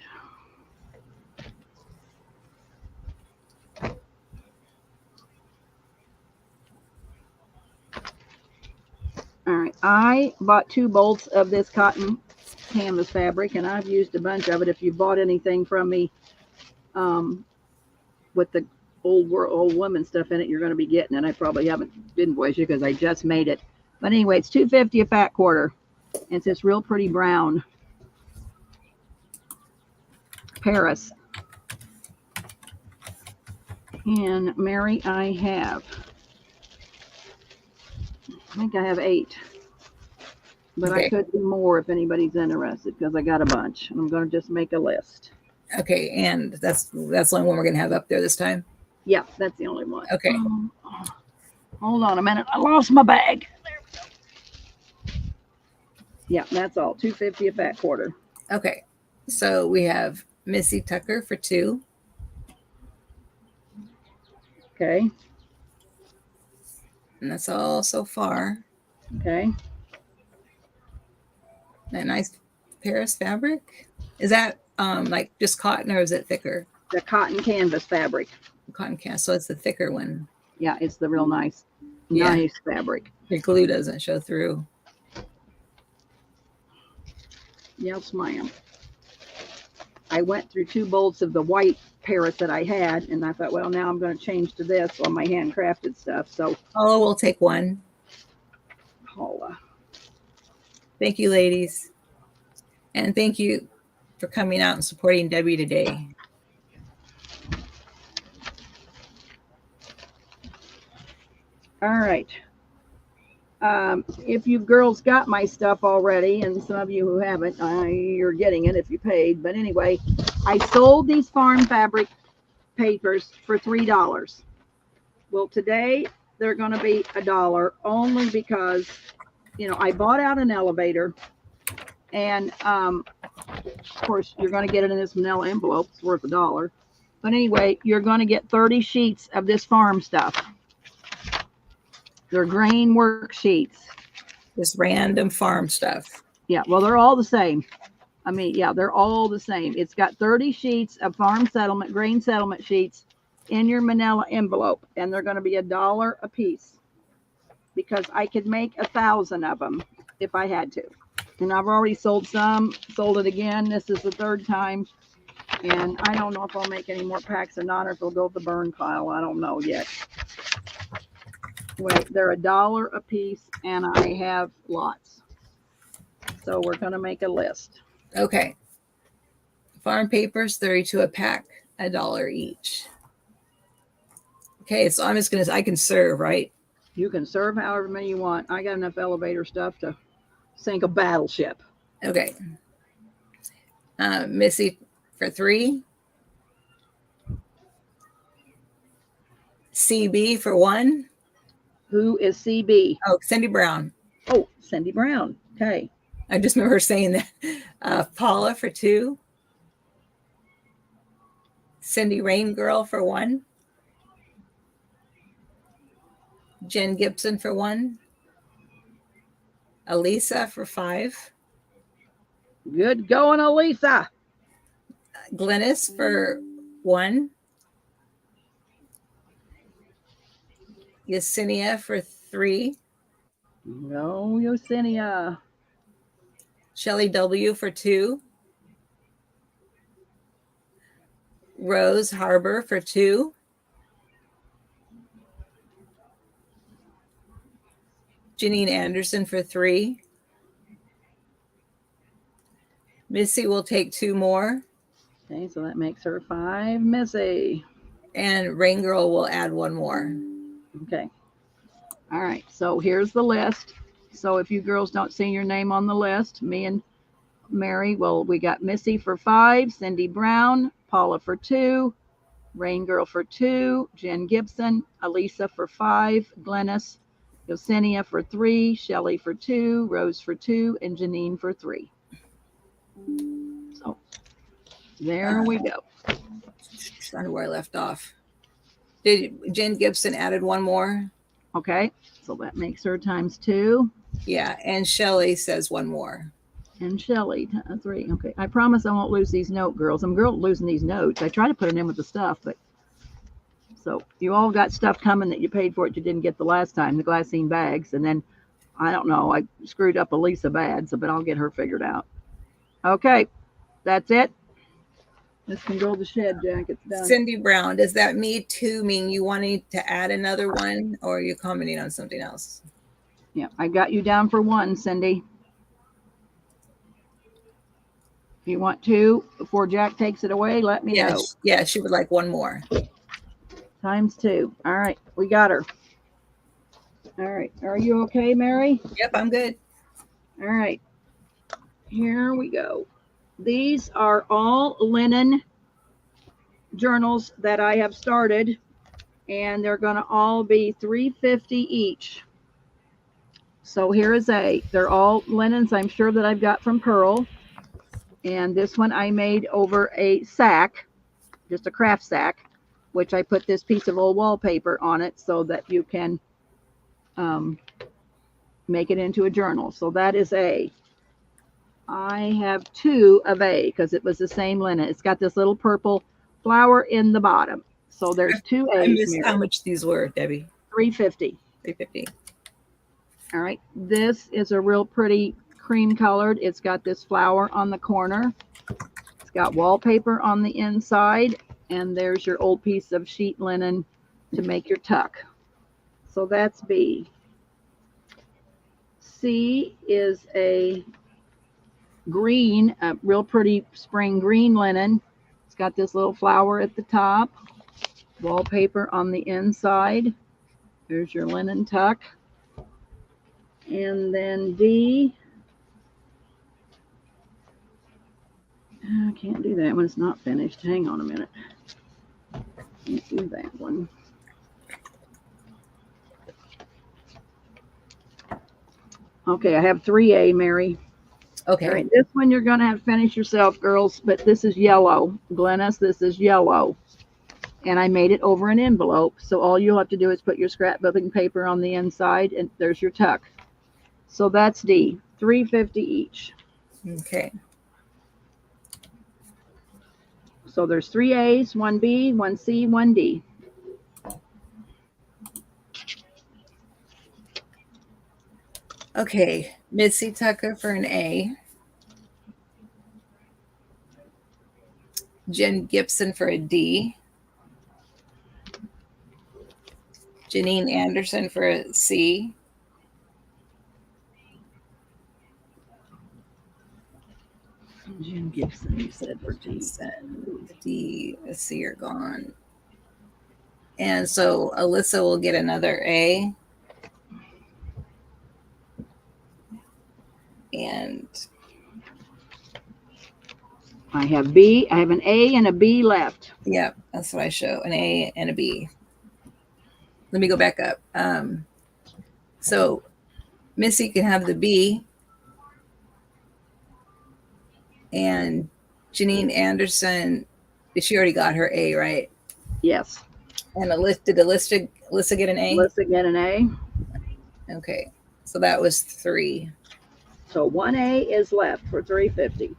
All right, I bought 2 bolts of this cotton canvas fabric, and I've used a bunch of it. If you bought anything from me with the old woman stuff in it, you're going to be getting it. I probably haven't invoiced you because I just made it. But anyway, it's $2.50 a fat quarter. It's this real pretty brown Paris. And Mary, I think I have 8. But okay. I could do more if anybody's interested because I got a bunch. I'm going to just make a list. Okay, and that's the only one we're going to have up there this time? Yeah, that's the only one. Okay. Hold on a minute. I lost my bag. There we go. Yeah, that's all. $2.50 a fat quarter. Okay. So we have Missy Tucker for 2. Okay. And that's all so far. Okay. That nice Paris fabric. Is that like just cotton or is it thicker? The cotton canvas fabric. Cotton canvas. So it's the thicker one. Yeah, it's the real nice fabric. Your glue doesn't show through. Yes, ma'am. I went through 2 bolts of the white parrot that I had, and I thought, well, now I'm going to change to this on my handcrafted stuff. So Oh, we'll take one. Paula. Thank you, ladies. And thank you for coming out and supporting Debbie today. All right. If you girls got my stuff already, and some of you who haven't, you're getting it if you paid. But anyway, I sold these farm fabric papers for $3. Well, today they're going to be $1 only because, you know, I bought out an elevator, and of course you're going to get it in this manila envelope. It's worth $1. But anyway, you're going to get 30 sheets of this farm stuff. They're grain worksheets. This random farm stuff. Yeah, well, they're all the same. I mean, yeah, they're all the same. It's got 30 sheets of farm settlement, grain settlement sheets in your manila envelope, and they're going to be $1 a piece because I could make 1,000 of them if I had to. And I've already sold some, sold it again. This is the third time, and I don't know if I'll make any more packs or not, or if they'll go to the burn pile. I don't know yet. Wait, they're $1 a piece, and I have lots. So we're going to make a list. Okay. Farm papers, 32 a pack, $1 each. Okay, so I'm just gonna, I can serve, right? You can serve however many you want. I got enough elevator stuff to sink a battleship. Okay. Missy for 3. CB for 1. Who is CB? Oh, Cindy Brown. Oh, Cindy Brown. Okay. I just remember her saying that. Paula for 2. Cindy Rain Girl for 1. Jen Gibson for 1. Elisa for 5. Good going, Elisa. Glennis for 1. Yesenia for 3. No, Yesenia. Shelly W for 2. Rose Harbor for 2. Janine Anderson for 3. Missy will take 2 more. Okay, so that makes her 5. Missy. And Rain Girl will add 1 more. Okay. All right, so here's the list. So if you girls don't see your name on the list, me and Mary, well, we got Missy for 5, Cindy Brown, Paula for 2, Rain Girl for 2, Jen Gibson, Elisa for 5, Glennis, Yesenia for 3, Shelly for 2, Rose for 2, and Janine for 3. So there we go. Trying to where I left off. Did Jen Gibson added 1 more? Okay, so that makes her times 2. Yeah, and Shelly says 1 more. And Shelly, 3. Okay, I promise I won't lose these note girls. I'm losing these notes. I try to put it in with the stuff, but so you all got stuff coming that you paid for it you didn't get the last time, the glassine bags, and then I don't know, I screwed up Elisa bad, so but I'll get her figured out. Okay, that's it. This can go to the shed, Jack. It's done. Cindy Brown, does that me too mean you wanting to add another one, or are you commenting on something else? Yeah, I got you down for 1, Cindy. If you want 2 before Jack takes it away, let me know. Yeah, she would like 1 more. Times 2. All right, we got her. All right, are you okay, Mary? Yep, I'm good. All right, here we go. These are all linen journals that I have started, and they're going to all be $3.50 each. So here is they're all linens I'm sure that I've got from Pearl. And this one I made over a sack, just a craft sack, which I put this piece of old wallpaper on it so that you can make it into a journal. So that is I have 2 of because it was the same linen. It's got this little purple flower in the bottom. So there's 2 A's. I missed how much these were, Debbie. $3.50. $3.50. All right. This is a real pretty cream colored. It's got this flower on the corner. It's got wallpaper on the inside. And there's your old piece of sheet linen to make your tuck. So that's B. C is a green, a real pretty spring green linen. It's got this little flower at the top, wallpaper on the inside. There's your linen tuck. And then D, I can't do that when it's not finished. Hang on a minute. Can't do that one. Okay, I have 3A, Mary. Okay. All right, this one you're going to have to finish yourself, girls, but this is yellow. Glennis, this is yellow. And I made it over an envelope, so all you'll have to do is put your scrapbooking paper on the inside, and there's your tuck. So that's D, $3.50 each. Okay. So there's 3 A's, 1 B, 1 C, 1 D. Okay, Missy Tucker for an A. Jen Gibson for a D. Janine Anderson for a C. Jim Gibson, you said for D. D, a C are gone. And so Alyssa will get another A. And I have B. I have an A and a B left. yeah, that's what I show, an A and a B. Let me go back up. So Missy can have the B. And Janine Anderson, she already got her A, right? Yes. And did Alyssa get an A? Alyssa get an A. Okay, so that was 3. So 1A is left for $3.50.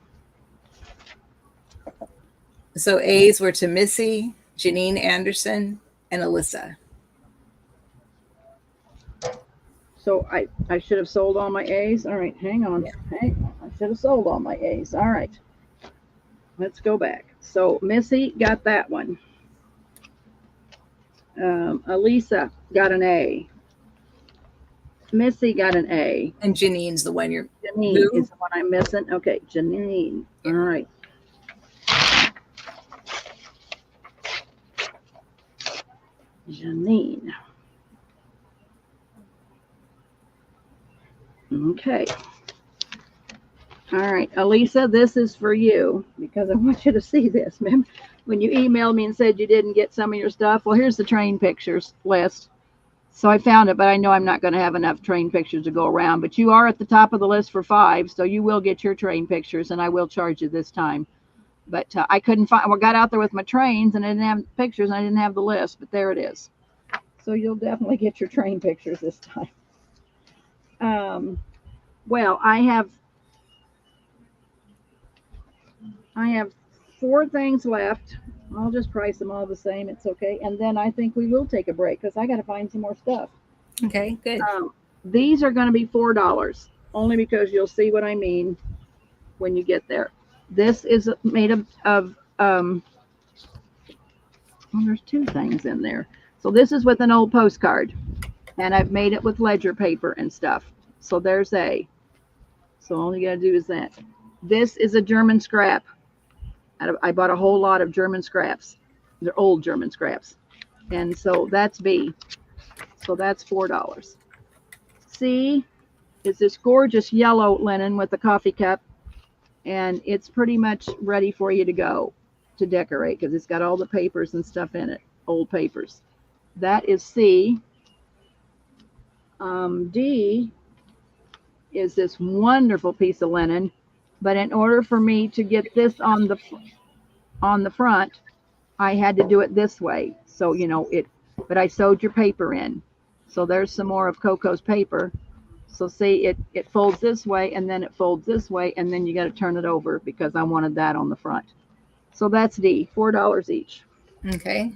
So A's were to Missy, Janine Anderson, and Alyssa. So I should have sold all my A's. All right, hang on. Yeah. Hang on. I should have sold all my A's. All right. Let's go back. So Missy got that one. Elisa got an A. Missy got an A. And Janine's the one you're... Janine is the one I'm missing. Okay, Janine. All right. Janine. Okay. All right, Elisa, this is for you because I want you to see this. Remember when you emailed me and said you didn't get some of your stuff? Well, here's the train pictures list. So I found it, but I know I'm not going to have enough train pictures to go around. But you are at the top of the list for 5, so you will get your train pictures, and I will charge you this time. But I couldn't find. I got out there with my trains, and I didn't have pictures, and I didn't have the list. But there it is. So you'll definitely get your train pictures this time. Well, I have 4 things left. I'll just price them all the same. It's okay. And then I think we will take a break because I got to find some more stuff. Okay, good. These are going to be $4, only because you'll see what I mean when you get there. This is made of well, there's 2 things in there. So this is with an old postcard, and I've made it with ledger paper and stuff. So there's A. So all you got to do is that. This is a German scrap. I bought a whole lot of German scraps. They're old German scraps. And so that's B. So that's $4. C is this gorgeous yellow linen with a coffee cup. And it's pretty much ready for you to go to decorate because it's got all the papers and stuff in it, old papers. That is C. D is this wonderful piece of linen. But in order for me to get this on the front, I had to do it this way. So, you know, but I sewed your paper in. So there's some more of Coco's paper. So see, it folds this way, and then it folds this way, and then you got to turn it over because I wanted that on the front. So that's D, $4 each. Okay.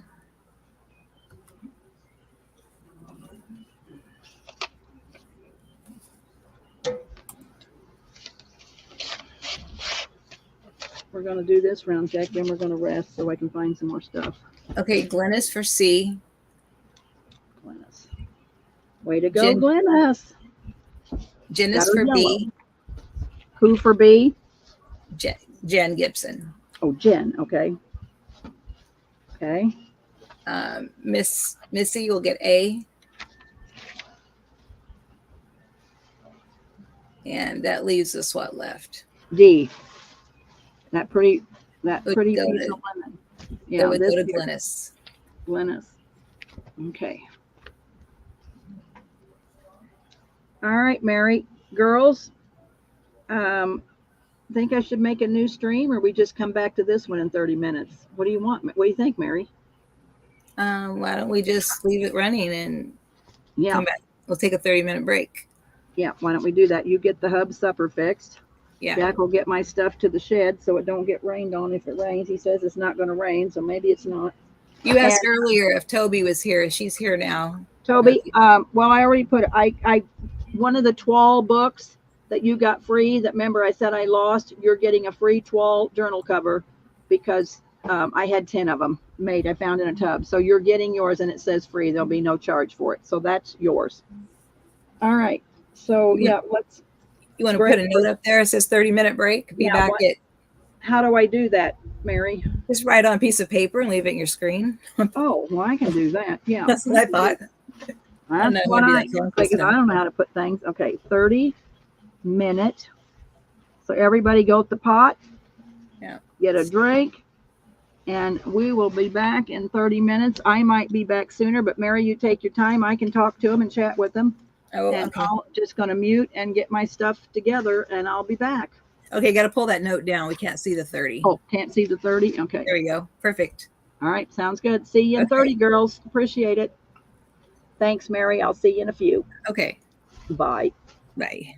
We're going to do this round check, then we're going to rest so I can find some more stuff. Okay, Glennis for C. Glennis. Way to go, Glennis. Jen Got is her for yellow. B. Who for B? Jen Gibson. Oh, Jen. Okay. Okay. Missy will get A. And that leaves us what left? D. That pretty Would piece go of to, lemon. It Yeah, would this go to here. Glennis. Glennis. Okay. All right, Mary. Girls, think I should make a new stream, or we just come back to this one in 30 minutes? What do you want? What do you think, Mary? Why don't we just leave it running and Yeah. come back? We'll take a 30-minute break. Yeah, why don't we do that? You get the hub supper fixed. Yeah. Jack will get my stuff to the shed so it don't get rained on if it rains. He says it's not going to rain, so maybe it's not. You asked earlier if Toby was here. She's here now. Toby, well, I already put it. I one of the Twall books that you got free, that remember I said I lost, you're getting a free Twall journal cover because I had 10 of them made. I found in a tub. So you're getting yours and it says free. There'll be no charge for it. So that's yours. All right. So yeah, let's. You want to put a note up there? It says 30-minute break. Be back at. How do I do that, Mary? Just write on a piece of paper and leave it in your screen. Oh, well, I can do that. Yeah. That's what I thought. That's what I because I don't know how to put things. Okay, 30-minute. So everybody go at the pot. Yeah. Get a drink. And we will be back in 30 minutes. I might be back sooner, but Mary, you take your time. I can talk to them and chat with them. Oh, and okay. I'm just going to mute and get my stuff together, and I'll be back. Okay, got to pull that note down. We can't see the 30. Oh, can't see the 30? Okay. There we go. Perfect. All right, sounds good. See you in 30, girls. Appreciate it. Thanks, Mary. I'll see you in a few. Okay. Bye. Bye.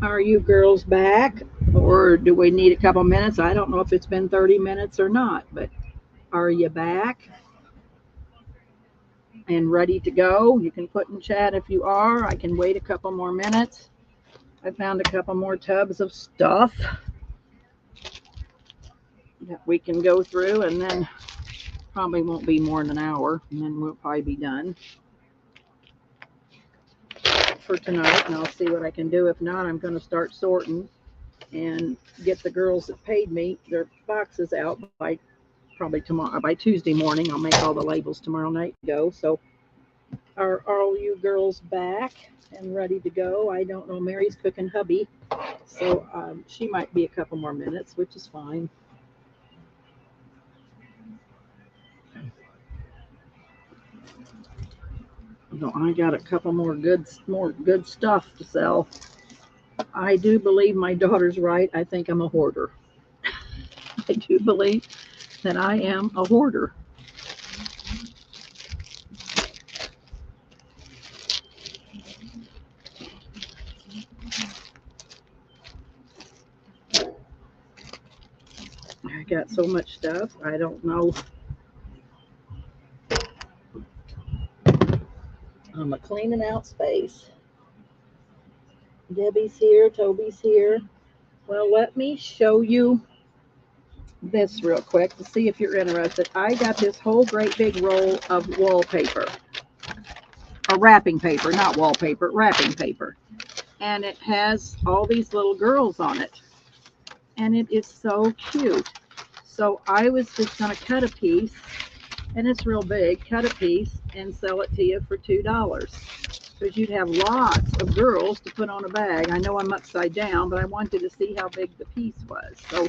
Are you girls back? Or do we need a couple minutes? I don't know if it's been 30 minutes or not, but are you back and ready to go? You can put in chat if you are. I can wait a couple more minutes. I found a couple more tubs of stuff that we can go through, and then probably won't be more than an hour, and then we'll probably be done for tonight, and I'll see what I can do. If not, I'm going to start sorting and get the girls that paid me their boxes out by probably tomorrow, by Tuesday morning. I'll make all the labels tomorrow night to go. So are all you girls back and ready to go? I don't know. Mary's cooking hubby, so she might be a couple more minutes, which is fine. No, I got a couple more good stuff to sell. I do believe my daughter's right. I think I'm a hoarder. I do believe that I am a hoarder. I got so much stuff. I don't know. I'm a cleaning out space. Debbie's here. Toby's here. Well, let me show you this real quick to see if you're interested. I got this whole great big roll of wallpaper. Or wrapping paper, not wallpaper, wrapping paper. And it has all these little girls on it. And it is so cute. So I was just going to cut a piece, and it's real big, cut a piece and sell it to you for $2. Because you'd have lots of girls to put on a bag. I know I'm upside down, but I wanted to see how big the piece was. So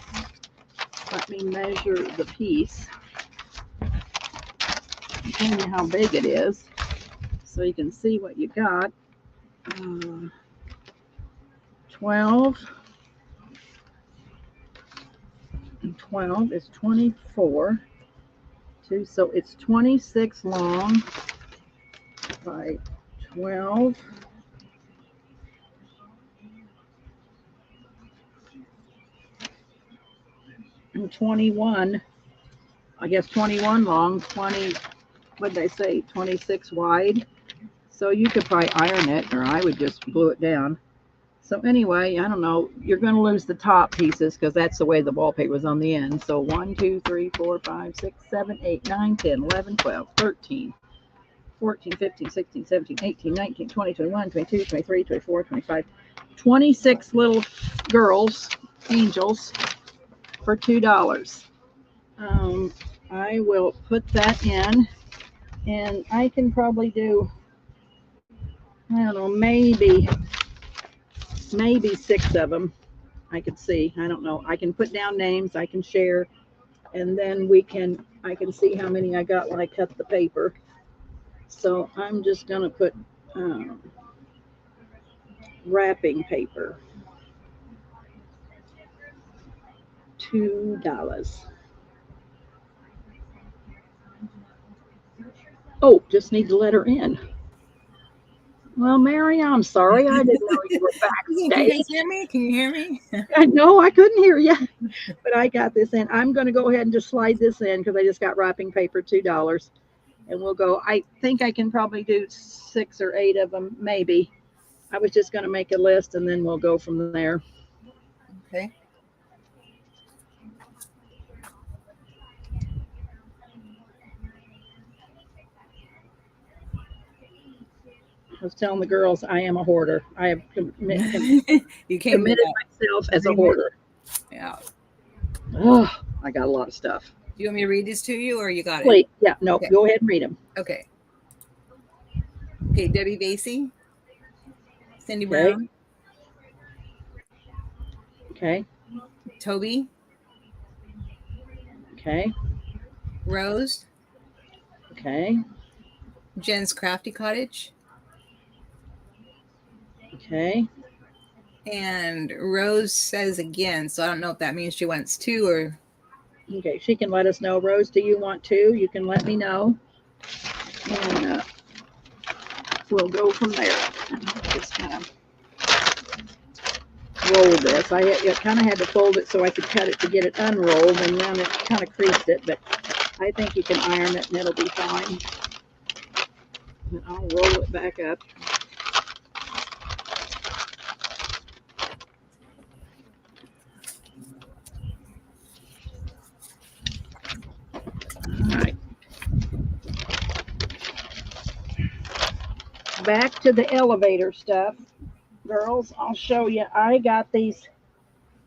let me measure the piece. Tell you how big it is so you can see what you got. 12 and 12 is 24. So it's 26 long by 12. And 21, I guess 21 long, 20, what did I say, 26 wide. So you could probably iron it, or I would just glue it down. So anyway, I don't know, you're going to lose the top pieces because that's the way the wallpaper was on the end. So 1, 2, 3, 4, 5, 6, 7, 8, 9, 10, 11, 12, 13, 14, 15, 16, 17, 18, 19, 20, 21, 22, 23, 24, 25, 26 little girls, angels, for $2. I will put that in, and I can probably do, I don't know, maybe 6 of them. I could see. I don't know. I can put down names. I can share, and then I can see how many I got when I cut the paper. So I'm just gonna put wrapping paper. $2. Oh, just need to let her in. Well, Mary, I'm sorry. I didn't know you were backstage. Can you guys hear me? Can you hear me? No, I couldn't hear you, but I got this in. I'm going to go ahead and just slide this in because I just got wrapping paper, $2, and we'll go. I think I can probably do 6 or 8 of them, maybe. I was just going to make a list, and then we'll go from there. Okay. I was telling the girls I am a hoarder. I have committed myself as a hoarder. Yeah. Oh, I got a lot of stuff. Do you want me to read these to you, or you got it? Wait, yeah, no, Okay. Go ahead and read them. Okay. Okay, Debbie Vasey, Cindy Brown. Okay. Toby. Okay. Rose. Okay. Jen's Crafty Cottage. Okay. And Rose says again, so I don't know if that means she wants 2 or... Okay, she can let us know. Rose, do you want 2? You can let me know. And we'll go from there. Just kind of roll this. I kind of had to fold it so I could cut it to get it unrolled, and then it kind of creased it, but I think you can iron it and it'll be fine. And I'll roll it back up. All right. Back to the elevator stuff. Girls, I'll show you. I got these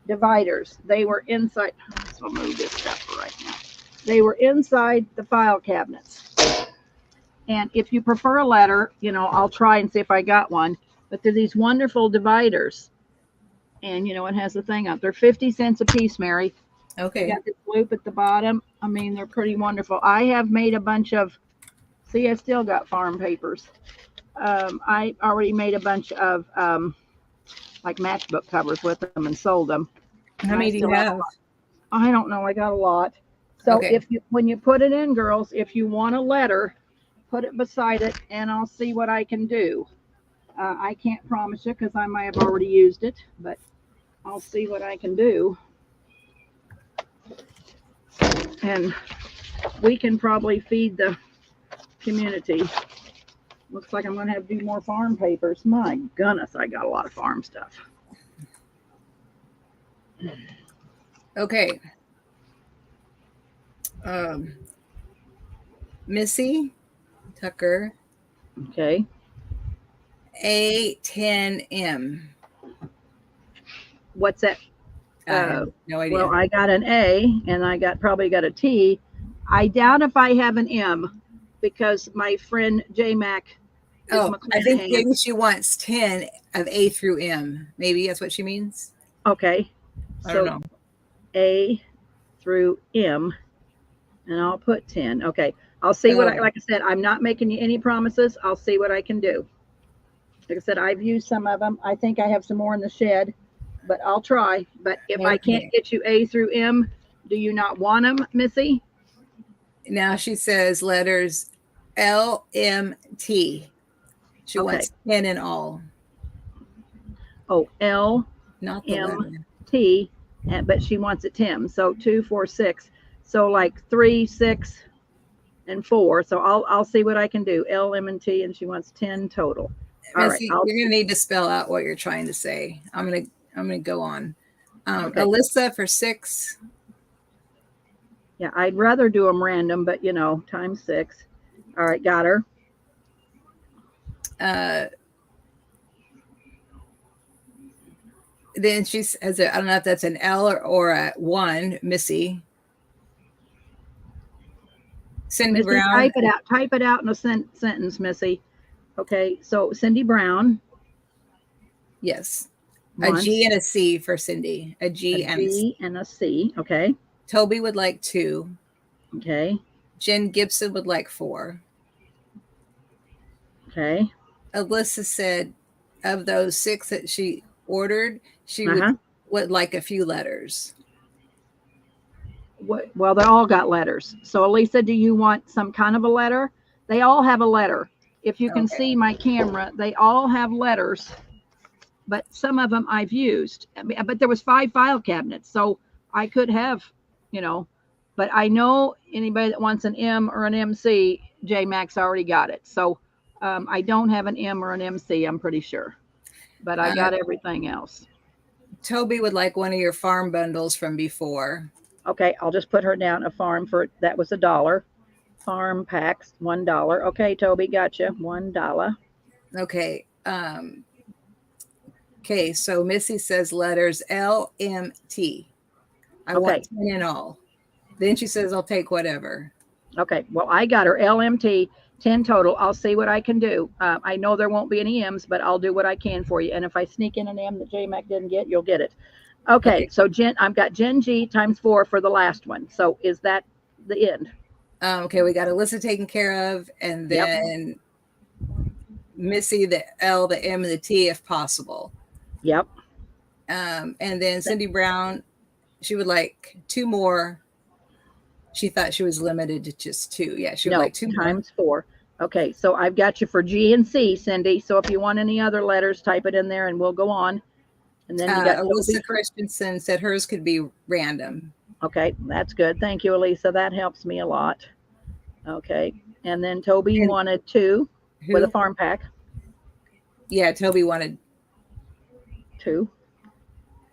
dividers. They were inside. So I'll move this stuff right now. They were inside the file cabinets. And if you prefer a letter, you know, I'll try and see if I got one. But they're these wonderful dividers. And, you know, it has a thing up. They're 50 cents a piece, Mary. Okay. They got this loop at the bottom. I mean, they're pretty wonderful. I have made a bunch of, see, I still got farm papers. I already made a bunch of like matchbook covers with them and sold them. How many do you have? I don't know. I got a lot. So Okay. if you, when you put it in, girls, if you want a letter, put it beside it, and I'll see what I can do. I can't promise you because I might have already used it, but I'll see what I can do. And we can probably feed the community. Looks like I'm going to have to do more farm papers. My goodness, I got a lot of farm stuff. Okay. Missy Tucker, Okay. A10M. What's that? I have no idea. Well, I got an A, and I probably got a T. I doubt if I have an M, because my friend J Mac. Oh, I think maybe she wants 10 of A through M. Maybe that's what she means. Okay. I don't know. A through M, and I'll put 10. Okay. I'll see what like I said, I'm not making you any promises. I'll see what I can do. Like I said, I've used some of them. I think I have some more in the shed, but I'll try. But if I can't get you A through M, do you not want them, Missy? Now she says letters L, M, T. She wants 10 in all. Oh, L, not the M, T, but she wants it 10. So 2, 4, 6. So like 3, 6, and 4. So I'll see what I can do. L, M, and T, and she wants 10 total. All Missy, right, you're gonna need to spell out what you're trying to say. I'm gonna go on. Alyssa for 6. Yeah, I'd rather do them random, but you know, times 6. All right, got her. Then she says, I don't know if that's an L or a 1, Missy. Cindy Missy, Brown. Type it out in a sentence, Missy. Okay, so Cindy Brown. Yes. A G and a C for Cindy. A G and a C. Okay. Toby would like 2. Okay. Jen Gibson would like 4. Okay. Alyssa said of those 6 that she ordered, she would like a few letters. Well, they all got letters. So, Elisa, do you want some kind of a letter? They all have a letter. If you can see my camera, they all have letters, but some of them I've used. But there was 5 file cabinets, so I could have, you know, but I know anybody that wants an M or an MC, J Max already got it. So I don't have an M or an MC, I'm pretty sure, but I got everything else. Toby would like one of your farm bundles from before. Okay, I'll just put her down a farm for, that was $1. Farm packs, $1. Okay, Toby, gotcha. $1. Okay. Okay, so Missy says letters L, M, T. I want 10 in all. Then she says, I'll take whatever. Okay, well, I got her LMT, 10 total. I'll see what I can do. I know there won't be any M's, but I'll do what I can for you. And if I sneak in an M that J-Mac didn't get, you'll get it. Okay, so Jen, I've got Jen G times 4 for the last one. So is that the end? Okay, we got Alyssa taken care of, and then Missy, the L, the M, and the T, if possible. Yep. And then Cindy Brown, she would like 2 more. She thought she was limited to just 2. Yeah, she would like 2 times 4. Okay, so I've got you for G and C, Cindy. So if you want any other letters, type it in there and we'll go on. And then you got Alyssa Toby. Christensen said hers could be random. Okay, that's good. Thank you, Elisa. That helps me a lot. Okay. And then Toby And wanted 2 with a who? farm pack. Yeah, Toby wanted. 2.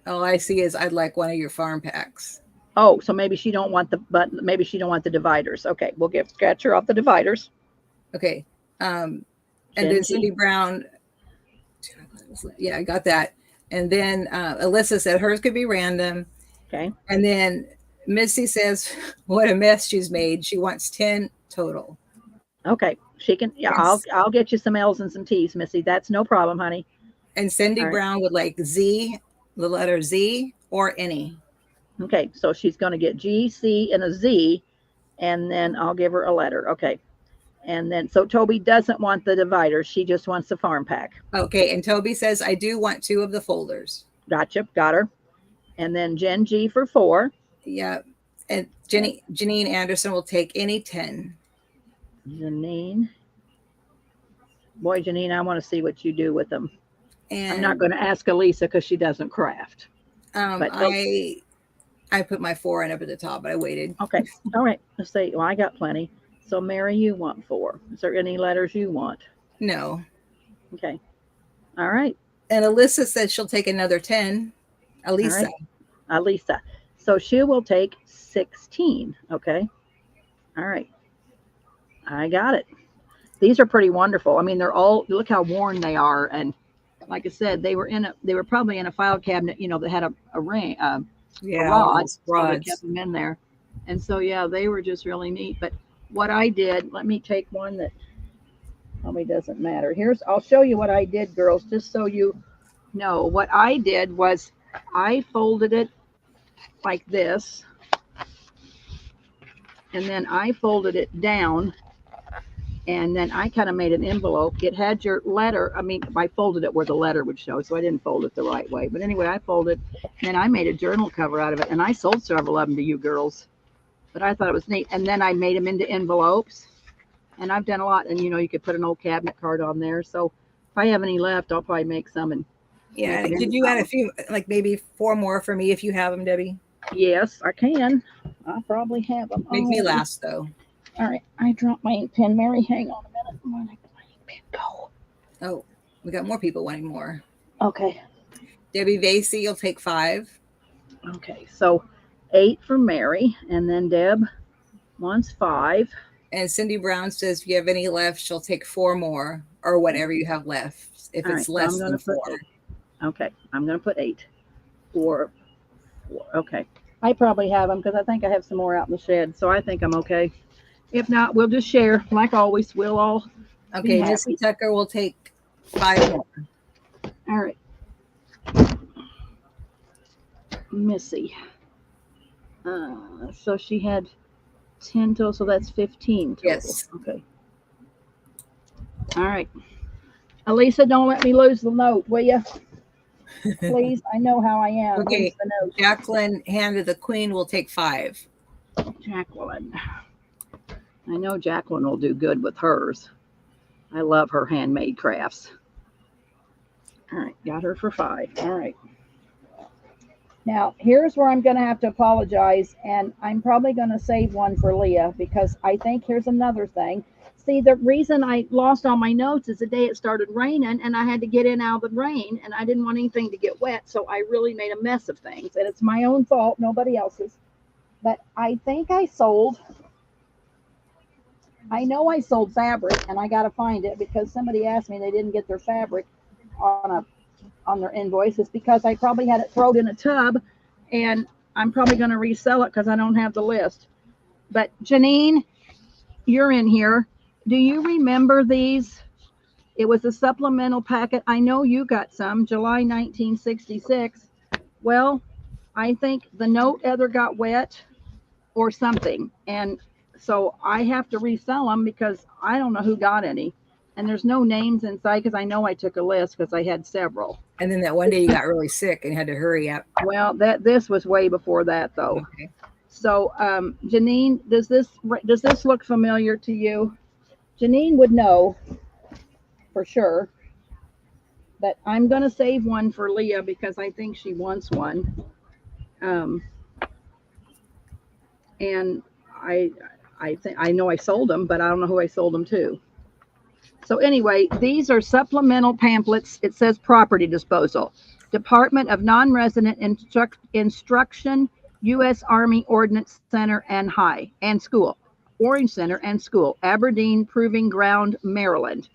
All I see is I'd like one of your farm packs. Oh, so maybe she don't want maybe she don't want the dividers. Okay, we'll get her off the dividers. Okay. And then Cindy Brown. Yeah, I got that. And then Alyssa said hers could be random. Okay. And then Missy says, what a mess she's made. She wants 10 total. Okay. She can, yeah, I'll get you some L's and some T's, Missy. That's no problem, honey. And Cindy Brown would like Z, the letter Z, or any. Okay, so she's going to get G, C, and a Z, and then I'll give her a letter. Okay. And then, so Toby doesn't want the dividers. She just wants the farm pack. Okay. And Toby says, I do want 2 of the folders. Gotcha. Got her. And then Jen G for 4. Yeah. And Janine Anderson will take any 10. Janine. Boy, Janine, I want to see what you do with them. And I'm not going to ask Elisa because she doesn't craft. But I put my 4 in up at the top, but I waited. Okay. All right. Let's see. Well, I got plenty. So Mary, you want 4. Is there any letters you want? No. Okay. All right. And Alyssa says she'll take another 10. Alisa. Right. Alisa. So she will take 16. Okay. All right. I got it. These are pretty wonderful. I mean, they're all, look how worn they are. And like I said, they were probably in a file cabinet, that had a ring, a rod. So they kept them in there. And so, yeah, they were just really neat. But what I did, let me take one that probably doesn't matter. I'll show you what I did, girls, just so you know. What I did was I folded it like this, and then I folded it down, and then I kind of made an envelope. It had your letter. I mean, I folded it where the letter would show, so I didn't fold it the right way. But anyway, I folded, and I made a journal cover out of it, and I sold several of them to you girls. But I thought it was neat. And then I made them into envelopes, and I've done a lot. And you could put an old cabinet card on there. So if I have any left, I'll probably make some. And yeah, could you add a few, like maybe 4 more for me if you have them, Debbie? Yes, I can. I probably have them. Make me last though. All right, I dropped my ink pen. Mary, hang on a minute. I'm gonna let my ink pen go. Oh, we got more people wanting more. Okay. Debbie Vasey, you'll take 5. Okay, so 8 for Mary, and then Deb wants 5. And Cindy Brown says if you have any left, she'll take 4 more, or whatever you have left. If it's less than 4. Okay, I'm going to put 8. 4. Okay. I probably have them because I think I have some more out in the shed, so I think I'm okay. If not, we'll just share. Like always, we'll all. Okay, Missy Tucker will take 5 more. All right. Missy. So she had 10 total, so that's 15 total. Yes. Okay. All right. Elisa, don't let me lose the note, will you? Please, I know how I am. Okay. Jacqueline Hand of the Queen will take 5. Jacqueline. I know Jacqueline will do good with hers. I love her handmade crafts. All right, got her for 5. All right. Now, here's where I'm going to have to apologize, and I'm probably going to save one for Leah because I think here's another thing. See, the reason I lost all my notes is the day it started raining, and I had to get in out of the rain, and I didn't want anything to get wet, so I really made a mess of things, and it's my own fault, nobody else's. But I think I know I sold fabric, and I got to find it because somebody asked me they didn't get their fabric on their invoices because I probably had it thrown in a tub, and I'm probably going to resell it because I don't have the list. But Janine, you're in here. Do you remember these? It was a supplemental packet. I know you got some, July 1966. Well, I think the note either got wet or something, and so I have to resell them because I don't know who got any. And there's no names inside because I know I took a list because I had several. And then that one day you got really sick and had to hurry up. Well, this was way before that though. Okay. So Janine, does this look familiar to you? Janine would know for sure. But I'm going to save one for Leah because I think she wants one. Um, and I think I know I sold them, but I don't know who I sold them to. So anyway, these are supplemental pamphlets. It says property disposal, Department of Non-Resident Instruction, U.S. Army Ordnance Center and High and School, Orange Center and School, Aberdeen Proving Ground, Maryland.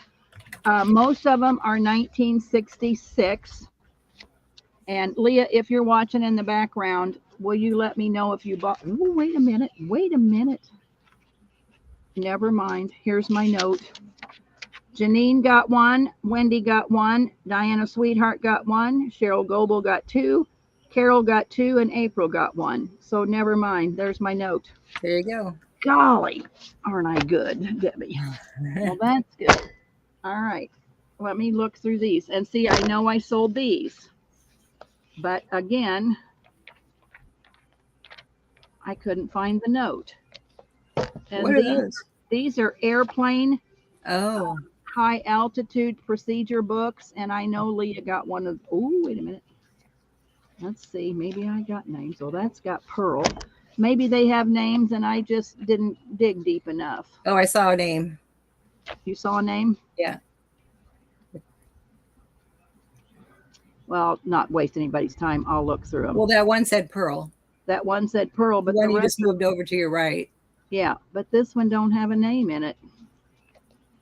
Most of them are 1966. And Leah, if you're watching in the background, will you let me know if you bought? Oh, wait a minute. Wait a minute. Never mind. Here's my note. Janine got one. Wendy got one. Diana Sweetheart got one. Cheryl Goebel got two. Carol got two. And April got one. So never mind. There's my note. There you go. Golly, aren't I good, Debbie? Well, that's good. All right. Let me look through these and see. I know I sold these. But again, I couldn't find the note. And what are those? These are airplane high altitude procedure books. And I know Leah got one of, oh, wait a minute. Let's see. Maybe I got names. Oh, that's got Pearl. Maybe they have names and I just didn't dig deep enough. Oh, I saw a name. You saw a name? Yeah. Well, not waste anybody's time. I'll look through them. Well, that one said Pearl. That one said Pearl, but the one you just moved over to your right. Yeah, but this one don't have a name in it.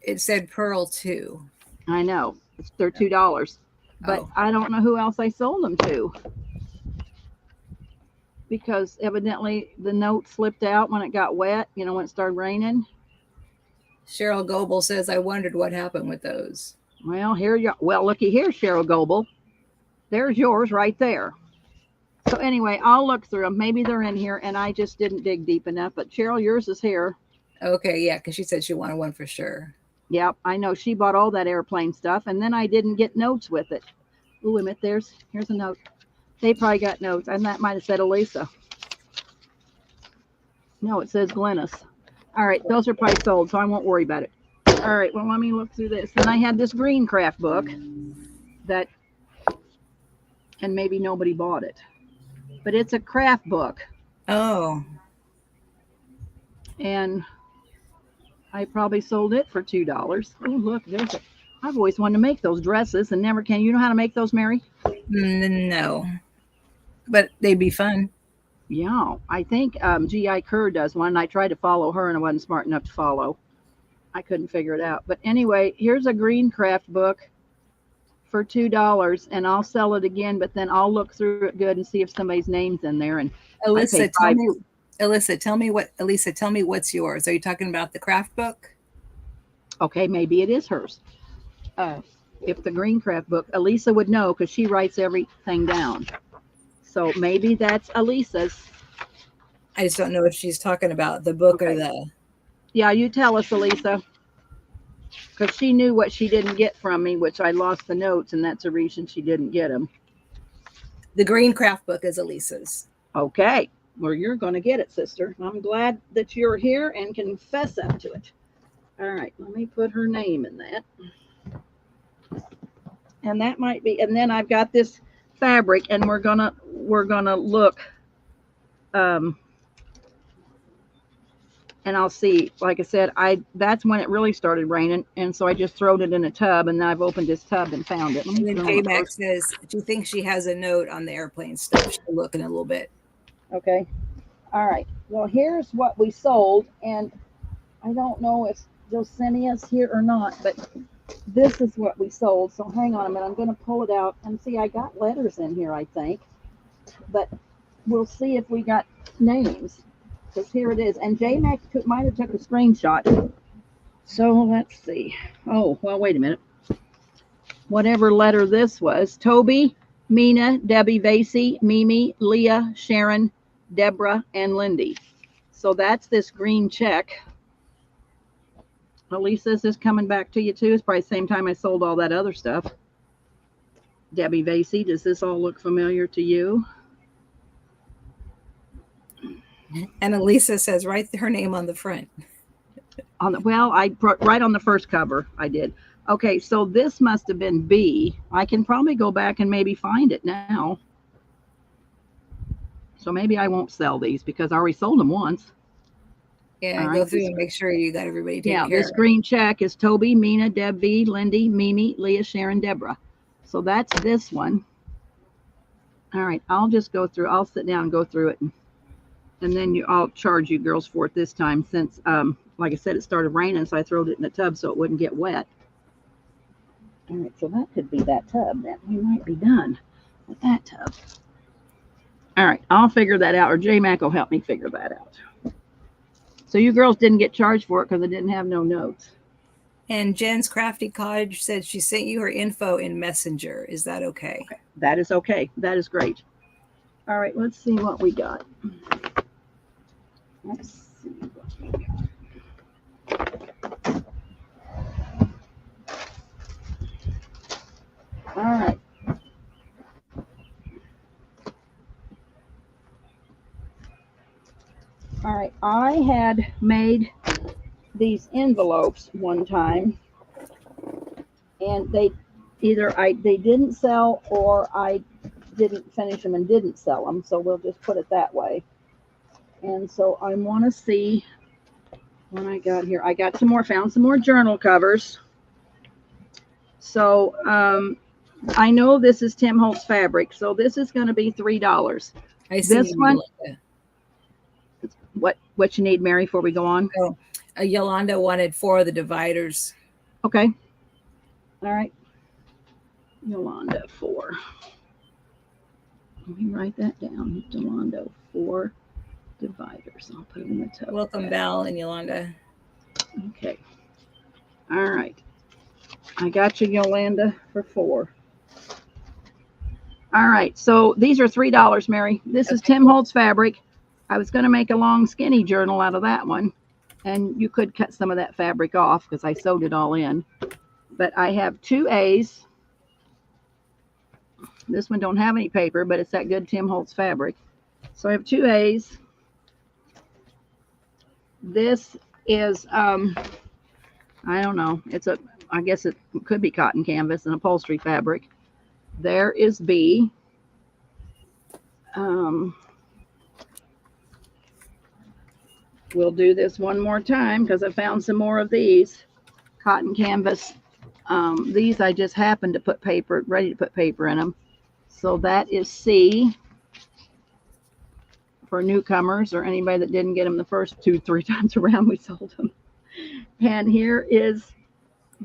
It said Pearl too. I know. They're $2. But I don't know who else I sold them to. Because evidently the note slipped out when it got wet, when it started raining. Cheryl Goebel says, I wondered what happened with those. Well, looky here, Cheryl Goebel. There's yours right there. So anyway, I'll look through them. Maybe they're in here and I just didn't dig deep enough. But Cheryl, yours is here. Okay, yeah, because she said she wanted one for sure. Yep, I know. She bought all that airplane stuff and then I didn't get notes with it. Ooh, wait a minute. Here's a note. They probably got notes, and that might have said Elisa. No, it says Glennis. All right, those are probably sold, so I won't worry about it. All right, well, let me look through this. Then I had this green craft book that, and maybe nobody bought it, but it's a craft book. Oh. And I probably sold it for $2. Oh, look, there's a, I've always wanted to make those dresses and never can. You know how to make those, Mary? No. But they'd be fun. Yeah, I think G.I. Kerr does one. I tried to follow her and I wasn't smart enough to follow. I couldn't figure it out. But anyway, here's a green craft book for $2 and I'll sell it again, but then I'll look through it good and see if somebody's name's in there. And Elisa, tell me what's yours. Are you talking about the craft book? Okay, maybe it is hers. If the green craft book, Elisa would know because she writes everything down. So maybe that's Elisa's. I just don't know if she's talking about the book or the... Yeah, you tell us, Elisa. Because she knew what she didn't get from me, which I lost the notes, and that's the reason she didn't get them. The green craft book is Elisa's. Okay. Well, you're going to get it, sister. I'm glad that you're here and can fess up to it. All right. Let me put her name in that. And that might be... And then I've got this fabric, and we're gonna look and I'll see. Like I said, that's when it really started raining, and so I just throwed it in a tub, and then I've opened this tub and found it. And then K-Max says, do you think she has a note on the airplane stuff? She'll look in a little bit. Okay. All right. Well, here's what we sold, and I don't know if Josenia's here or not, but this is what we sold. So hang on a minute. I'm going to pull it out and see. I got letters in here, I think, but we'll see if we got names. Because here it is. And J-Max might have took a screenshot. So let's see. Oh, well, wait a minute. Whatever letter this was. Toby, Mina, Debbie, Vasey, Mimi, Leah, Sharon, Deborah, and Lindy. So that's this green check. Elisa, is this coming back to you too? It's probably the same time I sold all that other stuff. Debbie Vasey, does this all look familiar to you? And Elisa says, write her name on the front. Well, I right on the first cover, I did. Okay, so this must have been B. I can probably go back and maybe find it now. So maybe I won't sell these because I already sold them once. Yeah, All go right. through and make sure you got everybody taken Yeah, care this of. green check is Toby, Mina, Deb V, Lindy, Mimi, Leah, Sharon, Deborah. So that's this one. All right, I'll just go through. I'll sit down and go through it, and then I'll charge you girls for it this time since, like I said, it started raining, so I threw it in the tub so it wouldn't get wet. All right, so that could be that tub. Then we might be done with that tub. All right, I'll figure that out, or J-Mac will help me figure that out. So you girls didn't get charged for it because I didn't have no notes. And Jen's Crafty Cottage said she sent you her info in Messenger. Is that okay? Okay, that is okay. That is great. All right, let's see what we got. Let's see what we got. All right. All right, I had made these envelopes one time, and they didn't sell, or I didn't finish them and didn't sell them. So we'll just put it that way. And so I want to see what I got here. I got found some more journal covers. So I know this is Tim Holtz fabric, so this is going to be $3. I see This one. Yolanda. What you need, Mary, before we go on? Oh, Yolanda wanted 4 of the dividers. Okay. All right. Yolanda 4. Let me write that down. Yolanda 4 dividers. I'll put it in the tub. Welcome, Val and Yolanda. Okay. All right. I got you, Yolanda, for 4. All right. So these are $3, Mary. This is Tim Holtz fabric. I was going to make a long skinny journal out of that one. And you could cut some of that fabric off because I sewed it all in. But I have 2 A's. This one don't have any paper, but it's that good Tim Holtz fabric. So I have 2 A's. This is, I don't know. I guess it could be cotton canvas and upholstery fabric. There is B. We'll do this one more time because I found some more of these cotton canvas. These I just happened to put ready to put paper in them. So that is C for newcomers or anybody that didn't get them the first 2-3 times around we sold them. And here is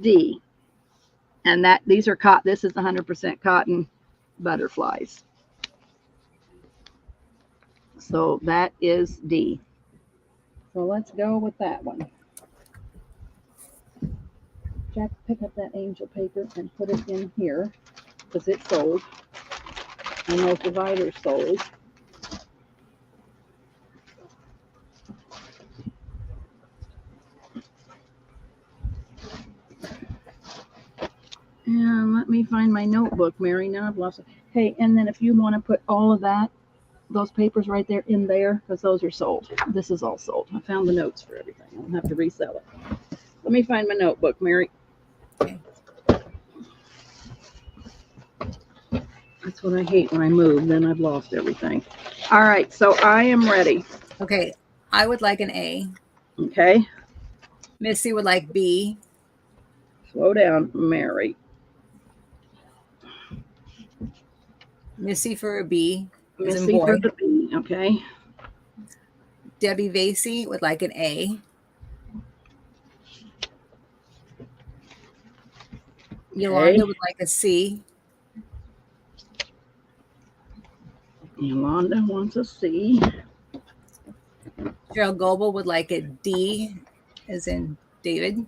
D. And these are cotton. This is 100% cotton butterflies. So that is D. So let's go with that one. Jack, pick up that angel paper and put it in here because it sold. And those dividers sold. And let me find my notebook, Mary. Now I've lost it. Hey, and then if you want to put all of those papers right there in there, because those are sold. This is all sold. I found the notes for everything. I don't have to resell it. Let me find my notebook, Mary. Okay. That's what I hate when I move. Then I've lost everything. All right, so I am ready. Okay, I would like an A. Okay. Missy would like B. Slow down, Mary. Missy for a B. Missy for the B, okay. Debbie Vasey would like an A. Yolanda would like a C. Yolanda wants a C. Cheryl Goebel would like a D, as in David.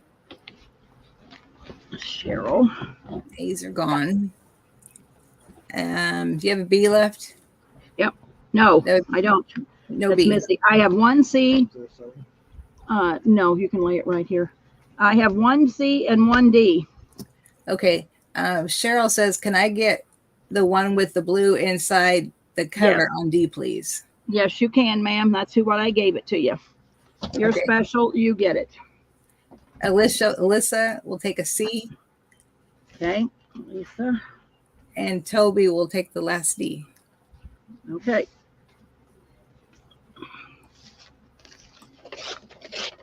Cheryl. A's are gone. Do you have a B left? Yep. No, I don't. No That's B. Missy. I have 1 C. No, you can lay it right here. I have 1 C and 1 D. Okay. Cheryl says, can I get the one with the blue inside the cover on D, please? Yes, you can, ma'am. That's what I gave it to you. You're special. You get it. Alyssa will take a C. Okay, Lisa. And Toby will take the last D. Okay.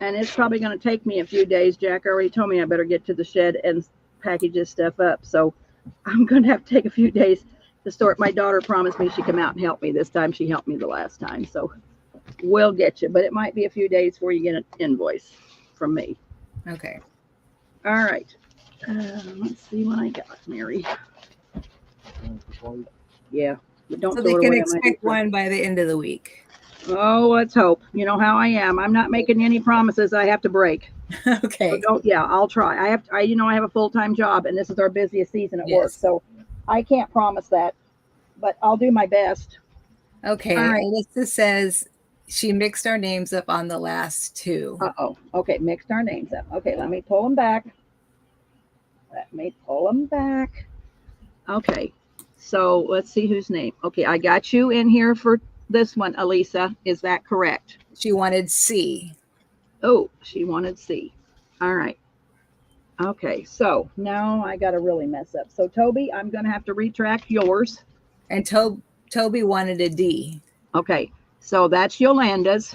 And it's probably going to take me a few days. Jack already told me I better get to the shed and package this stuff up. So I'm going to have to take a few days to sort. My daughter promised me she'd come out and help me this time. She helped me the last time. So we'll get you. But it might be a few days before you get an invoice from me. Okay. All right. Let's see what I got, Mary. Yeah. But don't So throw they it can away. expect one by the end of the week. Oh, let's hope. You know how I am. I'm not making any promises I have to break. Okay. So don't, yeah, I'll try. I have, I have a full-time job, and this is our busiest season at work, Yes. so I can't promise that, but I'll do my best. Okay. All right. Alyssa says she mixed our names up on the last two. Uh-oh. Okay, mixed our names up. Okay, let me pull them back. Okay, so let's see whose name. Okay, I got you in here for this one, Elisa. Is that correct? She wanted C. Oh, she wanted C. All right. Okay, so now I got to really mess up. So, Toby, I'm going to have to retract yours. And Toby wanted a D. Okay, so that's Yolanda's.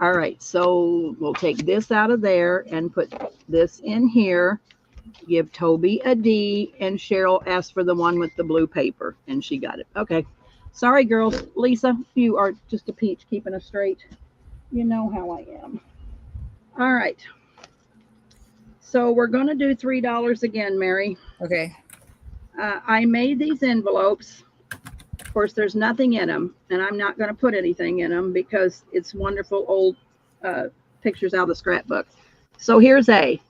All right, so we'll take this out of there and put this in here. Give Toby a D, and Cheryl asked for the one with the blue paper, and she got it. Okay, sorry, girls. Lisa, you are just a peach, keeping us straight. You know how I am. All right. So we're going to do $3 again, Mary. Okay. I made these envelopes. Of course, there's nothing in them, and I'm not going to put anything in them because it's wonderful old pictures out of the scrapbook. So here's A.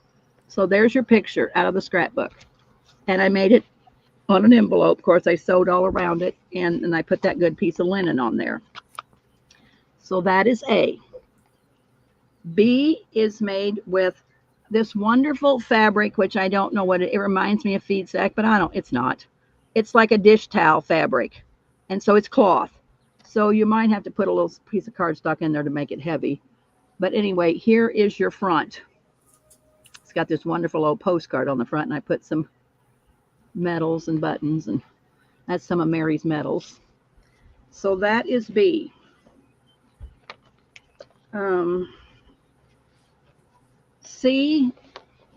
So there's your picture out of the scrapbook. And I made it on an envelope. Of course, I sewed all around it, and I put that good piece of linen on there. So that is A. B is made with this wonderful fabric, which I don't know what it reminds me of feed sack, but it's not. It's like a dish towel fabric. And so it's cloth. So you might have to put a little piece of cardstock in there to make it heavy. But anyway, here is your front. It's got this wonderful old postcard on the front, and I put some medals and buttons, and that's some of Mary's medals. So that is B. C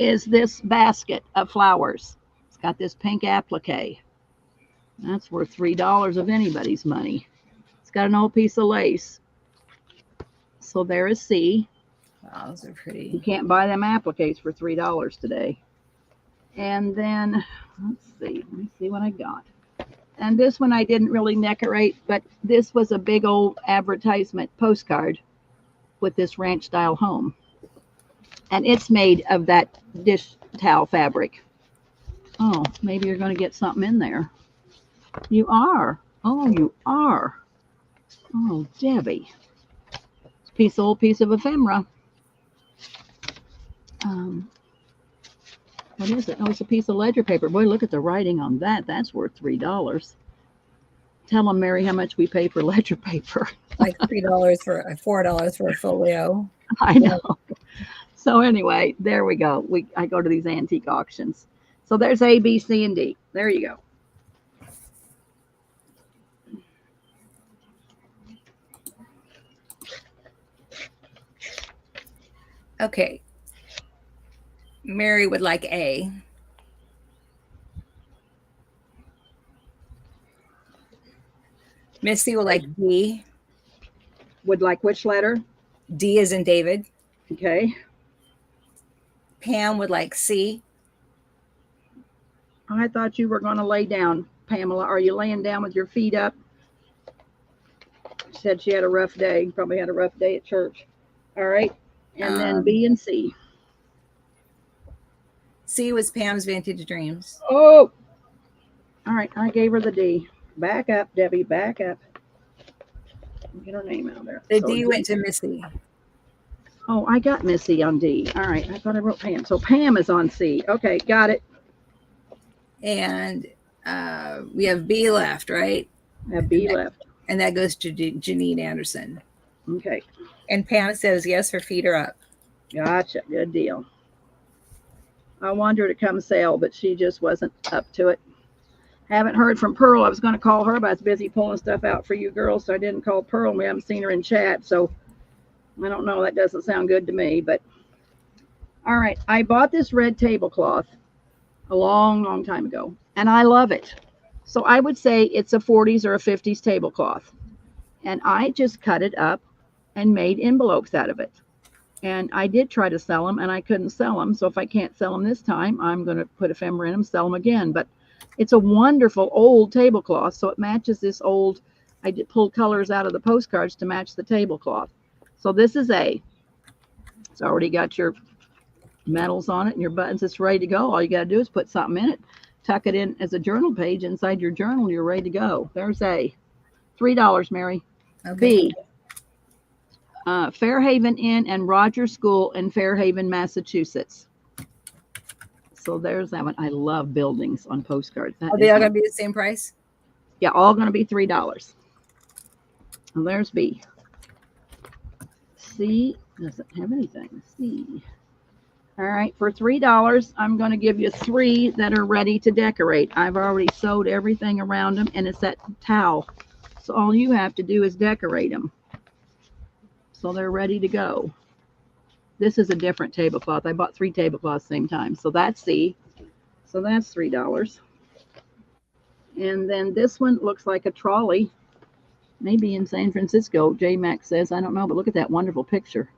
is this basket of flowers. It's got this pink applique. That's worth $3 of anybody's money. It's got an old piece of lace. So there is C. Wow, those are pretty. You can't buy them appliques for $3 today. And then, let me see what I got. And this one I didn't really decorate, but this was a big old advertisement postcard with this ranch style home. And it's made of that dish towel fabric. Oh, maybe you're going to get something in there. You are. Oh, you are. Oh, Debbie. Old piece of ephemera. What is it? Oh, it's a piece of ledger paper. Boy, look at the writing on that. That's worth $3. Tell them, Mary, how much we pay for ledger paper. Like $4 for a folio. I know. So anyway, there we go. I go to these antique auctions. So there's A, B, C, and D. There you go. Okay. Mary would like A. Missy would like D. Would like which letter? D is in David. Okay. Pam would like C. I thought you were going to lay down, Pamela. Are you laying down with your feet up? She said she had a rough day. Probably had a rough day at church. All right. And then B and C. C was Pam's Vintage Dreams. Oh. All right. I gave her the D. Back up, Debbie. Back up. Get her name out there. The D went to Missy. Oh, I got Missy on D. All right. I thought I wrote Pam. So Pam is on C. Okay. Got it. And we have B left, right? I have B left. And that goes to Janine Anderson. Okay. And Pam says, yes, her feet are up. Gotcha. Good deal. I wanted her to come sail, but she just wasn't up to it. Haven't heard from Pearl. I was going to call her, but I was busy pulling stuff out for you girls, so I didn't call Pearl. We haven't seen her in chat, so I don't know. That doesn't sound good to me, but all right. I bought this red tablecloth a long time ago, and I love it. So I would say it's a 40s or a 50s tablecloth. And I just cut it up and made envelopes out of it. And I did try to sell them, and I couldn't sell them. So if I can't sell them this time, I'm going to put ephemera in them, sell them again. But it's a wonderful old tablecloth, so it matches this old. I did pull colors out of the postcards to match the tablecloth. So this is it's already got your metals on it and your buttons. It's ready to go. All you got to do is put something in it, tuck it in as a journal page inside your journal. You're ready to go. There's $3, Mary. Okay. B, Fairhaven Inn and Rogers School in Fairhaven, Massachusetts. So there's that one. I love buildings on postcards. Are they all going to be the same price? Yeah, all going to be $3. And there's B. C doesn't have anything. C. All right, for $3, I'm going to give you 3 that are ready to decorate. I've already sewed everything around them, and it's that towel. So all you have to do is decorate them. So they're ready to go. This is a different tablecloth. I bought 3 tablecloths at the same time. So that's C. So that's $3. And then this one looks like a trolley. Maybe in San Francisco, J Max says. I don't know, but look at that wonderful picture.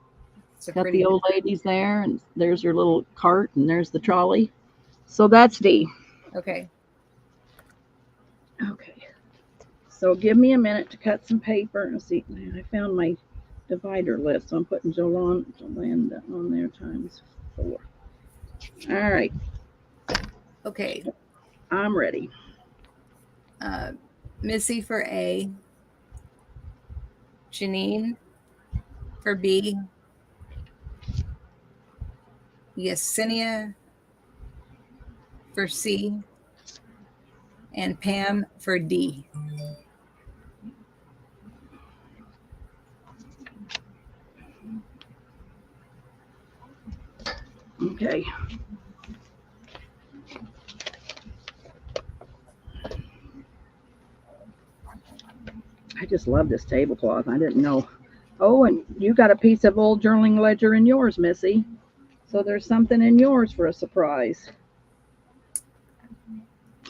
Got the old ladies there, and there's your little cart, and there's the trolley. So that's D. Okay. Okay. So give me a minute to cut some paper and see. I found my divider list, so I'm putting Jolanda on there times 4. All right. Okay. I'm ready. Missy for A. Janine for B. Yesenia for C. And Pam for D. Okay. I just love this tablecloth. I didn't know. Oh, and you got a piece of old journaling ledger in yours, Missy. So there's something in yours for a surprise.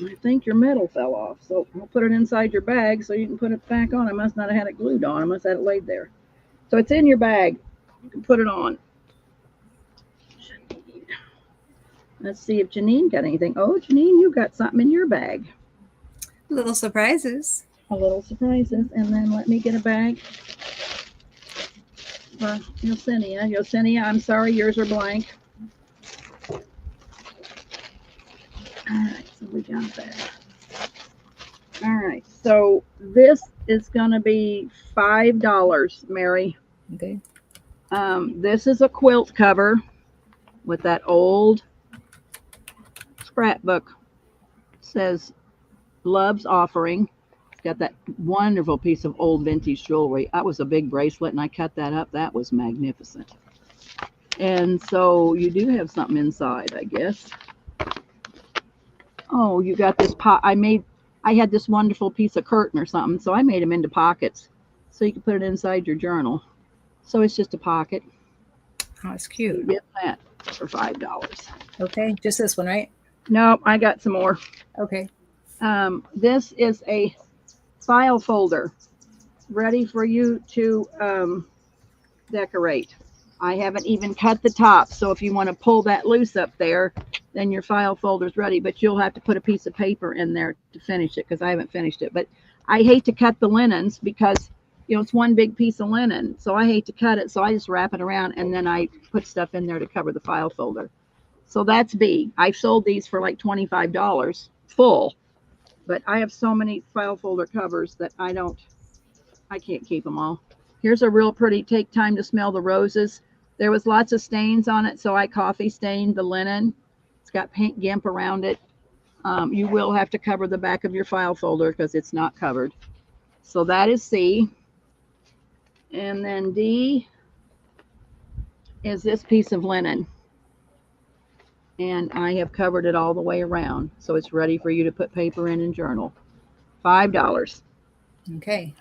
I think your metal fell off. So I'll put it inside your bag so you can put it back on. I must not have had it glued on. I must have had it laid there. So it's in your bag. You can put it on. Let's see if Janine got anything. Oh, Janine, you got something in your bag. Little surprises. A little surprises. And then let me get a bag for Yesenia. Yesenia, I'm sorry, yours are blank. All right, so we got that. All right, so this is going to be $5, Mary. Okay. This is a quilt cover with that old scrapbook. It says Love's Offering. It's got that wonderful piece of old vintage jewelry. That was a big bracelet, and I cut that up. That was magnificent. And so you do have something inside, I guess. Oh, you got this pot. I had this wonderful piece of curtain or something, so I made them into pockets so you can put it inside your journal. So it's just a pocket. Oh, it's cute. You get that for $5. Okay, just this one, right? Nope, I got some more. Okay. This is a file folder ready for you to decorate. I haven't even cut the top, so if you want to pull that loose up there, then your file folder is ready, but you'll have to put a piece of paper in there to finish it because I haven't finished it. But I hate to cut the linens because, you know, it's one big piece of linen, so I hate to cut it, so I just wrap it around and then I put stuff in there to cover the file folder. So that's B. I've sold these for like $25 full, but I have so many file folder covers that I can't keep them all. Here's a real pretty Take Time to Smell the Roses. There was lots of stains on it, so I coffee stained the linen. It's got paint gimp around it. You will have to cover the back of your file folder because it's not covered. So that is C. And then D is this piece of linen. and I have covered it all the way around. So it's ready for you to put paper in and journal. $5. Okay.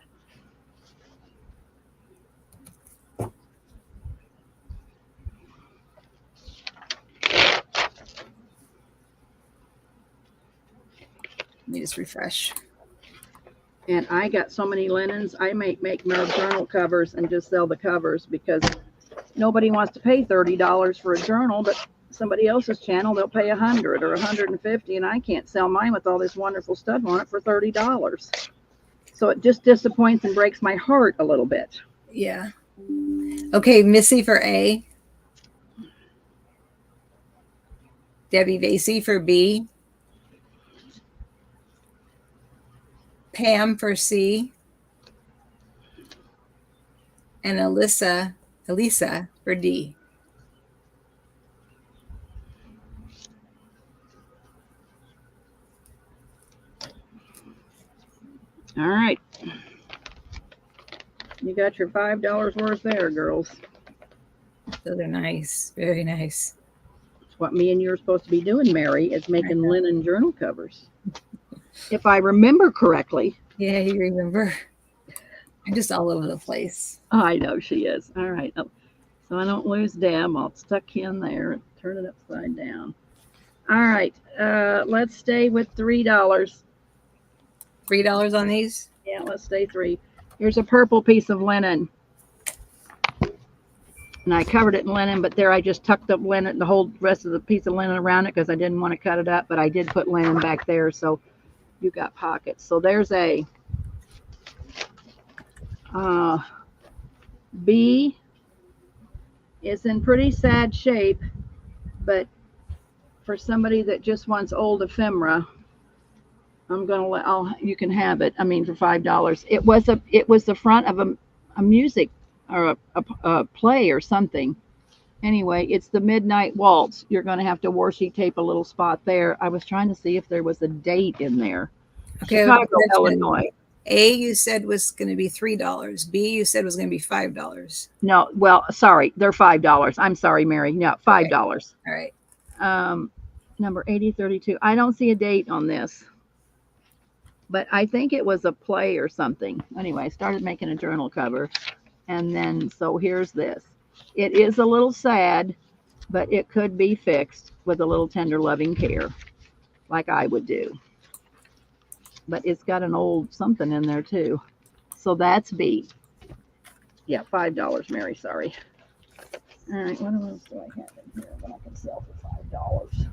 Let me just refresh. And I got so many linens, I make my journal covers and just sell the covers because nobody wants to pay $30 for a journal, but somebody else's channel, they'll pay $100 or $150, and I can't sell mine with all this wonderful stuff on it for $30. So it just disappoints and breaks my heart a little bit. Yeah. Okay, Missy for A. Debbie Vasey for B. Pam for C. And Elisa for D. All right. You got your $5 worth there, girls. Those are nice. Very nice. It's what me and you are supposed to be doing, Mary, is making linen journal covers. If I remember correctly. Yeah, you remember. I'm just all over the place. I know she is. All right. So I don't lose Deb. I'll stuck in there and turn it upside down. All right. Let's stay with $3. $3 on these? Yeah, let's stay 3. Here's a purple piece of linen. And I covered it in linen, but there I just tucked up linen, the whole rest of the piece of linen around it because I didn't want to cut it up, but I did put linen back there, so you got pockets. So there's A. B is in pretty sad shape, but for somebody that just wants old ephemera, I'm gonna you can have it. I mean, for $5. It was the front of a music or a play or something. Anyway, it's the Midnight Waltz. You're gonna have to washi tape a little spot there. I was trying to see if there was a date in there. Okay, Chicago, Illinois. A you said was going to be $3. B you said was going to be $5. No, well, sorry, they're $5. I'm sorry, Mary. No, $5. Okay. All right. Number 8032. I don't see a date on this, but I think it was a play or something. Anyway, I started making a journal cover, and then so here's this. It is a little sad, but it could be fixed with a little tender loving care, like I would do. But it's got an old something in there too. So that's B. Yeah, $5, Mary, sorry. All right, what else do I have in here that I can sell for $5?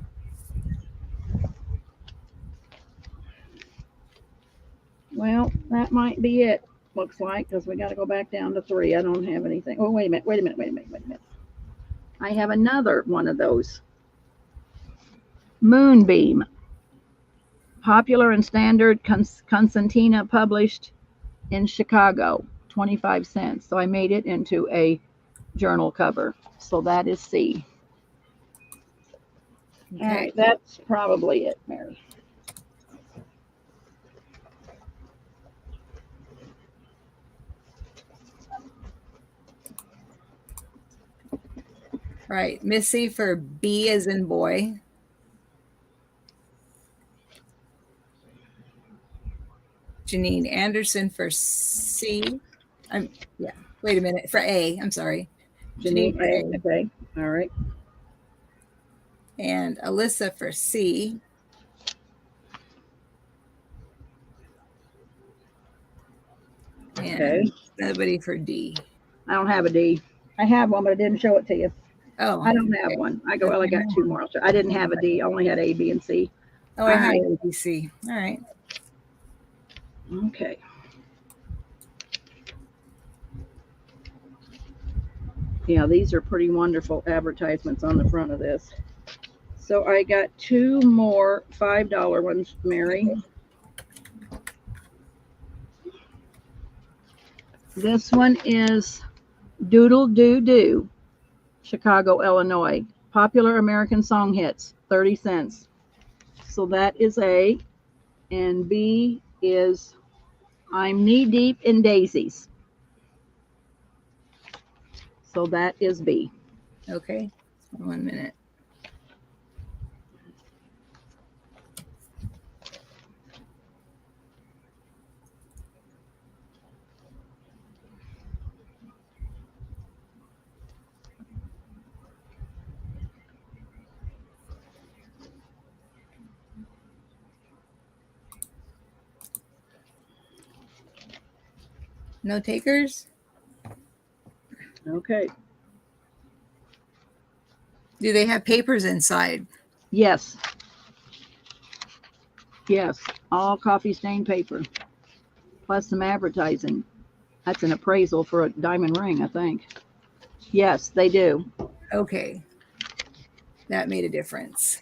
Well, that might be it, looks like, because we got to go back down to 3. I don't have anything. Oh, wait a minute. I have another one of those. Moonbeam. Popular and standard concertina, published in Chicago, 25 cents. So I made it into a journal cover. So that is C. Okay. All right, that's probably it, Mary. All right, Missy for B as in boy. Janine Anderson for C. Yeah, wait a minute. For A, I'm sorry. Janine A. Okay, all right. And Alyssa for C. And okay. Nobody for D. I don't have a D. I have one, but I didn't show it to you. Oh, I don't have one. I got 2 more. I didn't have a D. I only had A, B, and C. Oh, I have A, B, C. All right. Okay. Yeah, these are pretty wonderful advertisements on the front of this. So I got 2 more $5 ones, Mary. This one is Doodle Doo Doo, Chicago, Illinois. Popular American song hits, 30 cents. So that is A. And B is I'm Knee Deep in Daisies. So that is B. Okay. 1 minute. No takers? Okay. Do they have papers inside? Yes. Yes. All coffee stained paper. Plus some advertising. That's an appraisal for a diamond ring, I think. Yes, they do. Okay. That made a difference.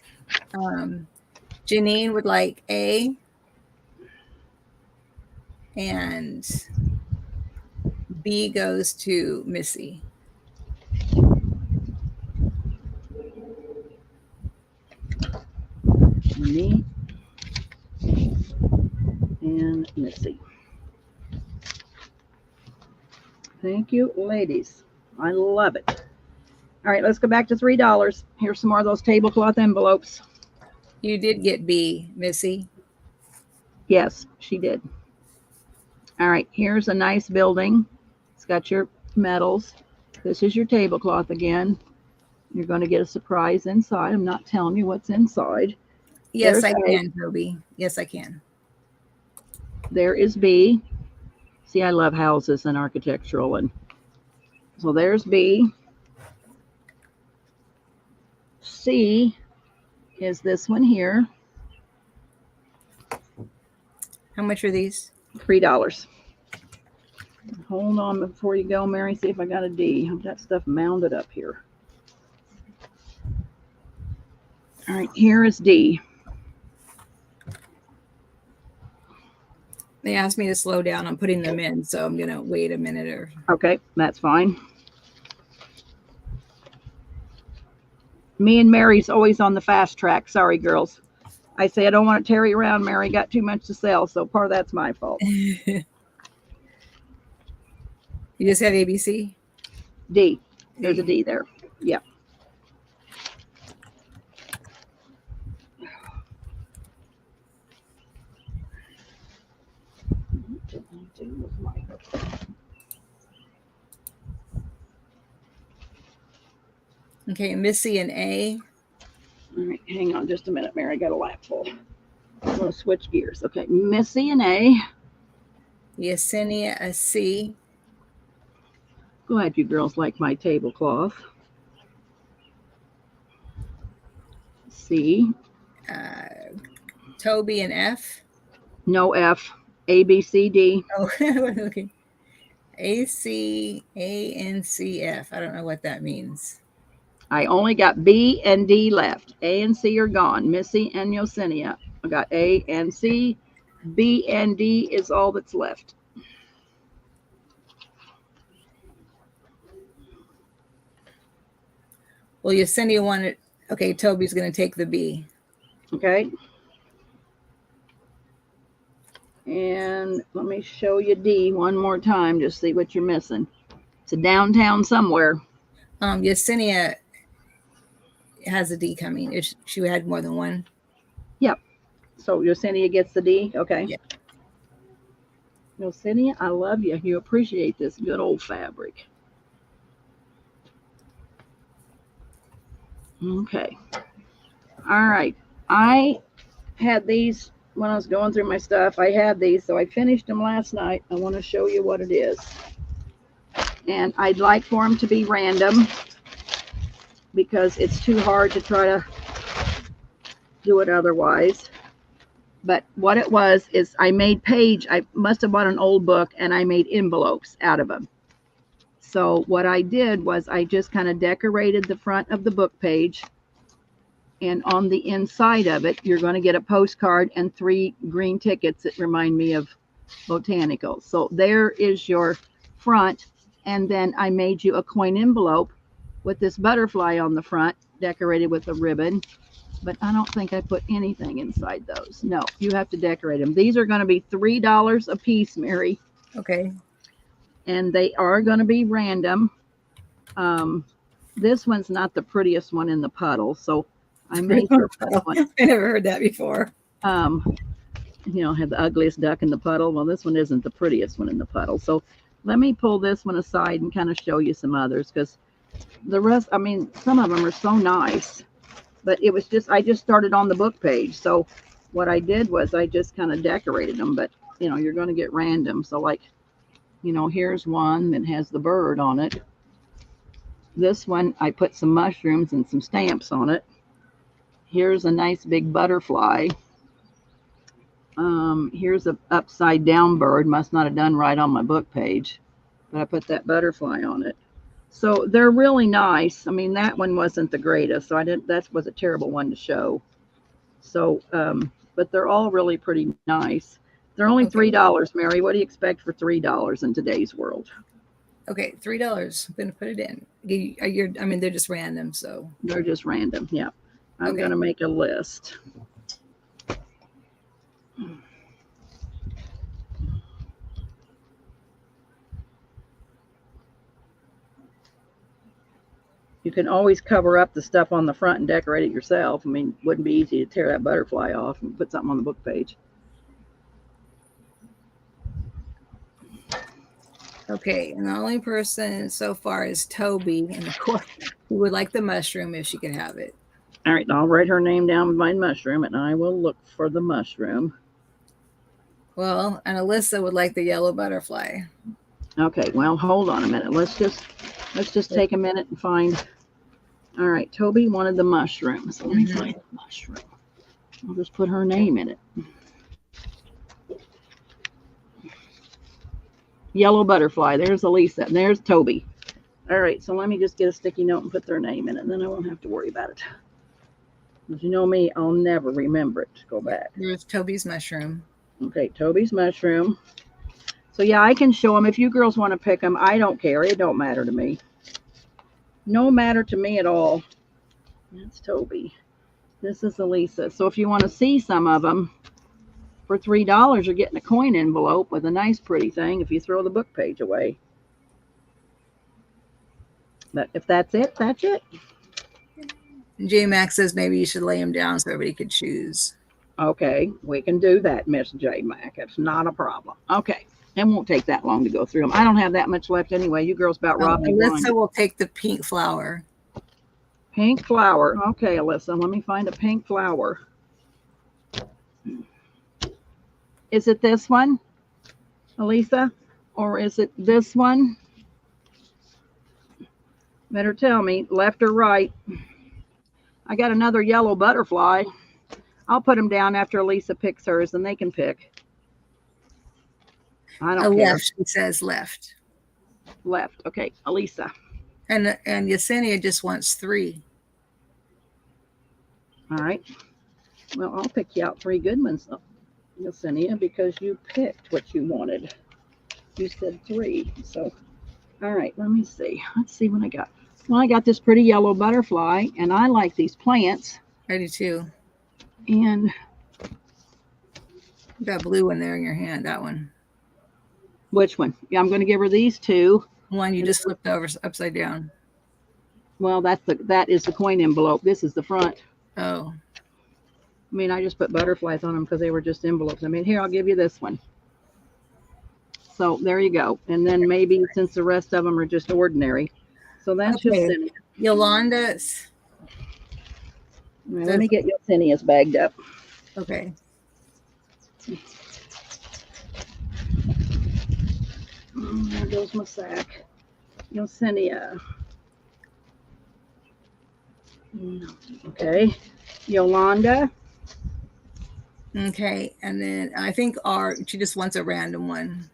Janine would like A, and B goes to Missy. Me and Missy. Thank you, ladies. I love it. All right, let's go back to $3. Here's some more of those tablecloth envelopes. You did get B, Missy. Yes, she did. All right, here's a nice building. It's got your medals. This is your tablecloth again. You're going to get a surprise inside. I'm not telling you what's inside. Yes, I can, Toby. Yes, I can. There is B. See, I love houses and architectural, and so there's B. C is this one here. How much are these? $3. Hold on before you go, Mary. See if I got a D. I've got stuff mounded up here. All right, here is D. They asked me to slow down. I'm putting them in, so I'm going to wait a minute or. Okay, that's fine. Me and Mary's always on the fast track. Sorry, girls. I say I don't want to tarry around. Mary got too much to sell, so part of that's my fault. You just have ABC? D. There's a D there. Yep. Okay, Missy and A. All right, hang on just a minute, Mary. I got a lap full. I'm going to switch gears. Okay, Missy and A. Yesenia a C. Glad you girls like my tablecloth. C. Toby and F. No F. A, B, C, D. Oh, okay. A, C, A, N, C, F. I don't know what that means. I only got B and D left. A and C are gone. Missy and Yesenia. I got A and C. B and D is all that's left. Well, Yesenia wanted. Okay, Toby's going to take the B. Okay. And let me show you D one more time. Just see what you're missing. It's a downtown somewhere. Yesenia has a D coming. If she had more than one. Yep. So Yesenia gets the D. Okay. Yeah. Yesenia, I love you. You appreciate this good old fabric. Okay. All right. I had these when I was going through my stuff. I had these, so I finished them last night. I want to show you what it is. And I'd like for them to be random because it's too hard to try to do it otherwise. But what it was is I made I must have bought an old book and I made envelopes out of them. So what I did was I just kind of decorated the front of the book page. And on the inside of it, you're going to get a postcard and 3 green tickets that remind me of botanicals. So there is your front. And then I made you a coin envelope with this butterfly on the front, decorated with a ribbon. But I don't think I put anything inside those. No, you have to decorate them. These are going to be $3 a piece, Mary. Okay. And they are going to be random. This one's not the prettiest one in the puddle, so I made her one. I never heard that before. Have the ugliest duck in the puddle. Well, this one isn't the prettiest one in the puddle. So let me pull this one aside and kind of show you some others, because the rest, some of them are so nice. But it was I just started on the book page. So what I did was I just kind of decorated them. But, you're going to get random. So like You know, here's one that has the bird on it. This one, I put some mushrooms and some stamps on it. Here's a nice big butterfly. Here's a upside down bird. Must not have done right on my book page, but I put that butterfly on it. So they're really nice. I mean, that one wasn't the greatest, so I didn't. That was a terrible one to show. So, but they're all really pretty nice. They're only $3, Mary. What do you expect for $3 in today's world? Okay, $3. I'm gonna put it in. I mean, they're just random, so they're just random. Yeah, I'm gonna make a list. You can always cover up the stuff on the front and decorate it yourself. I mean, it wouldn't be easy to tear that butterfly off and put something on the book page. Okay, and the only person so far is Toby, and of course, who would like the mushroom if she could have it. All right, I'll write her name down by mushroom, and I will look for the mushroom. Well, and Alyssa would like the yellow butterfly. Okay, well, hold on a minute. Let's just take a minute and find. All right, Toby wanted the mushroom, so let me find the mushroom. I'll just put her name in it. Yellow butterfly. There's Elisa. And there's Toby. All right, so let me just get a sticky note and put their name in it, and then I won't have to worry about it. Because you know me, I'll never remember it. Go back. There's Toby's mushroom. Okay, Toby's mushroom. So yeah, I can show them. If you girls want to pick them, I don't care. It don't matter to me. No matter to me at all. That's Toby. This is Elisa. So if you want to see some of them, for $3, you're getting a coin envelope with a nice pretty thing if you throw the book page away. But if that's it, that's it. J Max says maybe you should lay them down so everybody could choose. Okay, we can do that, Miss J Mac. It's not a problem. Okay, it won't take that long to go through them. I don't have that much left anyway. You girls about robbed me blind. Alyssa will take the pink flower. Pink flower. Okay, Alyssa, let me find a pink flower. Is it this one, Elisa? Or is it this one? Better tell me, left or right. I got another yellow butterfly. I'll put them down after Elisa picks hers, and they can pick. I don't care. Left, she says left. Left. Okay, Elisa. And Yesenia just wants 3. All right. Well, I'll pick you out 3 good ones, Yesenia, because you picked what you wanted. You said 3. So, all right, let me see. Let's see what I got. Well, I got this pretty yellow butterfly, and I like these plants. I do too. And you got blue one there in your hand, that one. Which one? Yeah, I'm going to give her these 2. One you just flipped over upside down. Well, that is the coin envelope. This is the front. Oh. I mean, I just put butterflies on them because they were just envelopes. I mean, here, I'll give you this one. So there you go. And then maybe since the rest of them are just ordinary. So that's Yesenia. Yolanda's. Right, let me get Yesenia's bagged up. Okay. There goes my sack. Yesenia. Okay. Yolanda. Okay. And then I think she just wants a random one.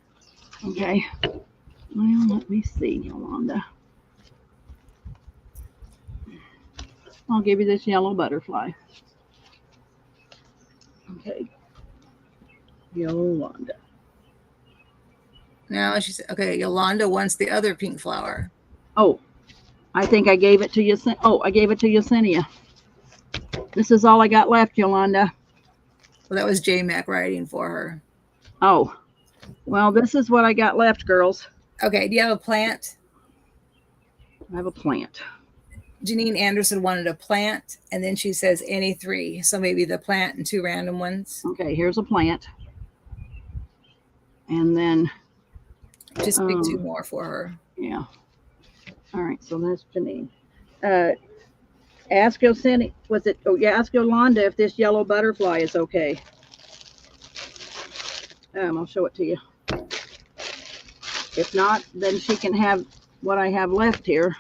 Okay. Well, let me see, Yolanda. I'll give you this yellow butterfly. Okay. Yolanda. Now she said, okay, Yolanda wants the other pink flower. Oh, I think I gave it to Yesenia. Oh, I gave it to Yesenia. This is all I got left, Yolanda. Well, that was J Mac writing for her. Oh, well, this is what I got left, girls. Okay, do you have a plant? I have a plant. Janine Anderson wanted a plant, and then she says any 3. So maybe the plant and 2 random ones. Okay, here's a plant. And then just pick 2 more for her. Yeah. All right, so that's Janine. Ask Yosini, ask Yolanda if this yellow butterfly is okay. I'll show it to you. If not, then she can have what I have left here.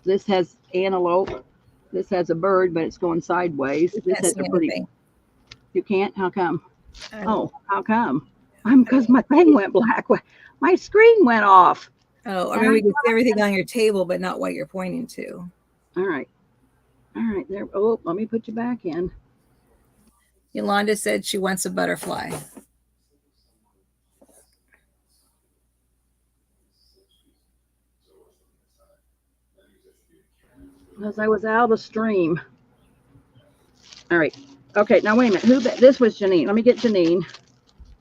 This has antelope. This has a bird, but it's going sideways. You This can't has see a pretty. anything. You can't? How come? I don't Oh, how come? Because my thing went black. My screen went off. Oh, I mean, we can see everything on your table, but not what you're pointing to. All right. All right. There. Oh, let me put you back in. Yolanda said she wants a butterfly. Because I was out of the stream. All right. Okay. Now, wait a minute. This was Janine. Let me get Janine.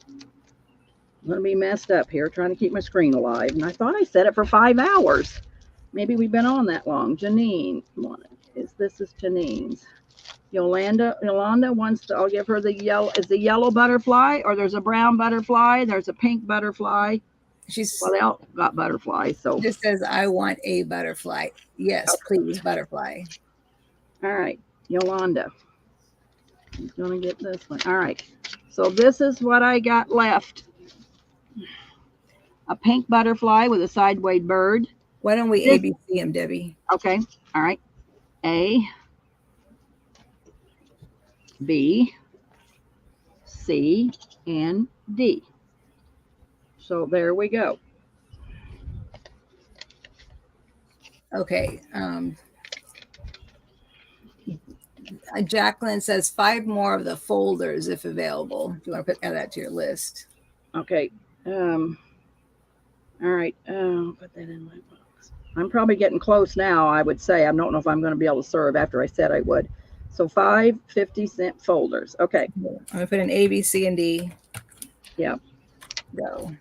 I'm going to be messed up here trying to keep my screen alive. And I thought I set it for 5 hours. Maybe we've been on that long. Janine. This is Janine's. Yolanda wants to, I'll give her the yellow. Is the yellow butterfly, or there's a brown butterfly? There's a pink butterfly. Well, they all got butterflies. So just says, I want a butterfly. Yes, please, butterfly. All right, Yolanda. I'm going to get this one. All right. So this is what I got left. A pink butterfly with a sideways bird. Why don't we ABC them, Debbie? Okay. All right. A, B, C, and D. So there we go. Okay. Jacqueline says 5 more of the folders if available. Do you want to add that to your list? Okay. All right. I'll put that in my box. I'm probably getting close now, I would say. I don't know if I'm going to be able to serve after I said I would. So 5 50-cent folders. Okay. I'm going to put in A, B, C, and D. Yeah. Go.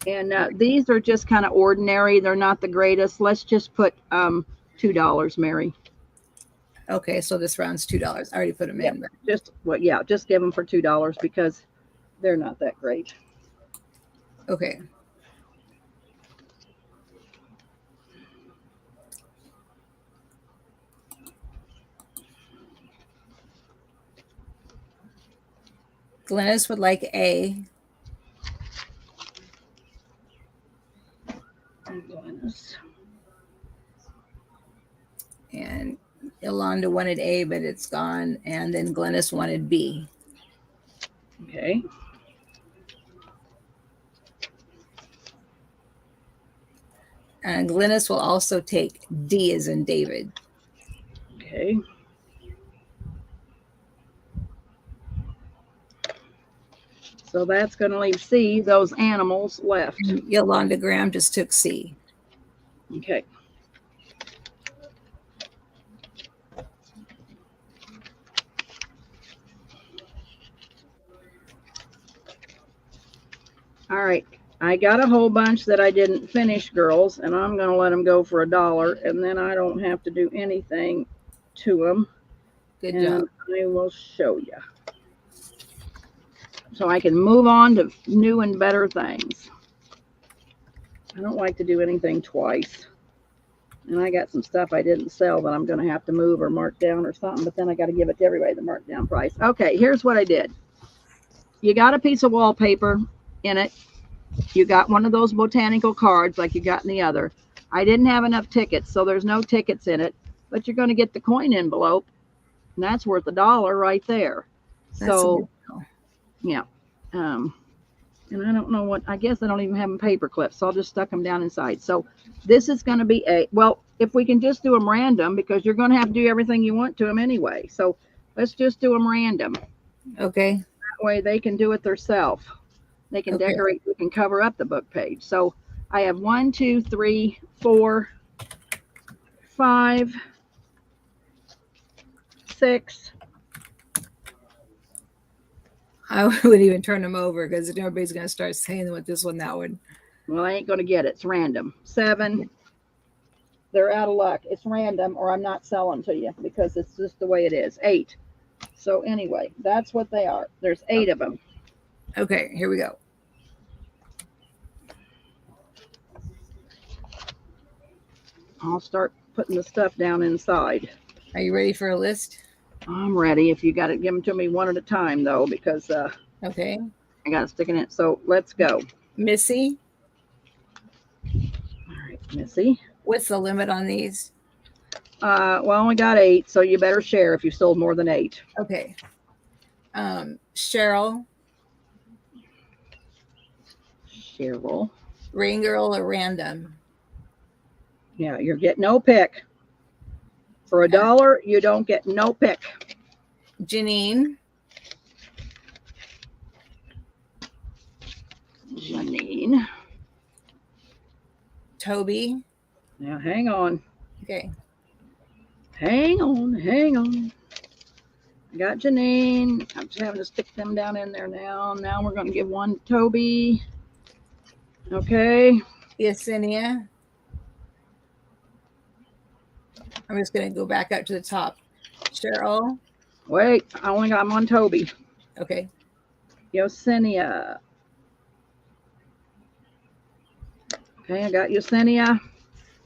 And these are just kind of ordinary. They're not the greatest. Let's just put $2, Mary. Okay, so this round's $2. I already put them in. Just give them for $2 because they're not that great. Okay. Glennis would like A. And Yolanda wanted A, but it's gone. And then Glennis wanted B. Okay. And Glennis will also take D as in David. Okay. So that's going to leave C, those animals left. And Yolanda Graham just took C. Okay. All right. I got a whole bunch that I didn't finish, girls, and I'm going to let them go for $1, and then I don't have to do anything to them. Good job. I will show you. So I can move on to new and better things. I don't like to do anything twice. And I got some stuff I didn't sell that I'm going to have to move or mark down or something, but then I got to give it to everybody the markdown price. Okay, here's what I did. You got a piece of wallpaper in it. You got one of those botanical cards like you got in the other. I didn't have enough tickets, so there's no tickets in it, but you're going to get the coin envelope, and that's worth $1 right there. So, yeah. And I don't know what, I guess I don't even have them paper clips, so I'll just stuck them down inside. So this is going to be well, if we can just do them random, because you're going to have to do everything you want to them anyway. So let's just do them random. Okay. That way they can do it themselves. They can decorate, we can cover up the book page. So I have 1, 2, 3, 4, 5, 6. I wouldn't even turn them over because everybody's going to start saying with this one, that one. Well, I ain't going to get it. It's random. 7. They're out of luck. It's random, or I'm not selling to you because it's just the way it is. 8. So anyway, that's what they are. There's 8 of them. Okay, here we go. I'll start putting the stuff down inside. Are you ready for a list? I'm ready. If you got to give them to me one at a time, though, because okay, I got to stick in it. So let's go. Missy, Missy. What's the limit on these? Well, I only got 8, so you better share if you sold more than 8. Okay. Cheryl, Cheryl. Rain Girl, or Random? Yeah, you're getting no pick. For $1, you don't get no pick. Janine, Janine. Toby. Now, hang on. Okay. Hang on. I got Janine. I'm just having to stick them down in there now. Now we're going to give one to Toby. Okay. Yesenia. I'm just going to go back up to the top. Cheryl. Wait, I only got one Toby. Okay. Yesenia. Okay, I got Yesenia.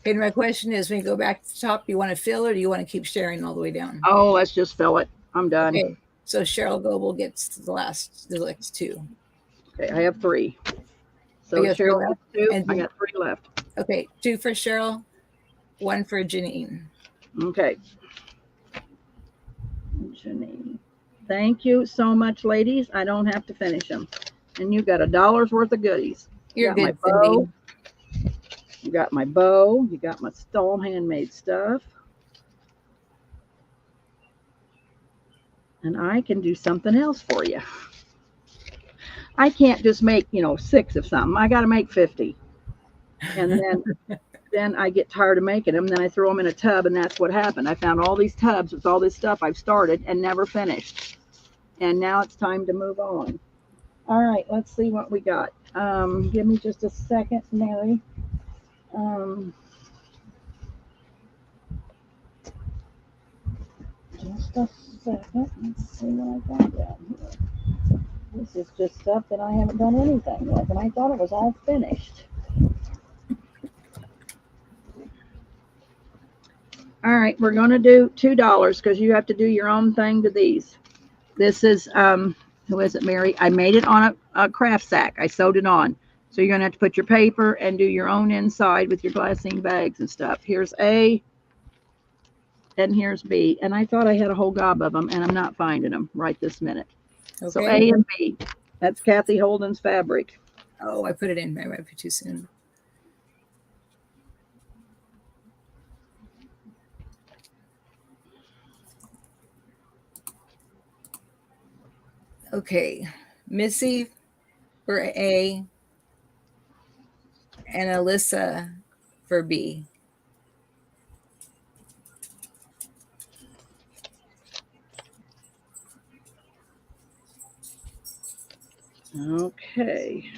And my question is, when you go back to the top, do you want to fill or do you want to keep sharing all the way down? Oh, let's just fill it. I'm done. Okay. So Cheryl Goebel gets the next 2. Okay, I have 3. So Cheryl has 2. I got 3 left. Okay, 2 for Cheryl, 1 for Janine. Okay. Janine. Thank you so much, ladies. I don't have to finish them. And you got $1 worth of goodies. You're good, Cindy. You got my bow. You got my stone handmade stuff. And I can do something else for you. I can't just make, 6 of something. I got to make 50. And then I get tired of making them. Then I throw them in a tub, and that's what happened. I found all these tubs with all this stuff I've started and never finished. And now it's time to move on. All right, let's see what we got. Give me just a second, Mary. Just a second. Let's see what I got down here. This is just stuff that I haven't done anything with, and I thought it was all finished. All right, we're going to do $2 because you have to do your own thing to these. This is, who is it, Mary? I made it on a craft sack. I sewed it on. So you're going to have to put your paper and do your own inside with your glassine bags and stuff. Here's A, and here's B. And I thought I had a whole gob of them, and I'm not finding them right this minute. Okay. So A and B. That's Kathy Holden's fabric. Oh, I put it in. I might put too soon. Okay, Missy for A and Alyssa for B. Okay.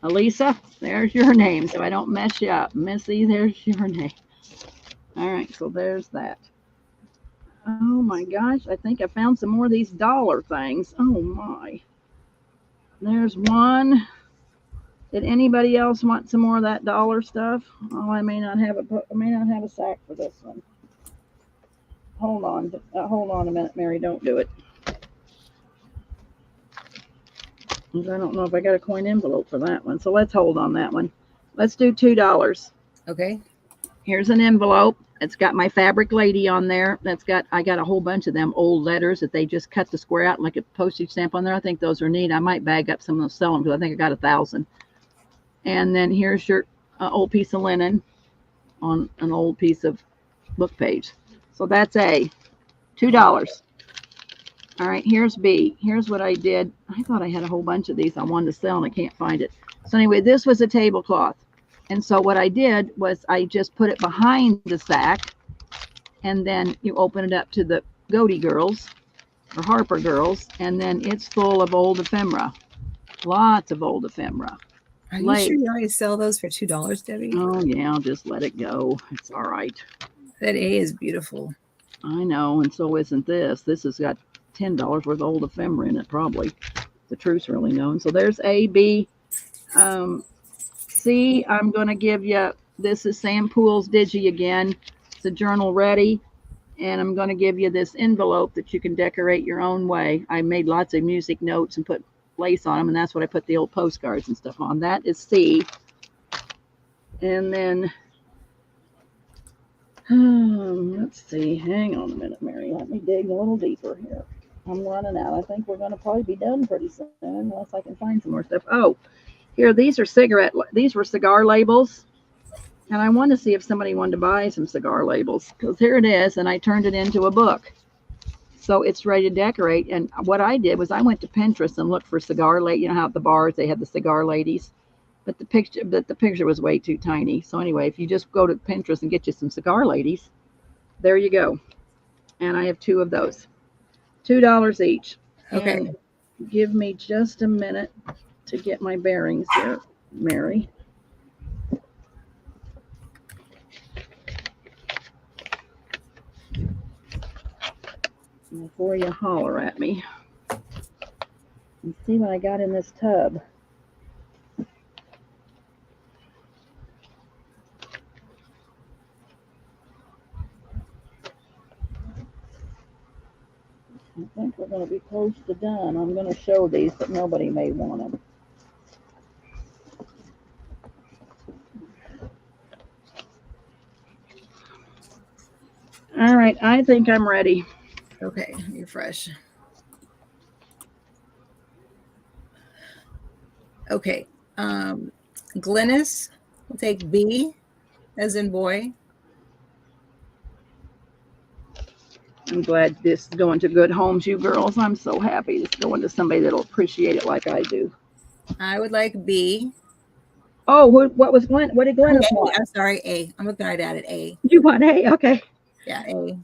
Elisa, there's your name, so I don't mess you up. Missy, there's your name. All right, so there's that. Oh my gosh, I think I found some more of these dollar things. Oh my. There's one. Did anybody else want some more of that dollar stuff? Oh, I may not have a sack for this one. Hold on a minute, Mary. Don't do it. I don't know if I got a coin envelope for that one. So let's hold on that one. Let's do $2. Okay. Here's an envelope. It's got my fabric lady on there. I got a whole bunch of them old letters that they just cut the square out like a postage stamp on there. I think those are neat. I might bag up some of those, sell them because I think I got 1,000. And then here's your old piece of linen on an old piece of book page. So that's A. $2. All right, here's B. Here's what I did. I thought I had a whole bunch of these I wanted to sell, and I can't find it. So anyway, this was a tablecloth. And so what I did was I just put it behind the sack, and then you open it up to the Goaty girls or Harper girls, and then it's full of old ephemera. Lots of old ephemera. Are you sure you already sell those for $2, Debbie? Oh, yeah, I'll just let it go. It's all right. That A is beautiful. I know, and so isn't this. This has got $10 worth of old ephemera in it, probably. The truth's really known. So there's A, B. C, I'm going to give you, this is Sam Poole's Digi again. It's a journal ready. And I'm going to give you this envelope that you can decorate your own way. I made lots of music notes and put lace on them, and that's what I put the old postcards and stuff on. That is C. And then, let's see. Hang on a minute, Mary. Let me dig a little deeper here. I'm running out. I think we're going to probably be done pretty soon, unless I can find some more stuff. Oh, here, these were cigar labels. And I wanted to see if somebody wanted to buy some cigar labels, because here it is, and I turned it into a book. So it's ready to decorate. And what I did was I went to Pinterest and looked for cigar ladies. You know how at the bars they had the cigar ladies, but the picture was way too tiny. So anyway, if you just go to Pinterest and get you some cigar ladies, there you go. And I have two of those, $2 each. Okay. And give me just a minute to get my bearings here, Mary. Before you holler at me. And see what I got in this tub. I think we're going to be close to done. I'm going to show these, but nobody may want them. All right, I think I'm ready. Okay, you're fresh. Okay. Glynis will take B as in boy. I'm glad this is going to good homes, you girls. I'm so happy it's going to somebody that'll appreciate it like I do. I would like B. Oh, what was Glenn? What did Glennis want? I'm sorry, A. I'm looking right at it. A. You want A? Okay. Yeah, A.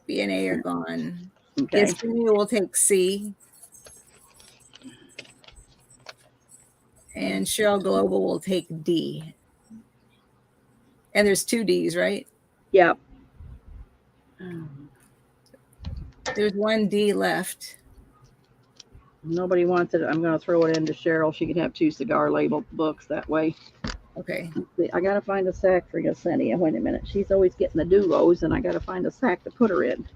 B and A are gone. Okay. Yesenia will take C. And Cheryl Global will take D. And there's 2 D's, right? Yep. There's 1 D left. Nobody wants it. I'm going to throw it into Cheryl. She can have 2 cigar label books that way. Okay. I got to find a sack for Yesenia. Wait a minute. She's always getting the duos, and I got to find a sack to put her in.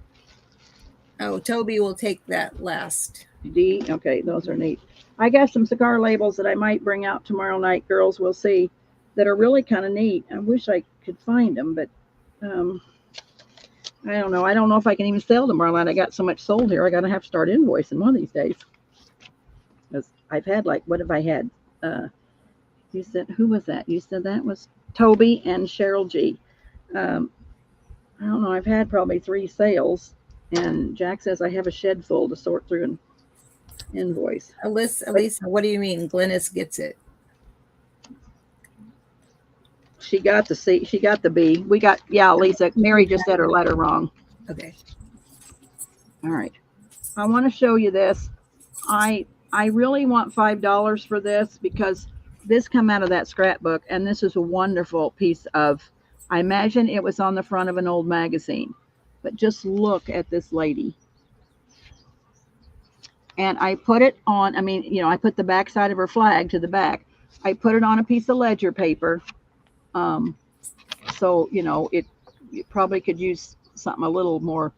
Oh, Toby will take that last. D. Okay, those are neat. I got some cigar labels that I might bring out tomorrow night, girls. We'll see. That are really kind of neat. I wish I could find them, but I don't know. I don't know if I can even sell tomorrow night. I got so much sold here. I got to have to start invoicing one of these days. Because I've had what have I had? You said, who was that? You said that was Toby and Cheryl G. I don't know. I've had probably 3 sales. And Jack says I have a shed full to sort through and invoice. Elisa, what do you mean? Glynis gets it. She got the C. She got the B. We got, yeah, Lisa. Mary just said her letter wrong. Okay. All right. I want to show you this. I really want $5 for this because this come out of that scrapbook, and this is a wonderful piece of, I imagine it was on the front of an old magazine, but just look at this lady. And I put it on, I put the back side of her flag to the back. I put it on a piece of ledger paper. So, you probably could use something a little more,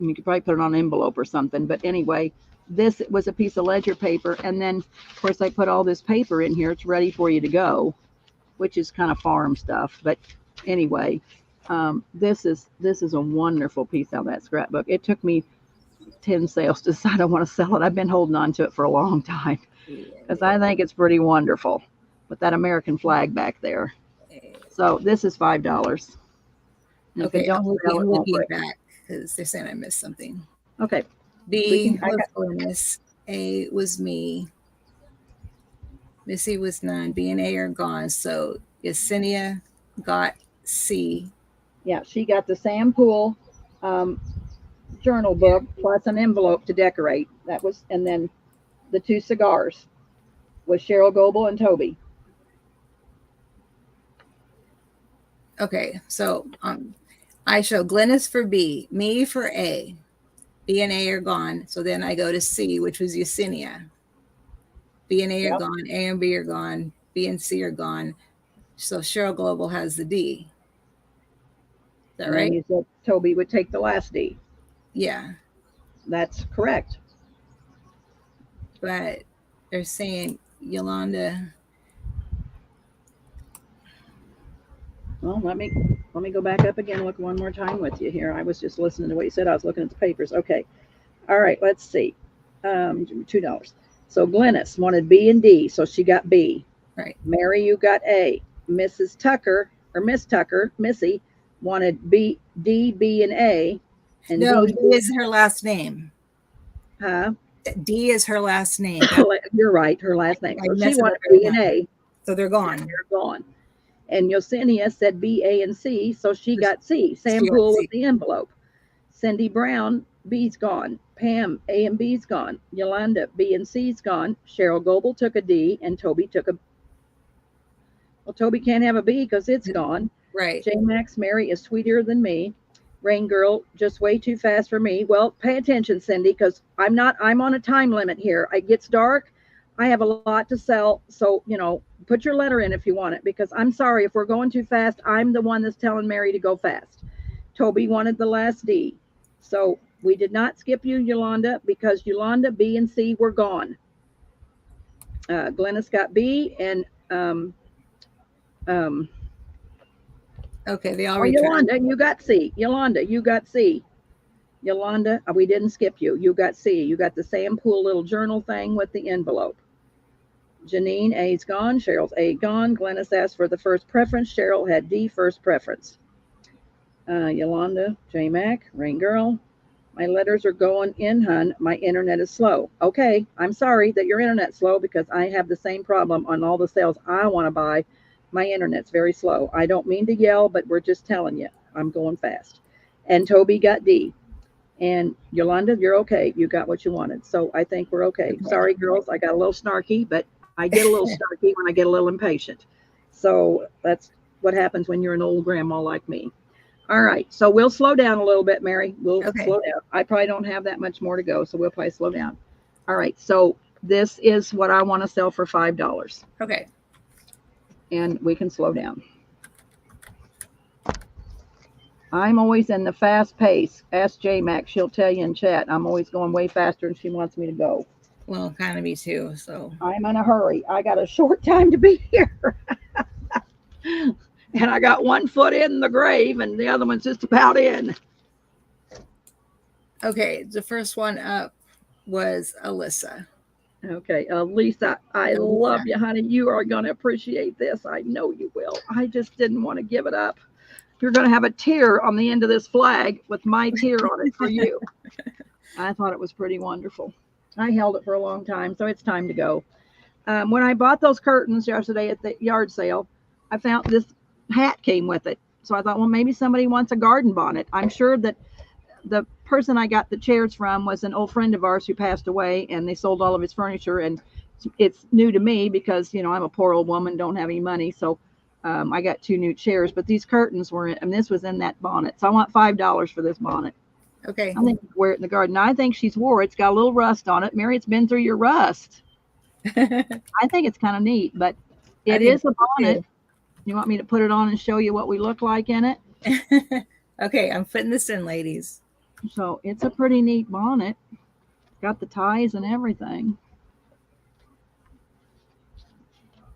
you could probably put it on an envelope or something. But anyway, this was a piece of ledger paper. And then, of course, I put all this paper in here. It's ready for you to go, which is kind of farm stuff. But anyway, this is a wonderful piece out of that scrapbook. It took me 10 sales to decide I want to sell it. I've been holding on to it for a long time because I think it's pretty wonderful with that American flag back there. So this is $5. Okay, I'm looking back because they're saying I missed something. Okay. B was Glynis. A was me. Missy was none. B and A are gone. So Yesenia got C. Yeah, she got the Sam Poole journal book plus an envelope to decorate. That was, and then the 2 cigars with Cheryl Goebel and Toby. Okay, so I show Glynis for B, me for A. B and A are gone. So then I go to C, which was Yesenia. B and A are gone. A and B are gone. B and C are gone. So Cheryl Global has the D. that And right? then you said Toby would take the last D. Yeah. That's correct. But they're saying Yolanda. Well, let me go back up again. Look one more time with you here. I was just listening to what you said. I was looking at the papers. Okay. All right. Let's see. $2. So Glennis wanted B and D, so she got B. Right. Mary, you got A. Mrs. Tucker or Miss Tucker, Missy wanted B, D, B, and A. And No, D, D is her last name. huh? D is her last name. You're right, her last name. I So mess she it wanted up every B and time. A. So they're gone. They're gone. And Yesenia said B, A, and C, so she got C. Sam She got Poole C. with the envelope. Cindy Brown, B's gone. Pam, A and B's gone. Yolanda, B and C's gone. Cheryl Goebel took a D, and Toby took a. Well, Toby can't have a B because it's gone. Right. J Max, Mary is sweeter than me. Rain Girl, just way too fast for me. Well, pay attention, Cindy, because I'm on a time limit here. It gets dark. I have a lot to sell. So, put your letter in if you want it, because I'm sorry if we're going too fast. I'm the one that's telling Mary to go fast. Toby wanted the last D. So we did not skip you, Yolanda, because Yolanda, B, and C were gone. Glennis got B, and okay, they all returned. Yolanda, you got C. Yolanda, you got C. Yolanda, we didn't skip you. You got C. You got the Sam Poole little journal thing with the envelope. Janine, A's gone. Cheryl's A gone. Glennis asked for the first preference. Cheryl had D first preference. Yolanda, J Mac, Rain Girl. My letters are going in, hun. My internet is slow. Okay, I'm sorry that your internet's slow because I have the same problem on all the sales I want to buy. My internet's very slow. I don't mean to yell, but we're just telling you. I'm going fast. And Toby got D. And Yolanda, you're okay. You got what you wanted. So I think we're okay. Sorry, girls. I got a little snarky, but I get a little snarky when I get a little impatient. So that's what happens when you're an old grandma like me. All right. So we'll slow down a little bit, Mary. We'll slow down. I probably don't have that much more to go. So we'll probably slow down. All right. So this is what I want to sell for $5. Okay. And we can slow down. I'm always in the fast pace. Ask J Mac. She'll tell you in chat. I'm always going way faster and she wants me to go. Well, kind of me too. So I'm in a hurry. I got a short time to be here. And I got one foot in the grave and the other one's just about in. Okay. The first one up was Alyssa. Okay, Lisa, I love you, honey. You are going to appreciate this. I know you will. I just didn't want to give it up. You're going to have a tear on the end of this flag with my tear on it for you. I thought it was pretty wonderful. I held it for a long time, so it's time to go. When I bought those curtains yesterday at the yard sale, I found this hat came with it. So I thought, well, maybe somebody wants a garden bonnet. I'm sure that the person I got the chairs from was an old friend of ours who passed away, and they sold all of his furniture. And it's new to me because, I'm a poor old woman, don't have any money. So I got 2 new chairs, but these curtains were in, and this was in that bonnet. So I want $5 for this bonnet. Okay. I think wear it in the garden. I think she's wore it. It's got a little rust on it. Mary, it's been through your rust. I think it's kind of neat, but it is a bonnet. You want me to put it on and show you what we look like in it? Okay, I'm putting this in, ladies. So it's a pretty neat bonnet. Got the ties and everything.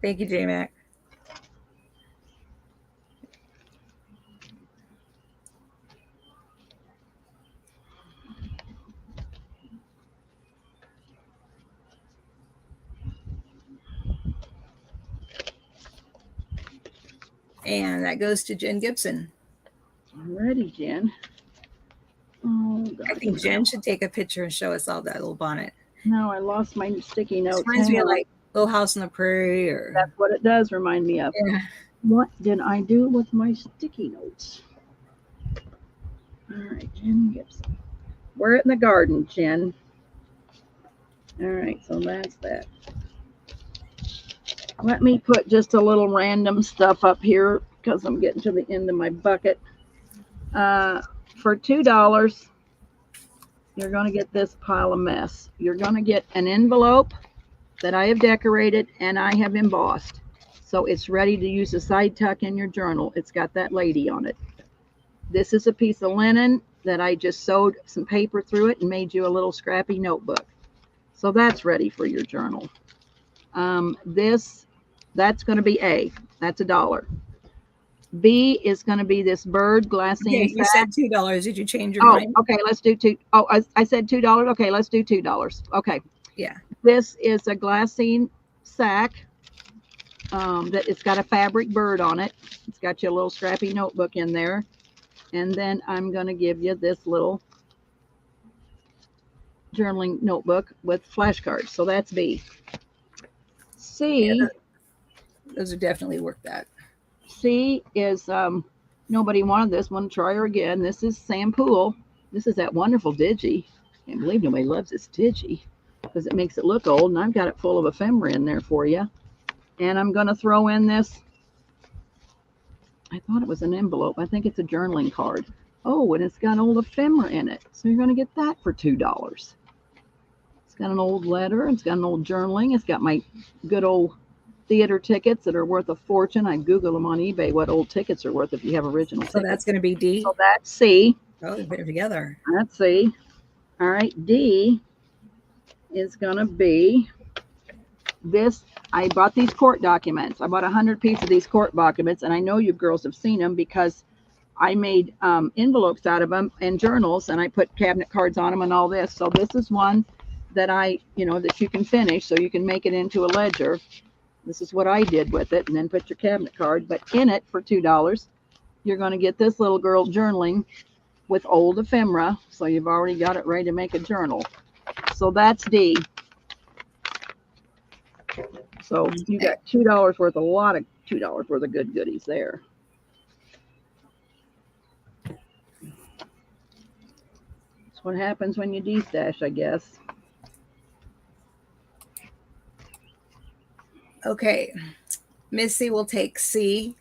Thank you, J Mac. And that goes to Jen Gibson. I'm ready, Jen. Oh, God. I think Jen should take a picture and show us all that little bonnet. No, I lost my sticky notes. It reminds me of like Little House on the Prairie. Or that's what it does remind me of. Yeah. What did I do with my sticky notes? All right, Jen Gibson. Wear it in the garden, Jen. All right, so that's that. Let me put just a little random stuff up here because I'm getting to the end of my bucket. For $2, you're going to get this pile of mess. You're going to get an envelope that I have decorated and I have embossed. So it's ready to use a side tuck in your journal. It's got that lady on it. This is a piece of linen that I just sewed some paper through it and made you a little scrappy notebook. So that's ready for your journal. That's going to be A. That's $1. B is going to be this bird glassine. Okay, you said $2. Did you change your Oh, mind? okay. Let's do two. Oh, I said $2. Okay, let's do $2. Okay. Yeah. This is a glassine sack. That it's got a fabric bird on it. It's got you a little scrappy notebook in there. And then I'm going to give you this little journaling notebook with flashcards. So that's B. C. Yeah, those are definitely worth that. C is nobody wanted this one. Try her again. This is Sam Poole. This is that wonderful Digi. Can't believe nobody loves this Digi because it makes it look old. And I've got it full of ephemera in there for you. And I'm going to throw in this. I thought it was an envelope. I think it's a journaling card. Oh, and it's got old ephemera in it. So you're going to get that for $2. It's got an old letter. It's got an old journaling. It's got my good old theater tickets that are worth a fortune. I Google them on eBay what old tickets are worth if you have original tickets. So that's going to be D? So that's C. Oh, you put it together. That's C. All right. D is going to be this. I bought these court documents. I bought 100 pieces of these court documents, and I know you girls have seen them because I made envelopes out of them and journals, and I put cabinet cards on them and all this. So this is one that that you can finish, so you can make it into a ledger. This is what I did with it, and then put your cabinet card. But in it for $2, you're going to get this little girl journaling with old ephemera. So you've already got it ready to make a journal. So that's D. So you got $2 worth, a lot of $2 worth of good goodies there. That's what happens when you destash, I guess. Okay. Missy will take C.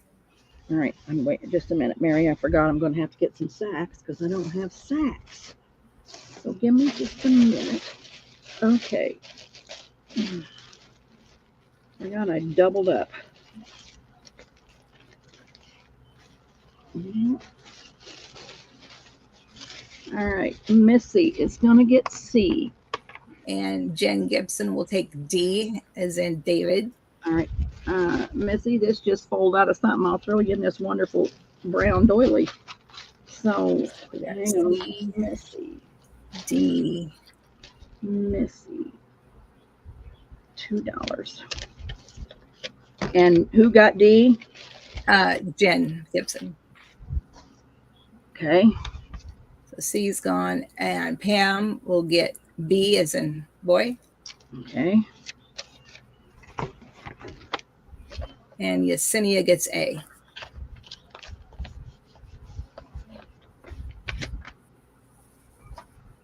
All right. I'm waiting just a minute, Mary. I forgot I'm going to have to get some sacks because I don't have sacks. So give me just a minute. Okay. I doubled up. All right, Missy is going to get C. And Jen Gibson will take D, as in David. All right, Missy, this just folded out of something. I'll throw you in this wonderful brown doily. So, hang on, Missy. D. Missy. $2. And who got D? Jen Gibson. Okay. So C's gone. And Pam will get B, as in boy. Okay. And Yesenia gets A.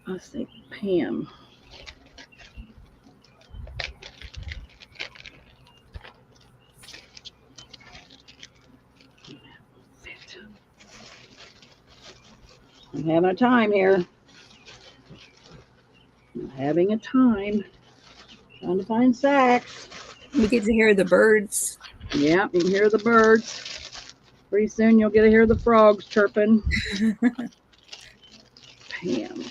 Let's say Pam. I'm having a time here. I'm having a time. Trying to find sacks. We get to hear the birds. Yeah, you can hear the birds. Pretty soon you'll get to hear the frogs chirping. Pam.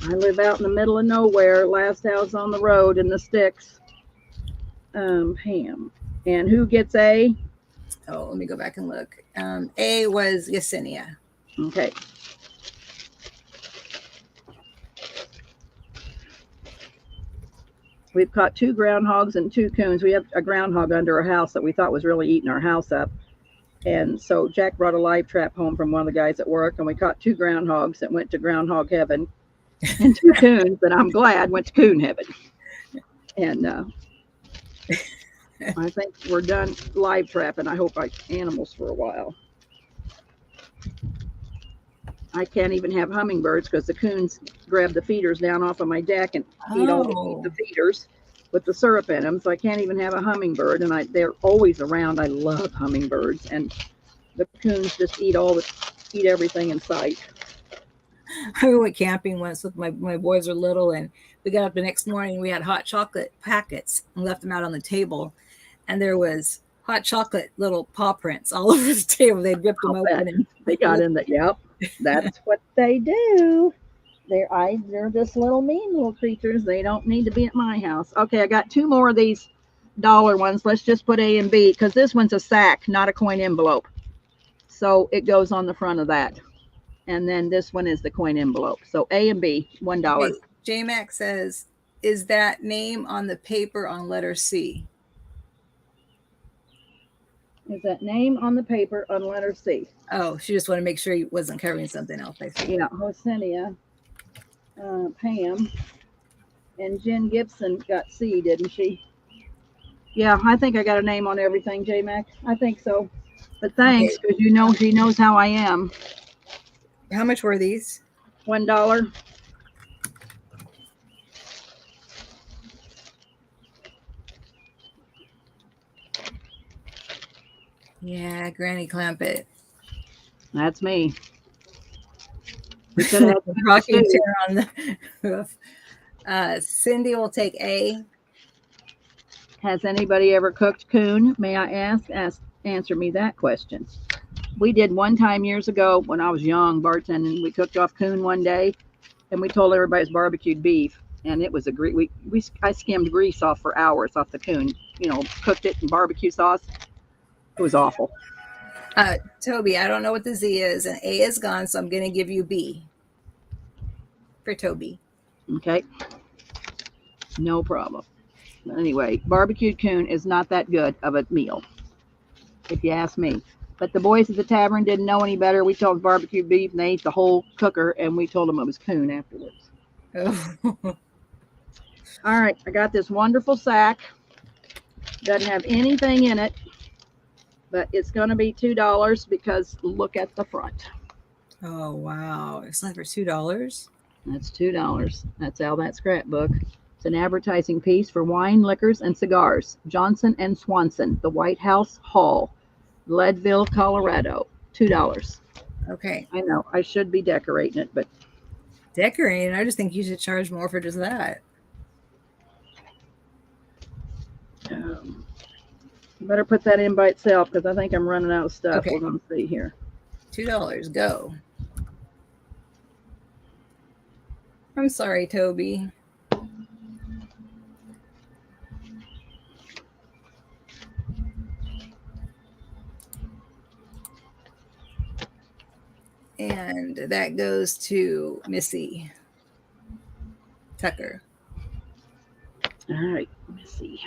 I live out in the middle of nowhere, last house on the road in the sticks. Pam. And who gets A? Oh, let me go back and look. A was Yesenia. Okay. We've caught 2 groundhogs and 2 coons. We have a groundhog under our house that we thought was really eating our house up. And so Jack brought a live trap home from one of the guys at work, and we caught 2 groundhogs that went to groundhog heaven, and 2 coons that I'm glad went to coon heaven. And I think we're done live trapping. I hope I animals for a while. I can't even have hummingbirds because the coons grab the feeders down off of my deck and eat all the feeders with the syrup in them. So I can't even have a hummingbird, and they're always around. I love hummingbirds, and the coons just eat everything in sight. I went camping once with my boys were little, and we got up the next morning. We had hot chocolate packets and left them out on the table, and there was hot chocolate little paw prints all over the table. They ripped them open. And they got in the, yep. That's what they do. They're just little mean little creatures. They don't need to be at my house. Okay, I got two more of these dollar ones. Let's just put A and B because this one's a sack, not a coin envelope. So it goes on the front of that. And then this one is the coin envelope. So A and B, $1. Okay, J Mac says, is that name on the paper on letter C? Is that name on the paper on letter C? Oh, she just wanted to make sure he wasn't covering something else. I see. Yeah, Hosenia, Pam, and Jen Gibson got C, didn't she? Yeah, I think I got a name on everything, J Mac. I think so. But thanks, because you know she knows how I am. How much were these? $1. Yeah, Granny Clampett. That's me. We could have had rocking chair on the roof. Cindy will take A. Has anybody ever cooked coon? May I ask? Answer me that question. We did one time years ago when I was young bartending. We cooked off coon one day, and we told everybody it's barbecued beef, and it was a great. I skimmed grease off for hours off the coon. You know, cooked it in barbecue sauce. It was awful. Toby, I don't know what the Z is, and A is gone, so I'm going to give you B for Toby. Okay. No problem. Anyway, barbecued coon is not that good of a meal, if you ask me. But the boys at the tavern didn't know any better. We told them barbecued beef, and they ate the whole cooker, and we told them it was coon afterwards. Oh. All right, I got this wonderful sack. Doesn't have anything in it, but it's going to be $2 because look at the front. Oh, wow. It's not for $2? That's $2. That's out of that scrapbook. It's an advertising piece for wine, liquors, and cigars. Johnson and Swanson, the White House Hall, Leadville, Colorado. $2. Okay. I know. I should be decorating it, but... Decorating? I just think you should charge more for just that. Better put that in by itself because I think I'm running out of stuff. Okay. We're going to see here. $2. Go. I'm sorry, Toby. And that goes to Missy Tucker. All right, Missy.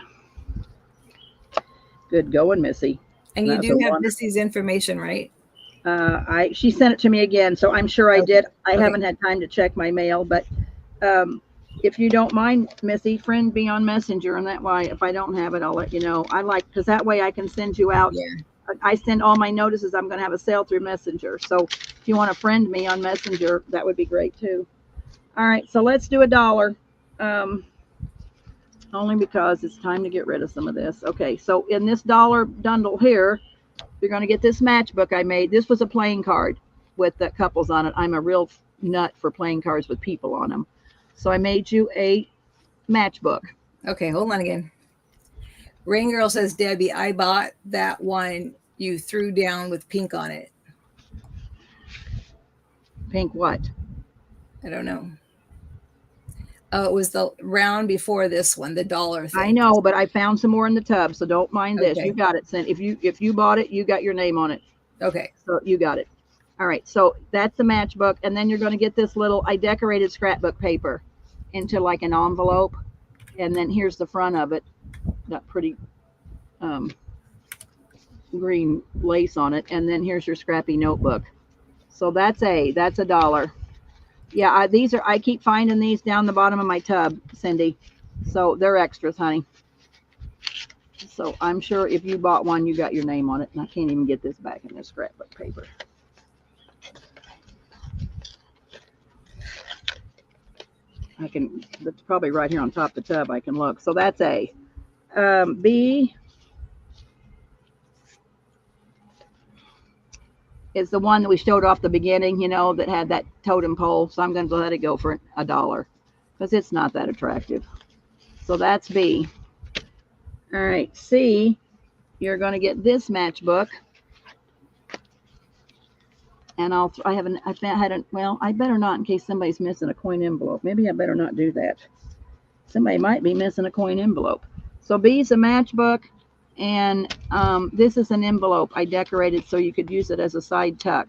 Good going, Missy. And you do have Missy's information, right? She sent it to me again, so I'm sure I did. I haven't had time to check my mail, but if you don't mind, Missy, friend me on Messenger, and that way, if I don't have it, I'll let you know. Because that way I can send you out. Yeah. I send all my notices. I'm going to have a sale through Messenger. So if you want to friend me on Messenger, that would be great too. All right, so let's do $1. Only because it's time to get rid of some of this. Okay, so in this dollar bundle here, you're going to get this matchbook I made. This was a playing card with the couples on it. I'm a real nut for playing cards with people on them. So I made you a matchbook. Okay, hold on again. Rain Girl says, Debbie, I bought that one you threw down with pink on it. Pink what? I don't know. Oh, it was the round before this one, the dollar thing. I know, but I found some more in the tub, so don't mind this. Okay. You got it, Cindy. If you bought it, you got your name on it. Okay. So you got it. All right, so that's the matchbook, and then you're going to get this little, I decorated scrapbook paper into like an envelope, and then here's the front of it. Got pretty green lace on it, and then here's your scrappy notebook. So that's $1. Yeah, I keep finding these down the bottom of my tub, Cindy. So they're extras, honey. So I'm sure if you bought one, you got your name on it. And I can't even get this back in this scrapbook paper. That's probably right here on top of the tub. I can look. So that's A. B is the one that we showed off the beginning, you know, that had that totem pole. So I'm going to let it go for $1 because it's not that attractive. So that's B. All right, C, you're going to get this matchbook. And I haven't, I hadn't, well, I better not in case somebody's missing a coin envelope. Maybe I better not do that. Somebody might be missing a coin envelope. So B is a matchbook, and this is an envelope I decorated so you could use it as a side tuck,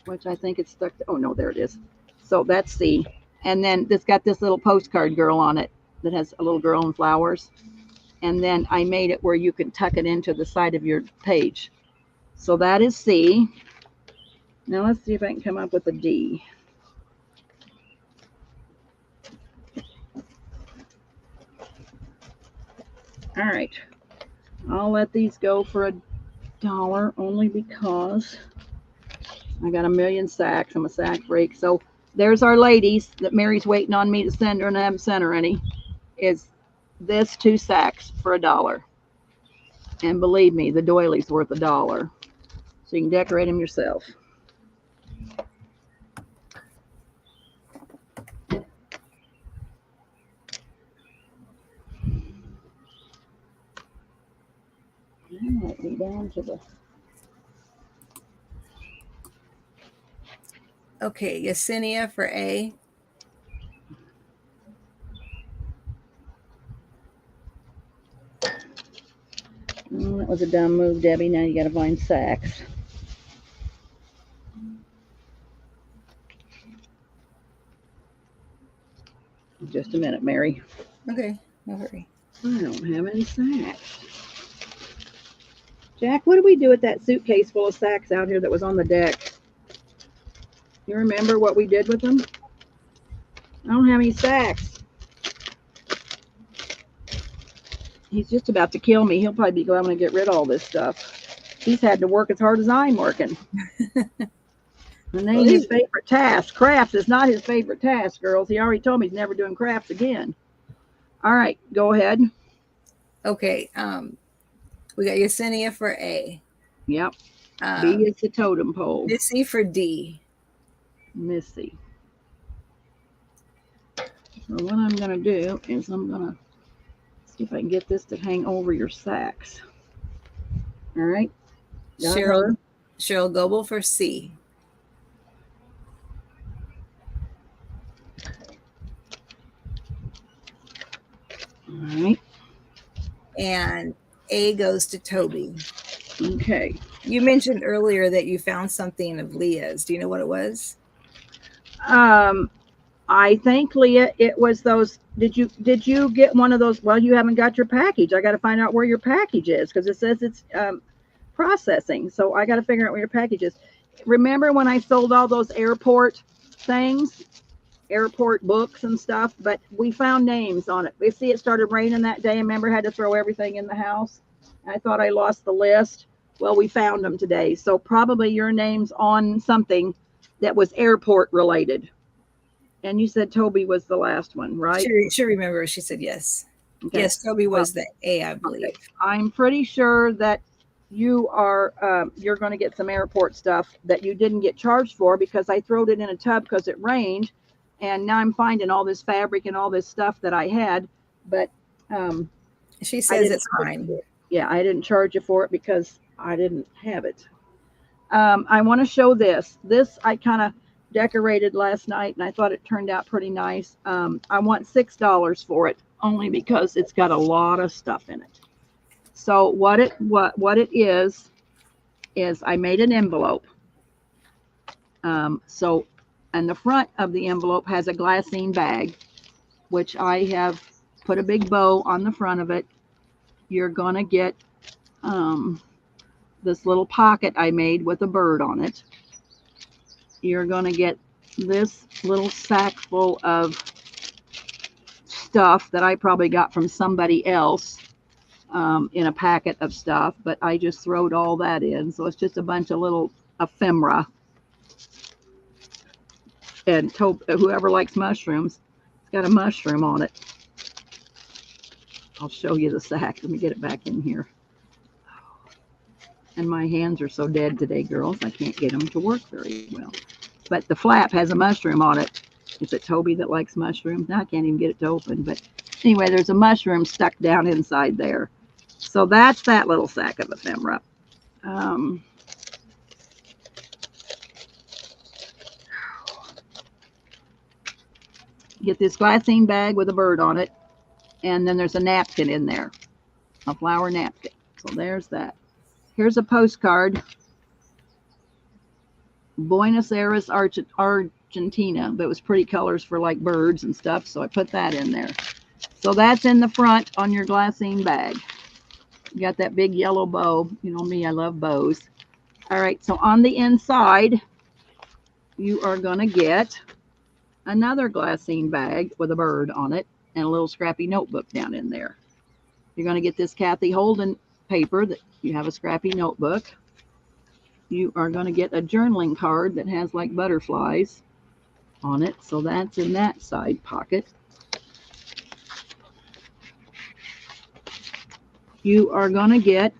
which I think it's stuck to, oh no, there it is. So that's C. And then it's got this little postcard girl on it that has a little girl and flowers. And then I made it where you can tuck it into the side of your page. So that is C. Now let's see if I can come up with a D. All right. I'll let these go for $1 only because I got a million sacks. I'm a sack break. So there's our ladies that Mary's waiting on me to send her, and I haven't sent her any. Is this 2 sacks for $1? And believe me, the doily's worth $1. So you can decorate them yourself. That might be down to the... Okay, Yesenia for A. Oh, that was a dumb move, Debbie. Now you got to find sacks. Just a minute, Mary. Okay, no hurry. I don't have any sacks. Jack, what did we do with that suitcase full of sacks out here that was on the deck? You remember what we did with them? I don't have any sacks. He's just about to kill me. He'll probably be glad when I get rid of all this stuff. He's had to work as hard as I'm working. And ain't his favorite task. Crafts is not his favorite task, girls. He already told me he's never doing crafts again. All right, go ahead. Okay, we got Yesenia for A. Yep. B is the totem pole. Missy for D. Missy. So what I'm going to do is I'm going to see if I can get this to hang over your sacks. All right. Cheryl Goebel for C. All right. And A goes to Toby. Okay. You mentioned earlier that you found something of Leah's. Do you know what it was? I think, Leah, it was those. Did you get one of those? Well, you haven't got your package. I got to find out where your package is because it says it's processing. So I got to figure out where your package is. Remember when I sold all those airport things, airport books and stuff? But we found names on it. We see it started raining that day. And remember, I had to throw everything in the house. I thought I lost the list. Well, we found them today. So probably your name's on something that was airport related. And you said Toby was the last one, right? She remembers. She said yes. Okay. Yes, Toby was the A, I believe. Okay. I'm pretty sure that you are you're going to get some airport stuff that you didn't get charged for because I threw it in a tub because it rained, and now I'm finding all this fabric and all this stuff that I had. But she says it's fine. Yeah, I didn't charge you for it because I didn't have it. I want to show this. This I kind of decorated last night and I thought it turned out pretty nice. I want $6 for it only because it's got a lot of stuff in it. So what it is I made an envelope. So and the front of the envelope has a glassine bag, which I have put a big bow on the front of it. You're gonna get this little pocket I made with a bird on it. You're going to get this little sack full of stuff that I probably got from somebody else in a packet of stuff, but I just throwed all that in. So it's just a bunch of little ephemera. And whoever likes mushrooms, it's got a mushroom on it. I'll show you the sack. Let me get it back in here. And my hands are so dead today, girls. I can't get them to work very well. But the flap has a mushroom on it. Is it Toby that likes mushrooms? Now I can't even get it to open. But anyway, there's a mushroom stuck down inside there. So that's that little sack of ephemera. Get this glassine bag with a bird on it, and then there's a napkin in there, a flower napkin. So there's that. Here's a postcard. Buenos Aires, Argentina, but it was pretty colors for like birds and stuff, so I put that in there. So that's in the front on your glassine bag. You got that big yellow bow. You know me, I love bows. All right, so on the inside, you are going to get another glassine bag with a bird on it and a little scrappy notebook down in there. You're going to get this Kathy Holden paper that you have a scrappy notebook. You are going to get a journaling card that has like butterflies on it. So that's in that side pocket. You are going to get,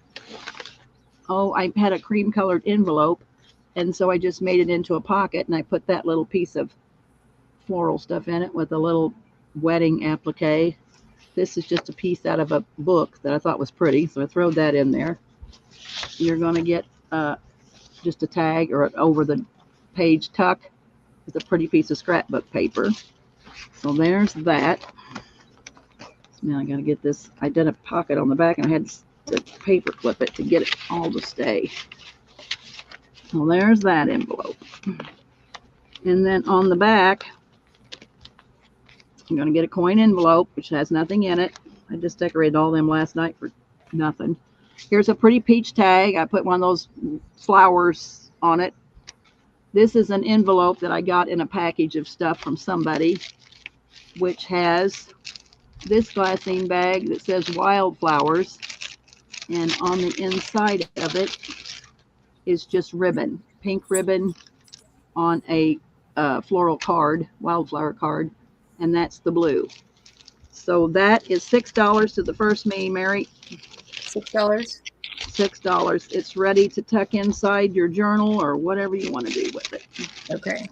oh, I had a cream colored envelope. And so I just made it into a pocket and I put that little piece of floral stuff in it with a little wedding applique. This is just a piece out of a book that I thought was pretty. So I throw that in there. You're going to get just a tag or an over the page tuck with a pretty piece of scrapbook paper. So there's that. Now I got to get this. I did a pocket on the back and I had to paper clip it to get it all to stay. Well, there's that envelope. And then on the back, I'm going to get a coin envelope, which has nothing in it. I just decorated all them last night for nothing. Here's a pretty peach tag. I put one of those flowers on it. This is an envelope that I got in a package of stuff from somebody, which has this glassine bag that says wildflowers. And on the inside of it is just ribbon, pink ribbon on a floral card, wildflower card, and that's the blue. So that is $6 to the first me, Mary. $6. $6. It's ready to tuck inside your journal or whatever you want to do with it. Okay.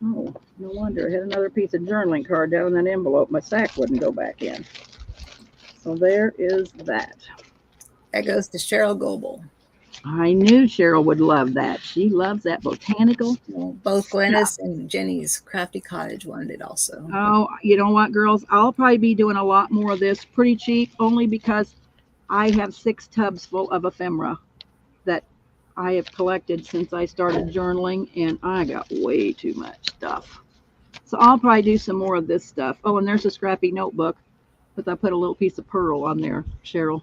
Oh, no wonder. I had another piece of journaling card down in that envelope. My sack wouldn't go back in. So there is that. That goes to Cheryl Goebel. I knew Cheryl would love that. She loves that botanical. Well, both Glennis and Jenny's Crafty Cottage wanted it also. Oh, you know what, girls? I'll probably be doing a lot more of this pretty cheap, only because I have 6 tubs full of ephemera that I have collected since I started journaling, and I got way too much stuff. So I'll probably do some more of this stuff. Oh, and there's a scrappy notebook, but I put a little piece of pearl on there, Cheryl,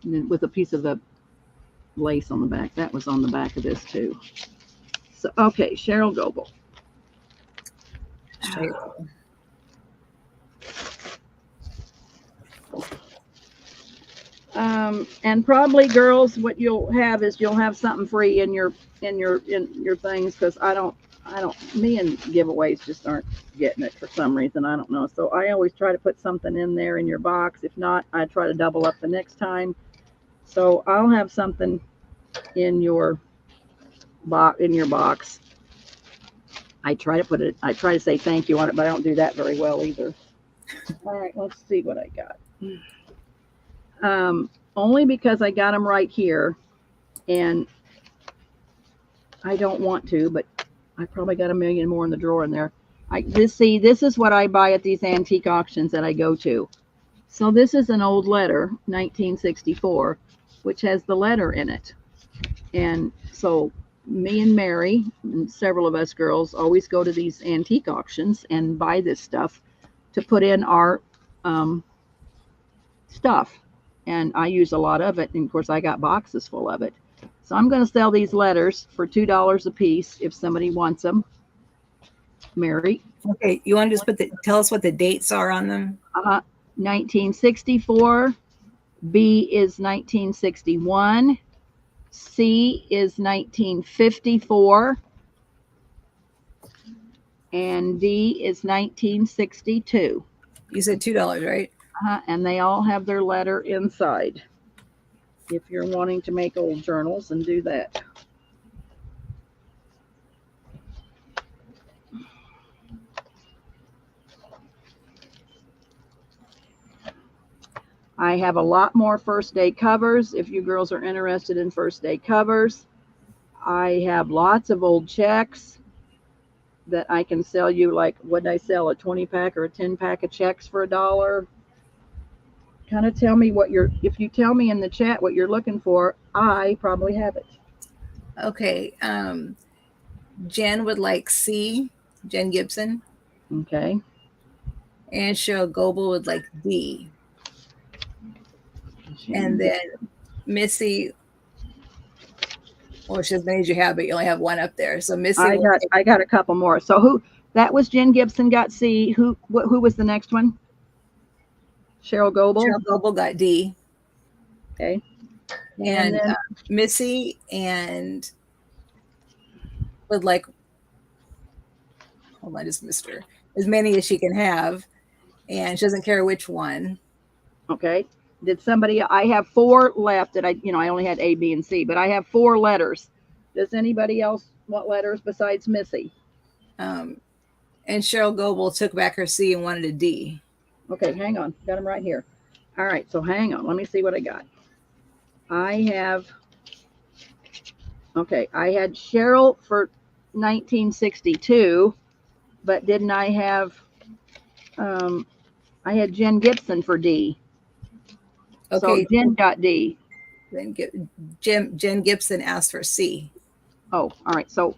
and then with a piece of the lace on the back. That was on the back of this too. So, okay, Cheryl Goebel. And probably, girls, what you'll have is you'll have something free in your things, because me and giveaways just aren't getting it for some reason. I don't know. So I always try to put something in there in your box. If not, I try to double up the next time. So I'll have something in your box. I try to say thank you on it, but I don't do that very well either. All right, let's see what I got. Only because I got them right here, and I don't want to, but I probably got a million more in the drawer in there. This is what I buy at these antique auctions that I go to. So this is an old letter, 1964, which has the letter in it. And so me and Mary and several of us girls always go to these antique auctions and buy this stuff to put in our stuff. And I use a lot of it. And of course, I got boxes full of it. So I'm going to sell these letters for $2 a piece if somebody wants them. Mary. Okay, you want to just tell us what the dates are on them? 1964. B is 1961. C is 1954. And D is 1962. You said $2, right? And they all have their letter inside, if you're wanting to make old journals and do that. I have a lot more first day covers if you girls are interested in first day covers. I have lots of old checks that I can sell you. Like, what did I sell? A 20 pack or a 10 pack of checks for $1? Kind of tell me what if you tell me in the chat what you're looking for, I probably have it. Okay. Jen would like C, Jen Gibson. Okay. And Cheryl Goebel would like D. And then Missy, well, she as many as you have, but you only have one up there. So Missy, I got a couple more. So who? That was Jen Gibson got C. Who was the next one? Cheryl Goebel. Cheryl Goebel got D. Okay. And then, Missy and would like, hold on, I just missed her. As many as she can have, and she doesn't care which one. Okay. Did somebody? I have 4 left. That I only had A, B, and C, but I have 4 letters. Does anybody else want letters besides Missy? And Cheryl Goebel took back her C and wanted a D. Okay, hang on. Got them right here. All right, so hang on. Let me see what I got. I have. Okay, I had Cheryl for 1962, but didn't I have? I had Jen Gibson for D. Okay. So Jen got D. Then Jen Gibson asked for C. Oh, all right. So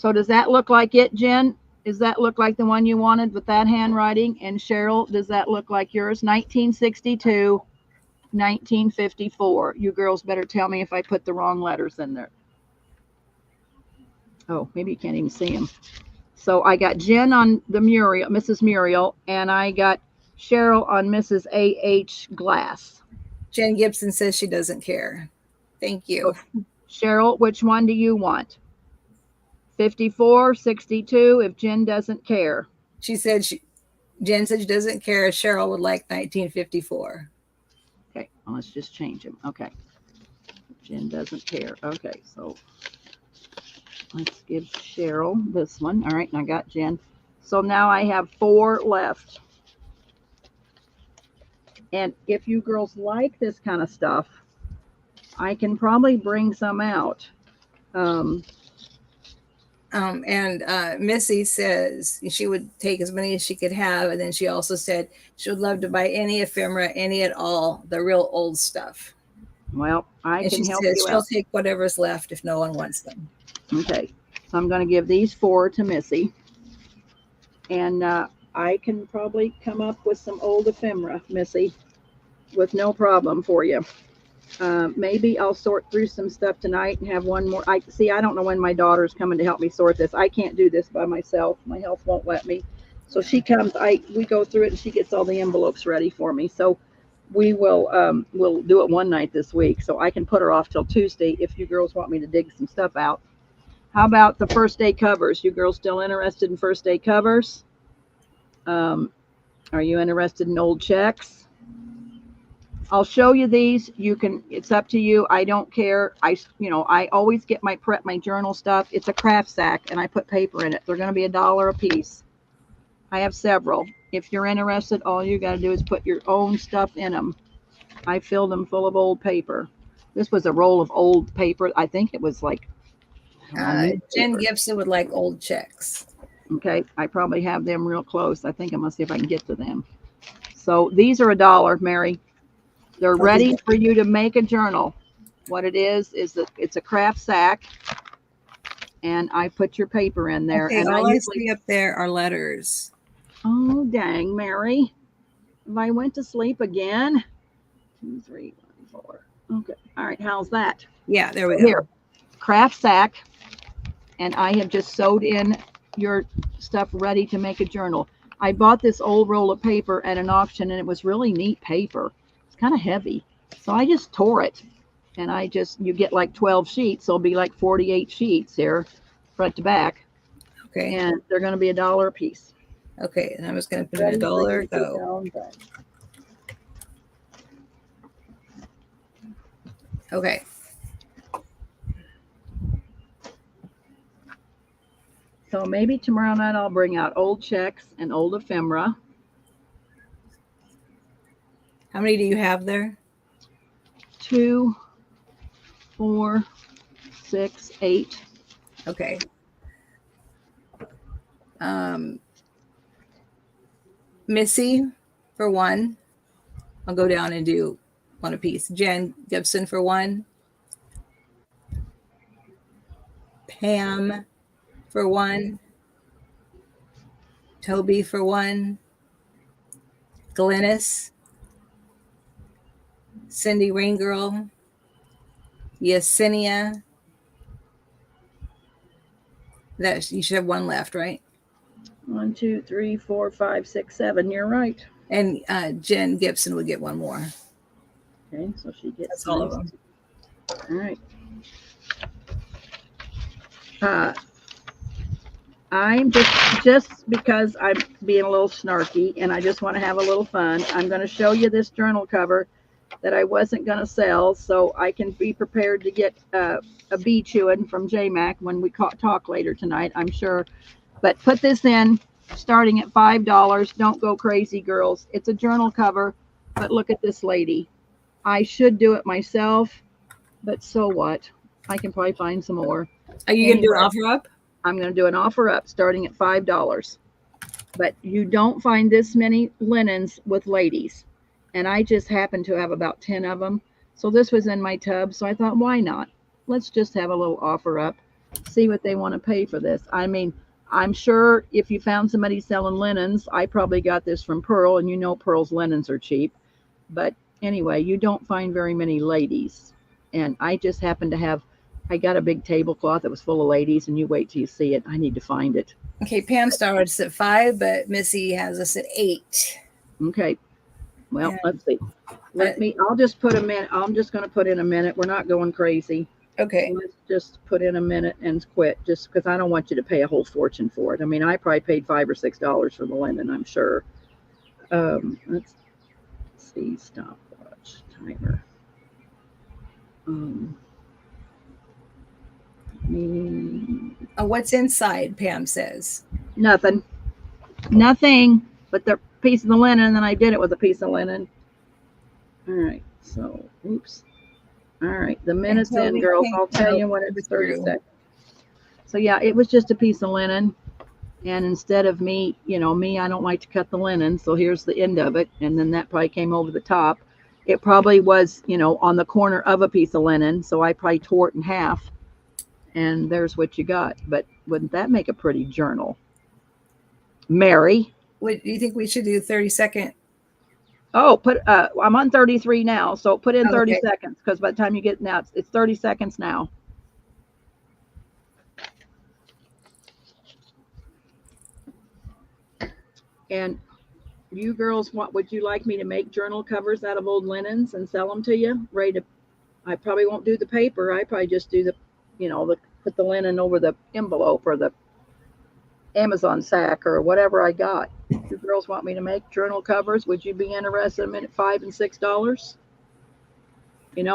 does that look like it, Jen? Does that look like the one you wanted with that handwriting? And Cheryl, does that look like yours? 1962, 1954. You girls better tell me if I put the wrong letters in there. Oh, maybe you can't even see them. So I got Jen on the Muriel, Mrs. Muriel, and I got Cheryl on Mrs. A.H. Glass. Jen Gibson says she doesn't care. Thank you. So, Cheryl, which one do you want? 54, 62, if Jen doesn't care. Jen said she doesn't care. Cheryl would like 1954. Okay, well, let's just change them. Okay. Jen doesn't care. Okay, so let's give Cheryl this one. All right, and I got Jen. So now I have 4 left. And if you girls like this kind of stuff, I can probably bring some out. Missy says she would take as many as she could have. And then she also said she would love to buy any ephemera, any at all, the real old stuff. Well, I can help you out. She'll take whatever's left if no one wants them. Okay, so I'm going to give these 4 to Missy. And I can probably come up with some old ephemera, Missy, with no problem for you. Maybe I'll sort through some stuff tonight and have one more. I don't know when my daughter's coming to help me sort this. I can't do this by myself. My health won't let me. So she comes, we go through it and she gets all the envelopes ready for me. So we will we'll do it one night this week. So I can put her off till Tuesday if you girls want me to dig some stuff out. How about the first day covers? You girls still interested in first day covers? Are you interested in old checks? I'll show you these. It's up to you. I don't care. I always get my journal stuff. It's a craft sack and I put paper in it. They're going to be $1 a piece. I have several. If you're interested, all you got to do is put your own stuff in them. I filled them full of old paper. This was a roll of old paper. I think it was like. Jen Gibson would like old checks. Okay. I probably have them real close. I think I'm going to see if I can get to them. So these are $1, Mary. They're ready for you to make a journal. What it is that it's a craft sack, and I put your paper in there. Okay, and all I see up there are letters. Oh, dang, Mary. If I went to sleep again. 2, 3, 1, 4. Okay. All right. How's that? Yeah, there we go. Here, craft sack, and I have just sewed in your stuff ready to make a journal. I bought this old roll of paper at an auction, and it was really neat paper. Kind of heavy, so I just tore it, and you get like 12 sheets, so it'll be like 48 sheets here, front to back. Okay, and they're going to be $1 a piece. Okay, and I'm just going to put in $1. Go. Okay. So maybe tomorrow night I'll bring out old checks and old ephemera. How many do you have there? 2, 4, 6, 8. Okay. Missy for 1. I'll go down and do 1 apiece. Jen Gibson for 1. Pam for 1. Toby for 1. Glennis. Cindy Rain Girl. Yesenia. That you should have 1 left, right? 1, 2, 3, 4, 5, 6, 7. You're right. And Jen Gibson would get 1 more. Okay, so she gets That's all of them. All right. I'm just because I'm being a little snarky and I just want to have a little fun. I'm going to show you this journal cover that I wasn't going to sell, so I can be prepared to get a bee chewing from JMac when we talk later tonight, I'm sure. But put this in starting at $5. Don't go crazy, girls. It's a journal cover, but look at this lady. I should do it myself, but so what? I can probably find some more. Are you going to do an offer up? I'm going to do an offer up starting at $5. But you don't find this many linens with ladies. And I just happen to have about 10 of them. So this was in my tub. So I thought, why not? Let's just have a little offer up. See what they want to pay for this. I mean, I'm sure if you found somebody selling linens, I probably got this from Pearl. And you know Pearl's linens are cheap. But anyway, you don't find very many ladies. And I just happen to have, I got a big tablecloth that was full of ladies, and you wait till you see it. I need to find it. Okay, Pam started us at 5, but Missy has us at 8. Okay. Well, yeah. Let's see. I'll just put a minute. I'm just going to put in a minute. We're not going crazy. Okay. Let's just put in a minute and quit, just because I don't want you to pay a whole fortune for it. I mean, I probably paid $5 or $6 for the linen, I'm sure. Let's see. Stopwatch timer. What's inside? Pam says nothing but the piece of the linen, and then I did it with a piece of linen. All right, so oops. All right, the minute's in, girls. I'll tell you when it's 30 seconds. So yeah, it was just a piece of linen, and instead of me, I don't like to cut the linen, so here's the end of it, and then that probably came over the top. It probably was, on the corner of a piece of linen, so I probably tore it in half. And there's what you got. But wouldn't that make a pretty journal? Mary? What do you think we should do? 30-second? Oh, I'm on 33 now. So put in 30 seconds, because by the time you get now, it's 30 seconds now. And you girls, what would you like me to make journal covers out of old linens and sell them to you? I probably won't do the paper. I probably just do the put the linen over the envelope or the Amazon sack or whatever I got. You girls want me to make journal covers? Would you be interested in them at $5 and $6?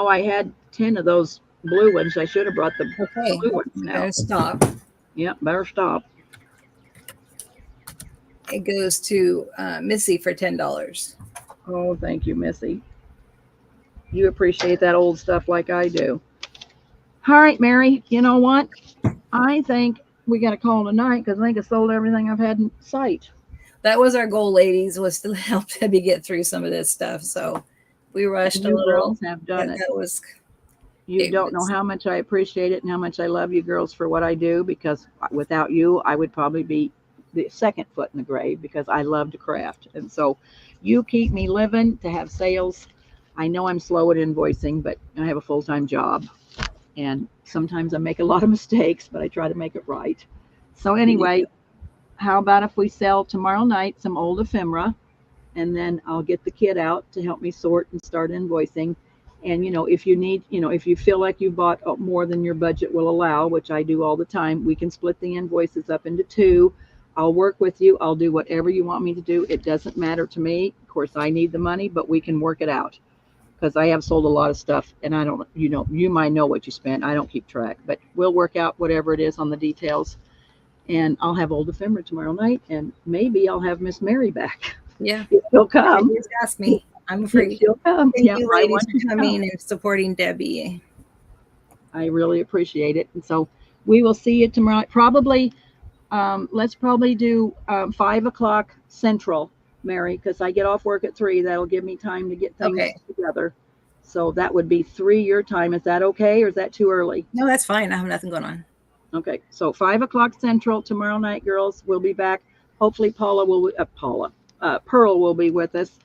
I had 10 of those blue ones. I should have brought the blue ones now. Better stop. Yep, better stop. It goes to Missy for $10. Oh, thank you, Missy. You appreciate that old stuff like I do. All right, Mary, you know what? I think we got to call tonight because I think I sold everything I've had in sight. That was our goal, ladies, was to help Debbie get through some of this stuff. So we rushed a little. You girls have done it. You don't know how much I appreciate it and how much I love you girls for what I do, because without you, I would probably be the second foot in the grave, because I love to craft. And so you keep me living to have sales. I know I'm slow at invoicing, but I have a full-time job. And sometimes I make a lot of mistakes, but I try to make it right. So anyway, how about if we sell tomorrow night some old ephemera, and then I'll get the kid out to help me sort and start invoicing. And, if you need, if you feel like you bought more than your budget will allow, which I do all the time, we can split the invoices up into 2. I'll work with you. I'll do whatever you want me to do. It doesn't matter to me. Of course, I need the money, but we can work it out. Because I have sold a lot of stuff, and I don't, you might know what you spent. I don't keep track, but we'll work out whatever it is on the details. And I'll have old ephemera tomorrow night, and maybe I'll have Miss Mary back. Yeah, she'll come. Just ask me. I'm afraid. She'll come. Thank Yeah, you, I ladies, want for her to come. coming and supporting Debbie. I really appreciate it. And so we will see you tomorrow. Probably, let's probably do 5 o'clock Central, Mary, because I get off work at 3. That'll give me time to get things Okay. together. So that would be 3 your time. Is that okay, or is that too early? No, that's fine. I have nothing going on. Okay, so 5 o'clock Central tomorrow night, girls. We'll be back. Hopefully, Pearl will be with us,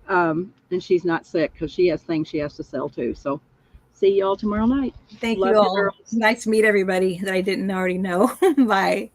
and she's not sick because she has things she has to sell too. So, see y'all tomorrow night. Thank Love you you, all. girls. Nice to meet everybody that I didn't already know. Bye.